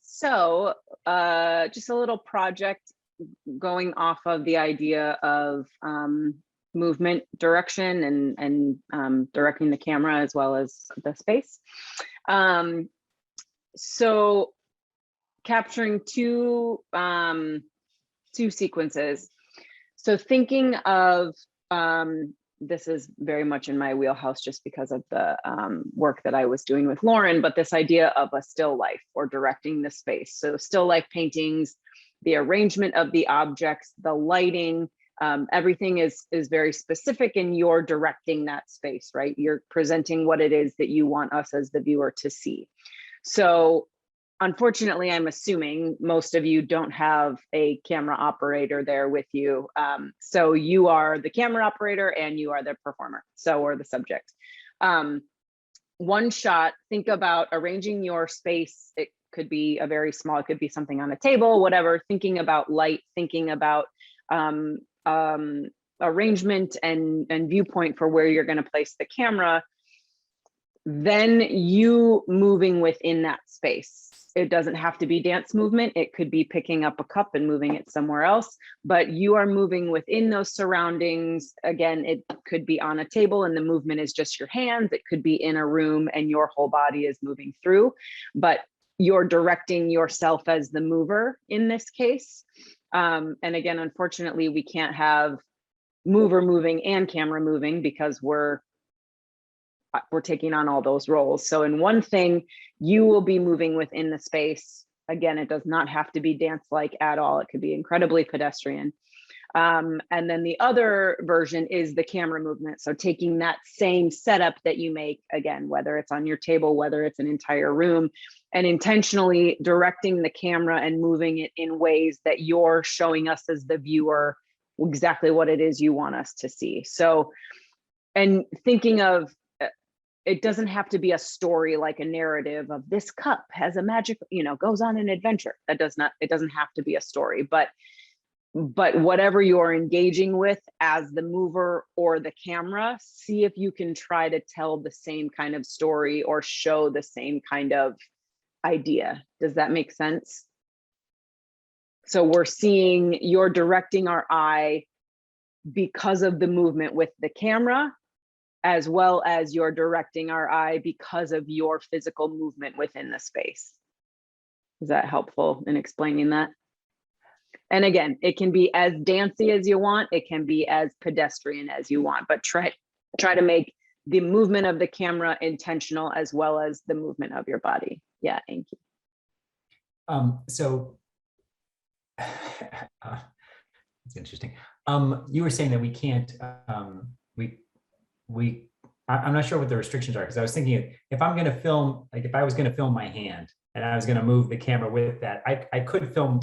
So just a little project going off of the idea of movement direction and directing the camera as well as the space. So capturing two sequences. So thinking of, this is very much in my wheelhouse just because of the work that I was doing with Lauren, but this idea of a still life or directing the space. So still life paintings, the arrangement of the objects, the lighting, everything is very specific, and you're directing that space, right? You're presenting what it is that you want us as the viewer to see. So unfortunately, I'm assuming most of you don't have a camera operator there with you. So you are the camera operator and you are the performer, or the subject. One shot, think about arranging your space. It could be a very small, it could be something on a table, whatever, thinking about light, thinking about arrangement and viewpoint for where you're going to place the camera. Then you moving within that space. It doesn't have to be dance movement. It could be picking up a cup and moving it somewhere else, but you are moving within those surroundings. Again, it could be on a table and the movement is just your hands. It could be in a room and your whole body is moving through, but you're directing yourself as the mover in this case. And again, unfortunately, we can't have mover moving and camera moving because we're taking on all those roles. So in one thing, you will be moving within the space. Again, it does not have to be dance-like at all. It could be incredibly pedestrian. And then the other version is the camera movement. So taking that same setup that you make, again, whether it's on your table, whether it's an entire room, and intentionally directing the camera and moving it in ways that you're showing us as the viewer exactly what it is you want us to see. So, and thinking of, it doesn't have to be a story like a narrative of this cup has a magic, goes on an adventure. It doesn't have to be a story, but but whatever you're engaging with as the mover or the camera, see if you can try to tell the same kind of story or show the same kind of idea. Does that make sense? So we're seeing, you're directing our eye because of the movement with the camera, as well as you're directing our eye because of your physical movement within the space. Is that helpful in explaining that? And again, it can be as dancey as you want, it can be as pedestrian as you want, but try to make the movement of the camera intentional as well as the movement of your body. Yeah, Enki. So it's interesting. You were saying that we can't, I'm not sure what the restrictions are, because I was thinking if I'm going to film, like if I was going to film my hand and I was going to move the camera with that, I could film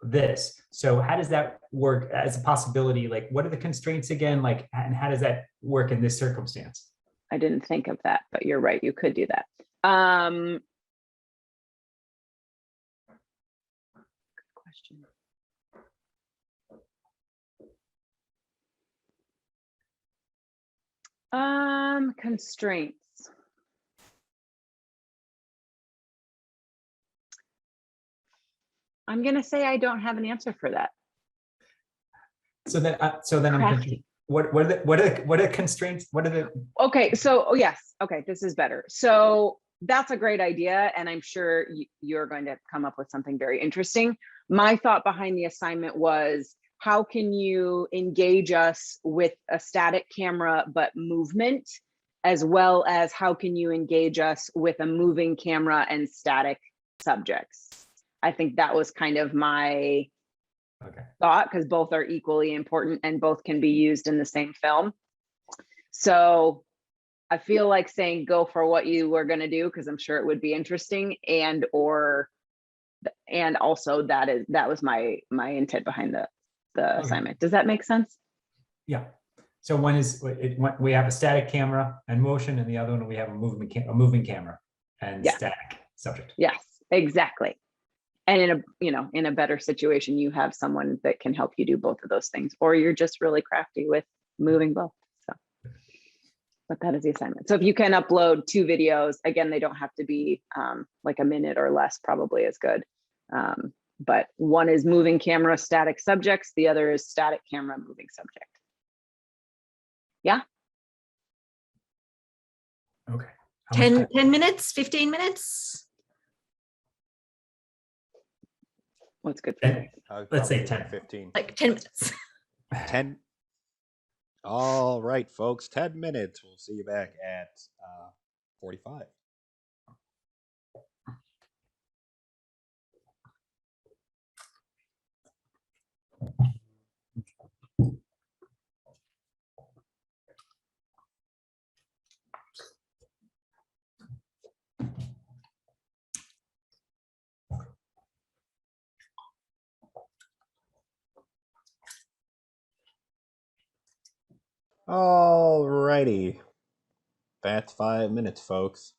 this. So how does that work as a possibility? Like, what are the constraints again? Like, and how does that work in this circumstance? I didn't think of that, but you're right, you could do that. Good question. Constraints. I'm gonna say I don't have an answer for that. So then I'm thinking, what are the constraints? What are the? Okay, so oh yes, okay, this is better. So that's a great idea, and I'm sure you're going to come up with something very interesting. My thought behind the assignment was, how can you engage us with a static camera but movement, as well as how can you engage us with a moving camera and static subjects? I think that was kind of my thought, because both are equally important and both can be used in the same film. So I feel like saying go for what you were going to do, because I'm sure it would be interesting, and also that was my intent behind the assignment. Does that make sense? Yeah. So one is we have a static camera and motion, and the other one we have a moving camera and static subject. Yes, exactly. And in a better situation, you have someone that can help you do both of those things, or you're just really crafty with moving both. So, but that is the assignment. So if you can upload 2 videos, again, they don't have to be like a minute or less, probably is good. But one is moving camera, static subjects. The other is static camera, moving subject. Yeah. Okay. 10 minutes, 15 minutes. What's good for you? Let's say 10. 15. Like 10 minutes. 10. All right, folks, 10 minutes. We'll see you back at 45. All righty. That's 5 minutes, folks.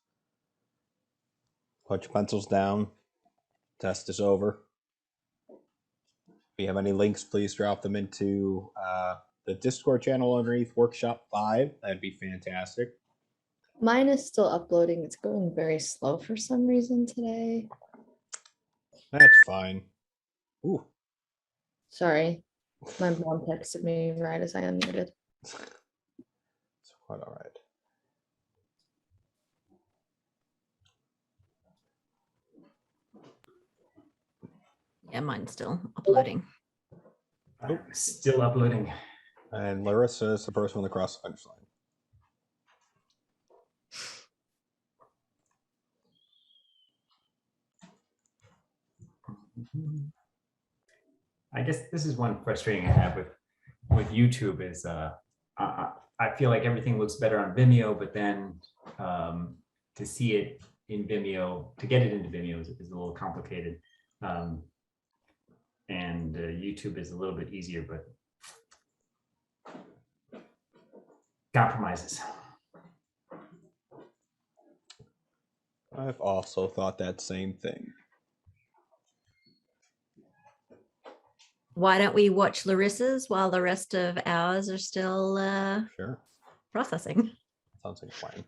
Put your pencils down. Test is over. If you have any links, please drop them into the Discord channel underneath Workshop 5. That'd be fantastic. Mine is still uploading. It's going very slow for some reason today. That's fine. Ooh. Sorry. My mom texted me right as I unmuted. It's quite all right. Yeah, mine's still uploading. Still uploading. And Larissa is the first one across the finish line. I guess this is one frustrating I have with YouTube is I feel like everything looks better on Vimeo, but then to see it in Vimeo, to get it into Vimeo is a little complicated. And YouTube is a little bit easier, but compromises. I've also thought that same thing. why don't we watch Larissa's while the rest of ours are still Sure. processing? Sounds like a plan.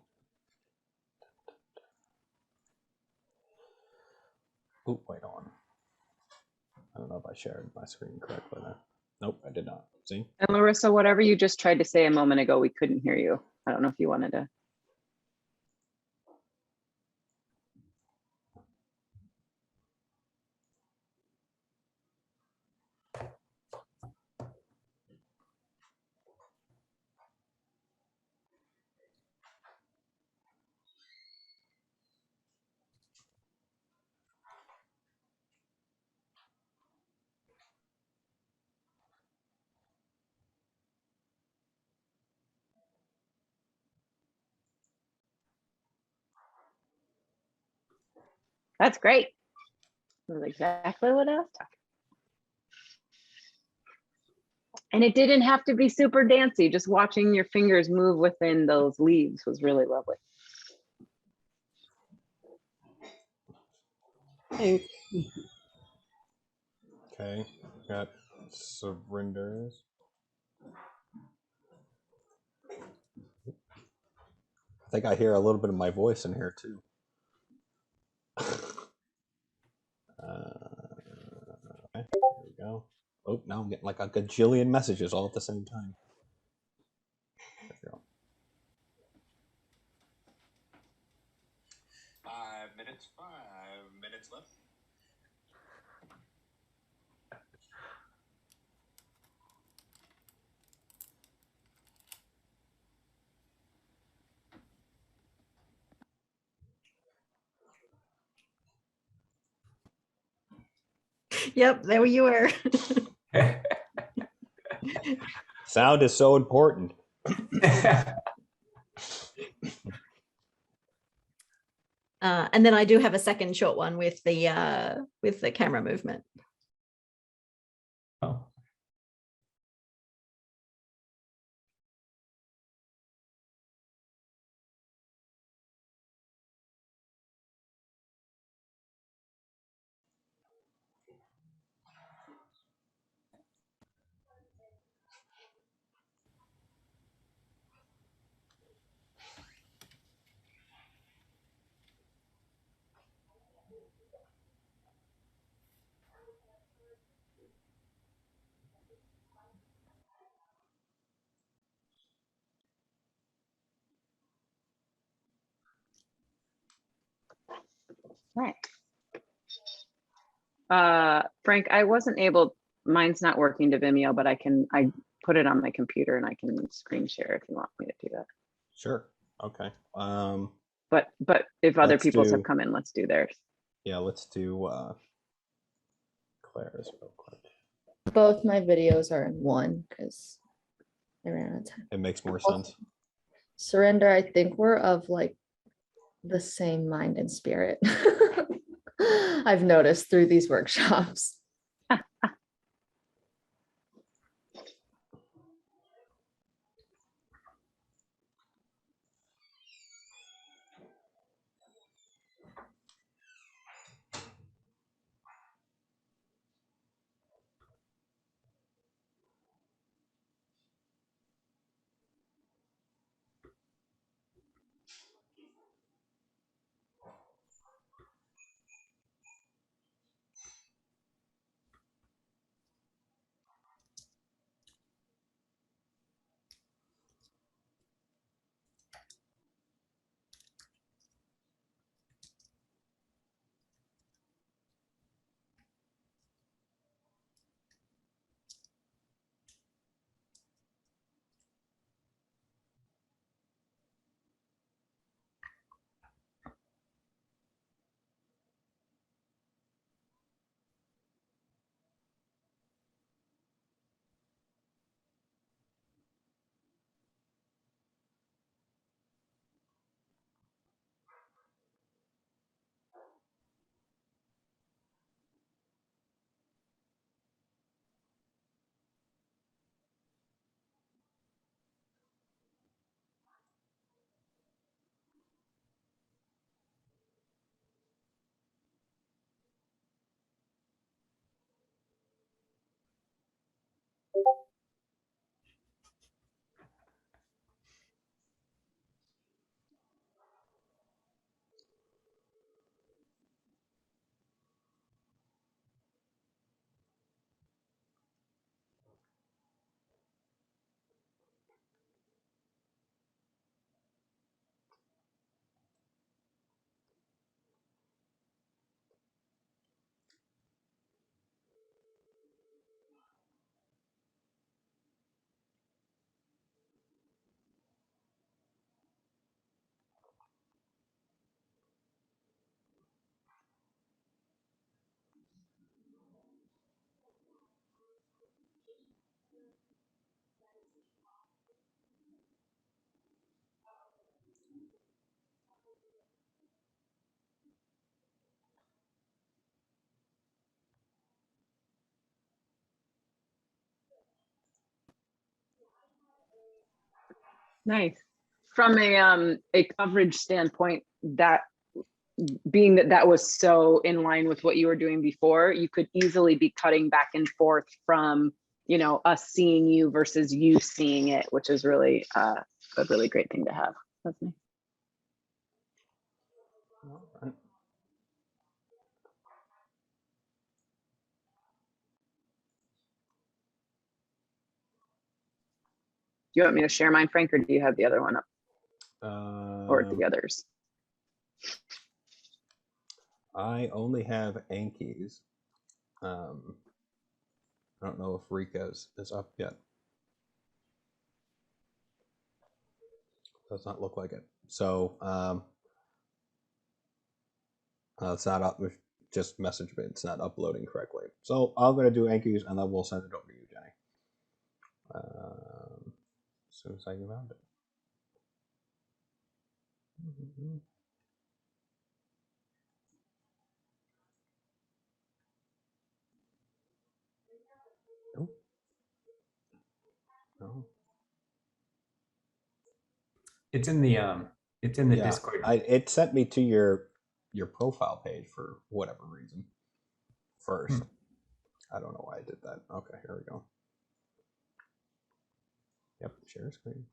Oh, wait on. I don't know if I shared my screen correctly there. Nope, I did not. See? And Larissa, whatever you just tried to say a moment ago, we couldn't hear you. I don't know if you wanted to. That's great. That's exactly what I was talking. And it didn't have to be super dancey. Just watching your fingers move within those leaves was really lovely. Thanks. Okay, got surrenders. I think I hear a little bit of my voice in here too. Okay, there we go. Oh, now I'm getting like a gajillion messages all at the same time. There we go. 5 minutes left. Yep, there you were. Sound is so important. And then I do have a second short one with the camera movement. Oh. Right. Frank, I wasn't able, mine's not working to Vimeo, but I put it on my computer and I can screen share if you want me to do that. Sure. Okay. But if other Let's people's do- have come in, let's do theirs. Yeah, let's do Claire's real quick. Both my videos are in one because I ran out of time. It makes more sense. Surrender, I think we're of like the same mind and spirit. I've noticed through these workshops. Nice. From a coverage standpoint, that being that was so in line with what you were doing before, you could easily be cutting back and forth from, you know, us seeing you versus you seeing it, which is really a really great thing to have. That's nice. Do you want me to share mine, Frank, or do you have the other one up? Or the others? I only have Enki's. I don't know if Rika's is up yet. Does not look like it. So it's not up. Just message me. It's not uploading correctly. So I'm going to do Enki's and then we'll send it over to you, Jenny. As soon as I can find it. Oh. No. It's in the Discord. It sent me to your profile page for whatever reason. First. I don't know why I did that. Okay, here we go. Yep, share screen.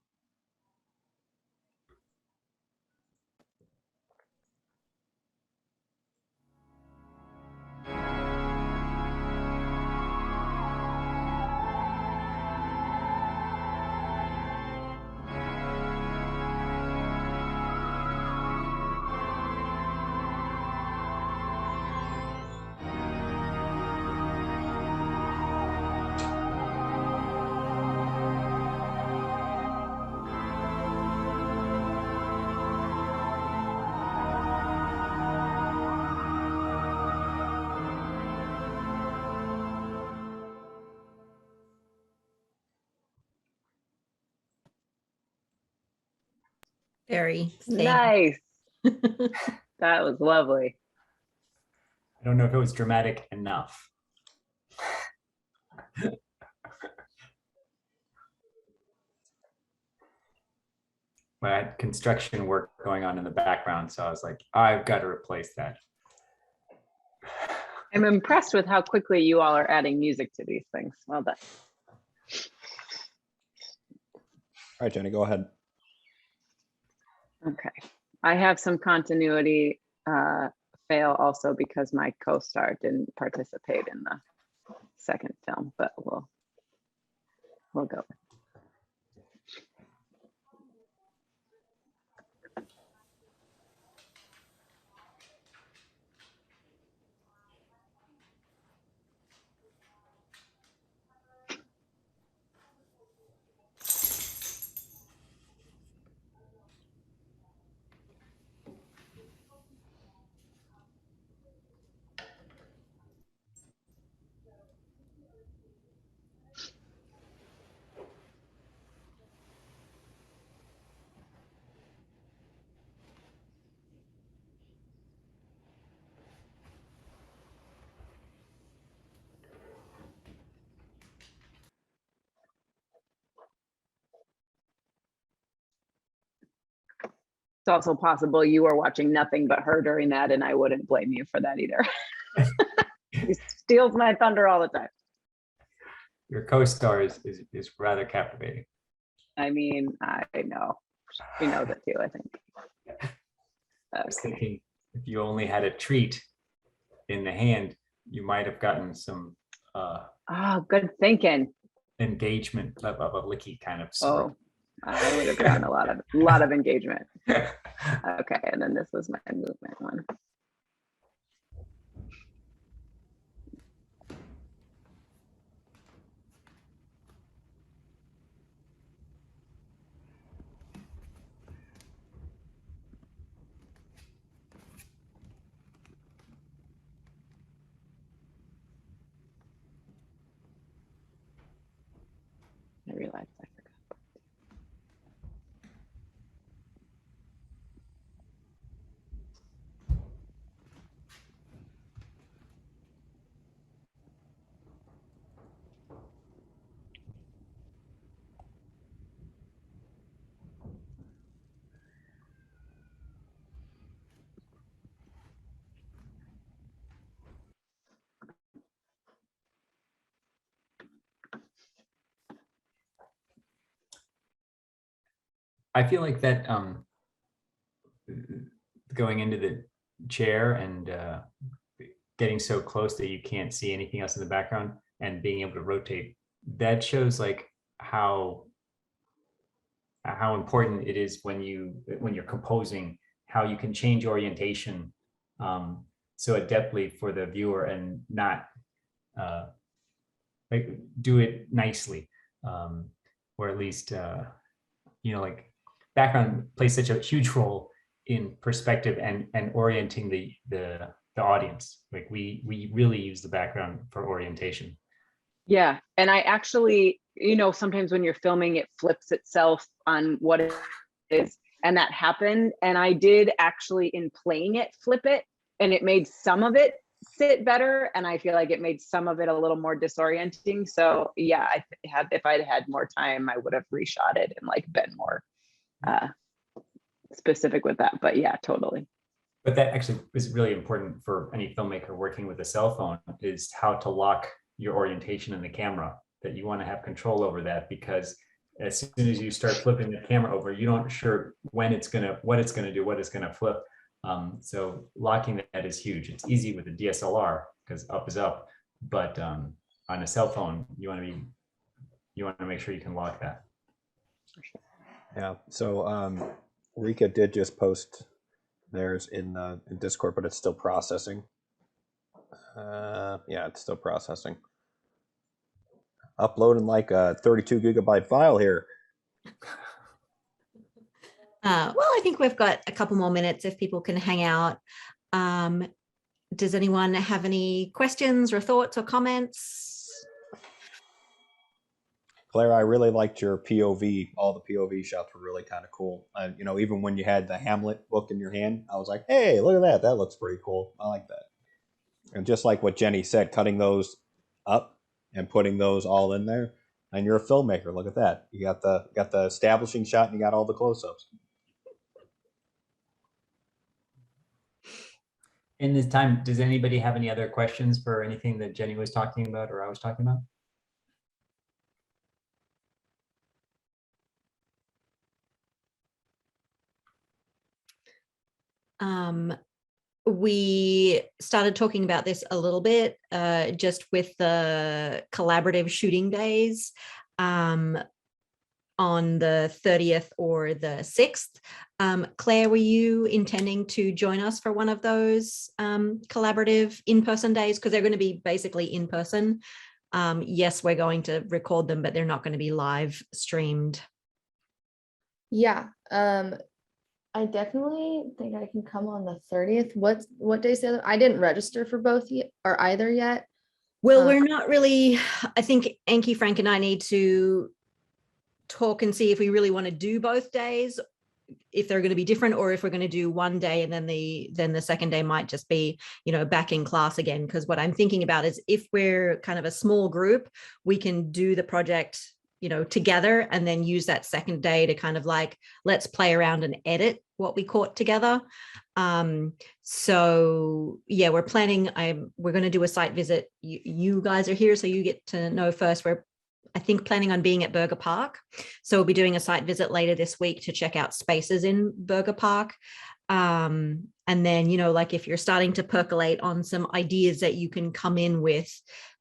Very nice. That was lovely. I don't know if it was dramatic enough. I had construction work going on in the background, so I was like, I've got to replace that. I'm impressed with how quickly you all are adding music to these things. Well done. All right, Jenny, go ahead. Okay. I have some continuity fail also because my co-star didn't participate in the second film, but we'll go. It's also possible you are watching nothing but her during that, and I wouldn't blame you for that either. He steals my thunder all the time. your co-star is rather captivating. I mean, I know. We know that too, I think. I was thinking if you only had a treat in the hand, you might have gotten some Good thinking. engagement of a licky kind of sort. Oh, I would have gotten a lot of engagement. Okay, and then this was my movement one. I realized I forgot. I feel like that going into the chair and getting so close that you can't see anything else in the background and being able to rotate, that shows like how important it is when you're composing, how you can change orientation so adeptly for the viewer and not like do it nicely, or at least like background plays such a huge role in perspective and orienting the audience. Like we really use the background for orientation. Yeah, and I actually, sometimes when you're filming, it flips itself on what it is, and that happened. And I did actually, in playing it, flip it, and it made some of it sit better, and I feel like it made some of it a little more disorienting. So yeah, if I'd had more time, I would have reshot it and like been more specific with that. But yeah, totally. But that actually is really important for any filmmaker working with a cell phone, is how to lock your orientation in the camera, that you want to have control over that, because as soon as you start flipping the camera over, you don't sure when it's going to, what it's going to do, what it's going to flip. So locking that is huge. It's easy with a DSLR because up is up, but on a cell phone, you want to make sure you can lock that. Yeah. So Rika did just post theirs in Discord, but it's still processing. Yeah, it's still processing. Uploading like a 32 gigabyte file here. Well, I think we've got a couple more minutes if people can hang out. Does anyone have any questions or thoughts or comments? Claire, I really liked your POV. All the POV shots were really kind of cool. Even when you had the Hamlet book in your hand, I was like, hey, look at that. That looks pretty cool. I like that. And just like what Jenny said, cutting those up and putting those all in there. And you're a filmmaker. Look at that. You got the establishing shot and you got all the close-ups. In this time, does anybody have any other questions for anything that Jenny was talking about or I was talking about? We started talking about this a little bit just with the collaborative shooting days on the 30th or the 6th. Claire, were you intending to join us for one of those collaborative in-person days? Because they're going to be basically in person. Yes, we're going to record them, but they're not going to be live streamed. Yeah, I definitely think I can come on the 30th. What day is the other? I didn't register for both yet or either yet. Well, we're not really. I think Enki, Frank, and I need to talk and see if we really want to do both days, if they're going to be different, or if we're going to do one day and then the second day might just be, back in class again. Because what I'm thinking about is if we're kind of a small group, we can do the project together and then use that second day to kind of like, let's play around and edit what we caught together. So yeah, we're planning, we're going to do a site visit. You guys are here, so you get to know first. We're I think, planning on being at Burger Park. So we'll be doing a site visit later this week to check out spaces in Burger Park. And then, you know, like if you're starting to percolate on some ideas that you can come in with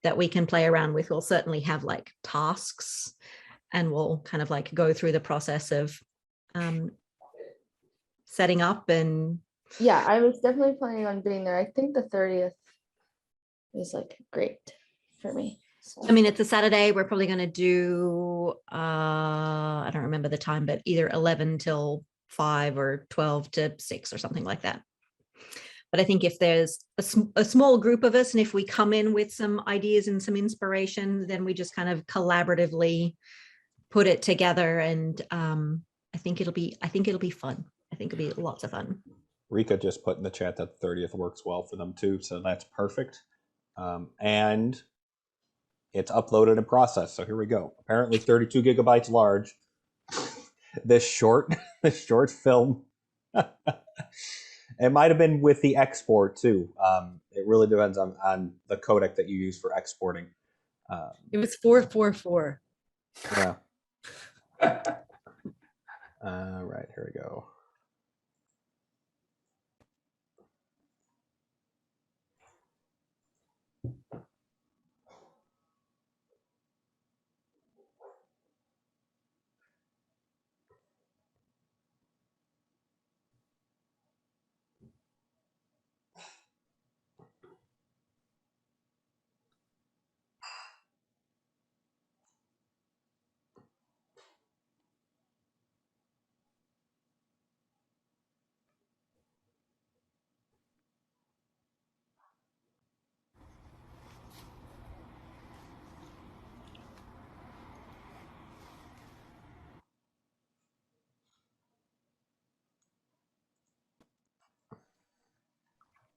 that we can play around with, we'll certainly have like tasks, and we'll kind of like go through the process of setting up. And Yeah, I was definitely planning on being there. I think the 30th is like great for me. So. I mean, it's a Saturday. We're probably going to do, I don't remember the time, but either 11 till 5 or 12 to 6 or something like that. But I think if there's a small group of us, and if we come in with some ideas and some inspiration, then we just kind of collaboratively put it together. And I think it'll be fun. I think it'll be lots of fun. Rika just put in the chat that the 30th works well for them too, so that's perfect. And it's uploaded and processed. So here we go. Apparently 32 gigabytes large. this short film. It might have been with the export too. It really depends on the codec that you use for exporting. It was 444. Yeah. Right, here we go.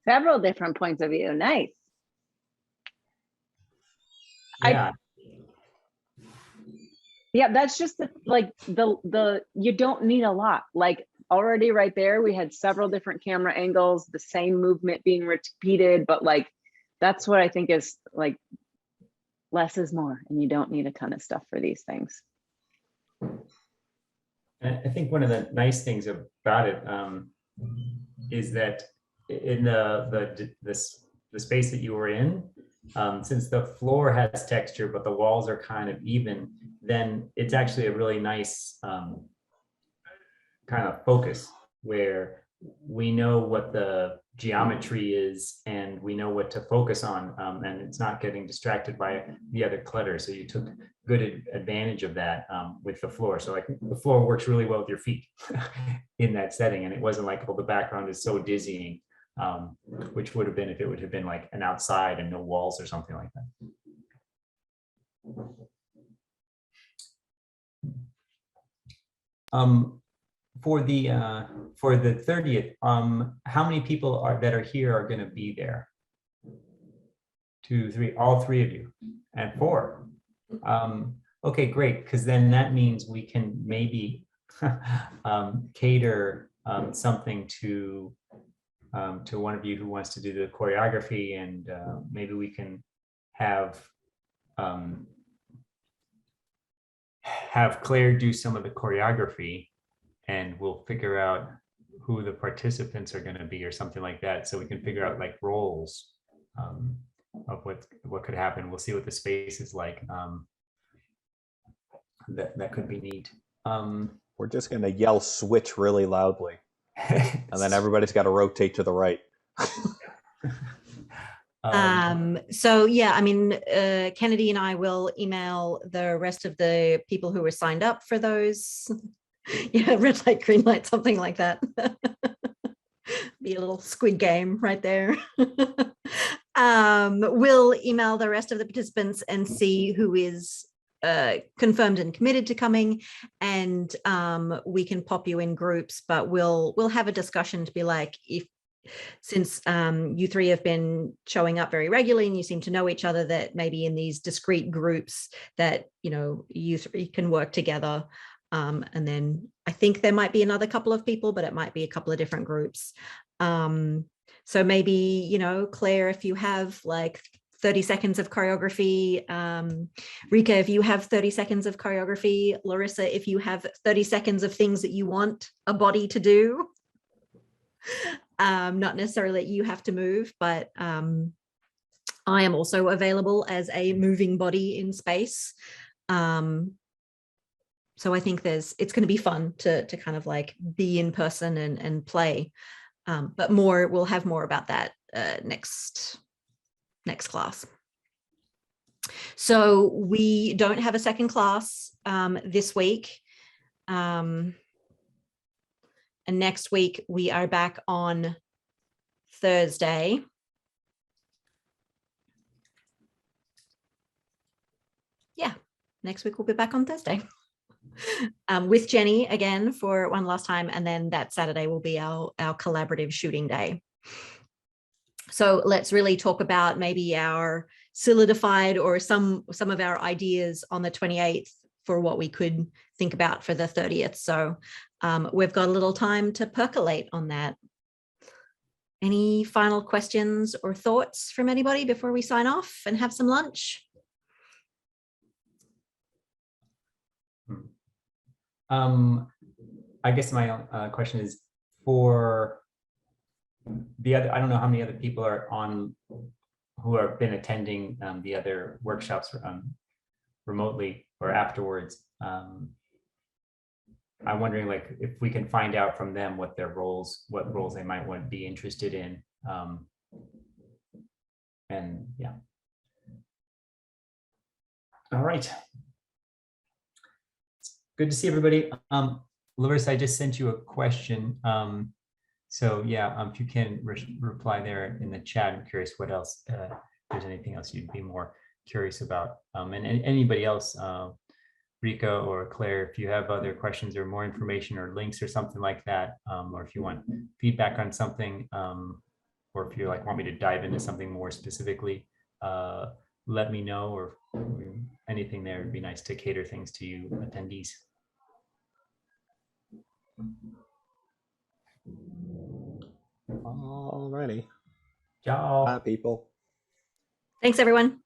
Several different points of view. Nice. Yeah. Yeah, that's just the you don't need a lot. Like already right there, we had several different camera angles, the same movement being repeated, but like that's what I think is like less is more, and you don't need a ton of stuff for these things. And I think one of the nice things about it is that in the space that you were in, since the floor has texture, but the walls are kind of even, then it's actually a really nice kind of focus where we know what the geometry is and we know what to focus on, and it's not getting distracted by the other clutter. So you took good advantage of that with the floor. So like the floor works really well with your feet in that setting, and it wasn't like, well, the background is so dizzying, which would have been if it would have been like an outside and no walls or something like that. For the 30th, how many people that are here are going to be there? 2, 3, all 3 of you, and 4. Okay, great, because then that means we can maybe cater something to one of you who wants to do the choreography, and maybe we can have Claire do some of the choreography, and we'll figure out who the participants are going to be or something like that, so we can figure out like roles of what could happen. We'll see what the space is like. That could be neat. We're just going to yell switch really loudly, and then everybody's got to rotate to the right. So yeah, I mean, Kennedy and I will email the rest of the people who were signed up for those. Yeah, red light, green light, something like that. Be a little Squid Game right there. We'll email the rest of the participants and see who is confirmed and committed to coming, and we can pop you in groups, but we'll have a discussion to be like, since you 3 have been showing up very regularly and you seem to know each other, that maybe in these discrete groups that, you know, you 3 can work together. And then I think there might be another couple of people, but it might be a couple of different groups. So maybe, you know, Claire, if you have like 30 seconds of choreography. Rika, if you have 30 seconds of choreography. Larissa, if you have 30 seconds of things that you want a body to do. Not necessarily that you have to move, but I am also available as a moving body in space. So I think it's going to be fun to kind of like be in person and play. But we'll have more about that next class. So we don't have a second class this week. And next week we are back on Thursday. Yeah, next week we'll be back on Thursday. With Jenny again for one last time, and then that Saturday will be our collaborative shooting day. So let's really talk about maybe our solidified or some of our ideas on the 28th for what we could think about for the 30th. So we've got a little time to percolate on that. Any final questions or thoughts from anybody before we sign off and have some lunch? I guess my question is for the other, I don't know how many other people are on who have been attending the other workshops remotely or afterwards. I'm wondering like if we can find out from them what roles they might want to be interested in. And yeah. All right. Good to see everybody. Larissa, I just sent you a question. So yeah, if you can reply there in the chat, I'm curious what else, if there's anything else you'd be more curious about. And anybody else, Rika or Claire, if you have other questions or more information or links or something like that, or if you want feedback on something, or if you want me to dive into something more specifically, let me know, or anything there. It'd be nice to cater things to you attendees. Alrighty. Ciao. Bye, people. Thanks, everyone.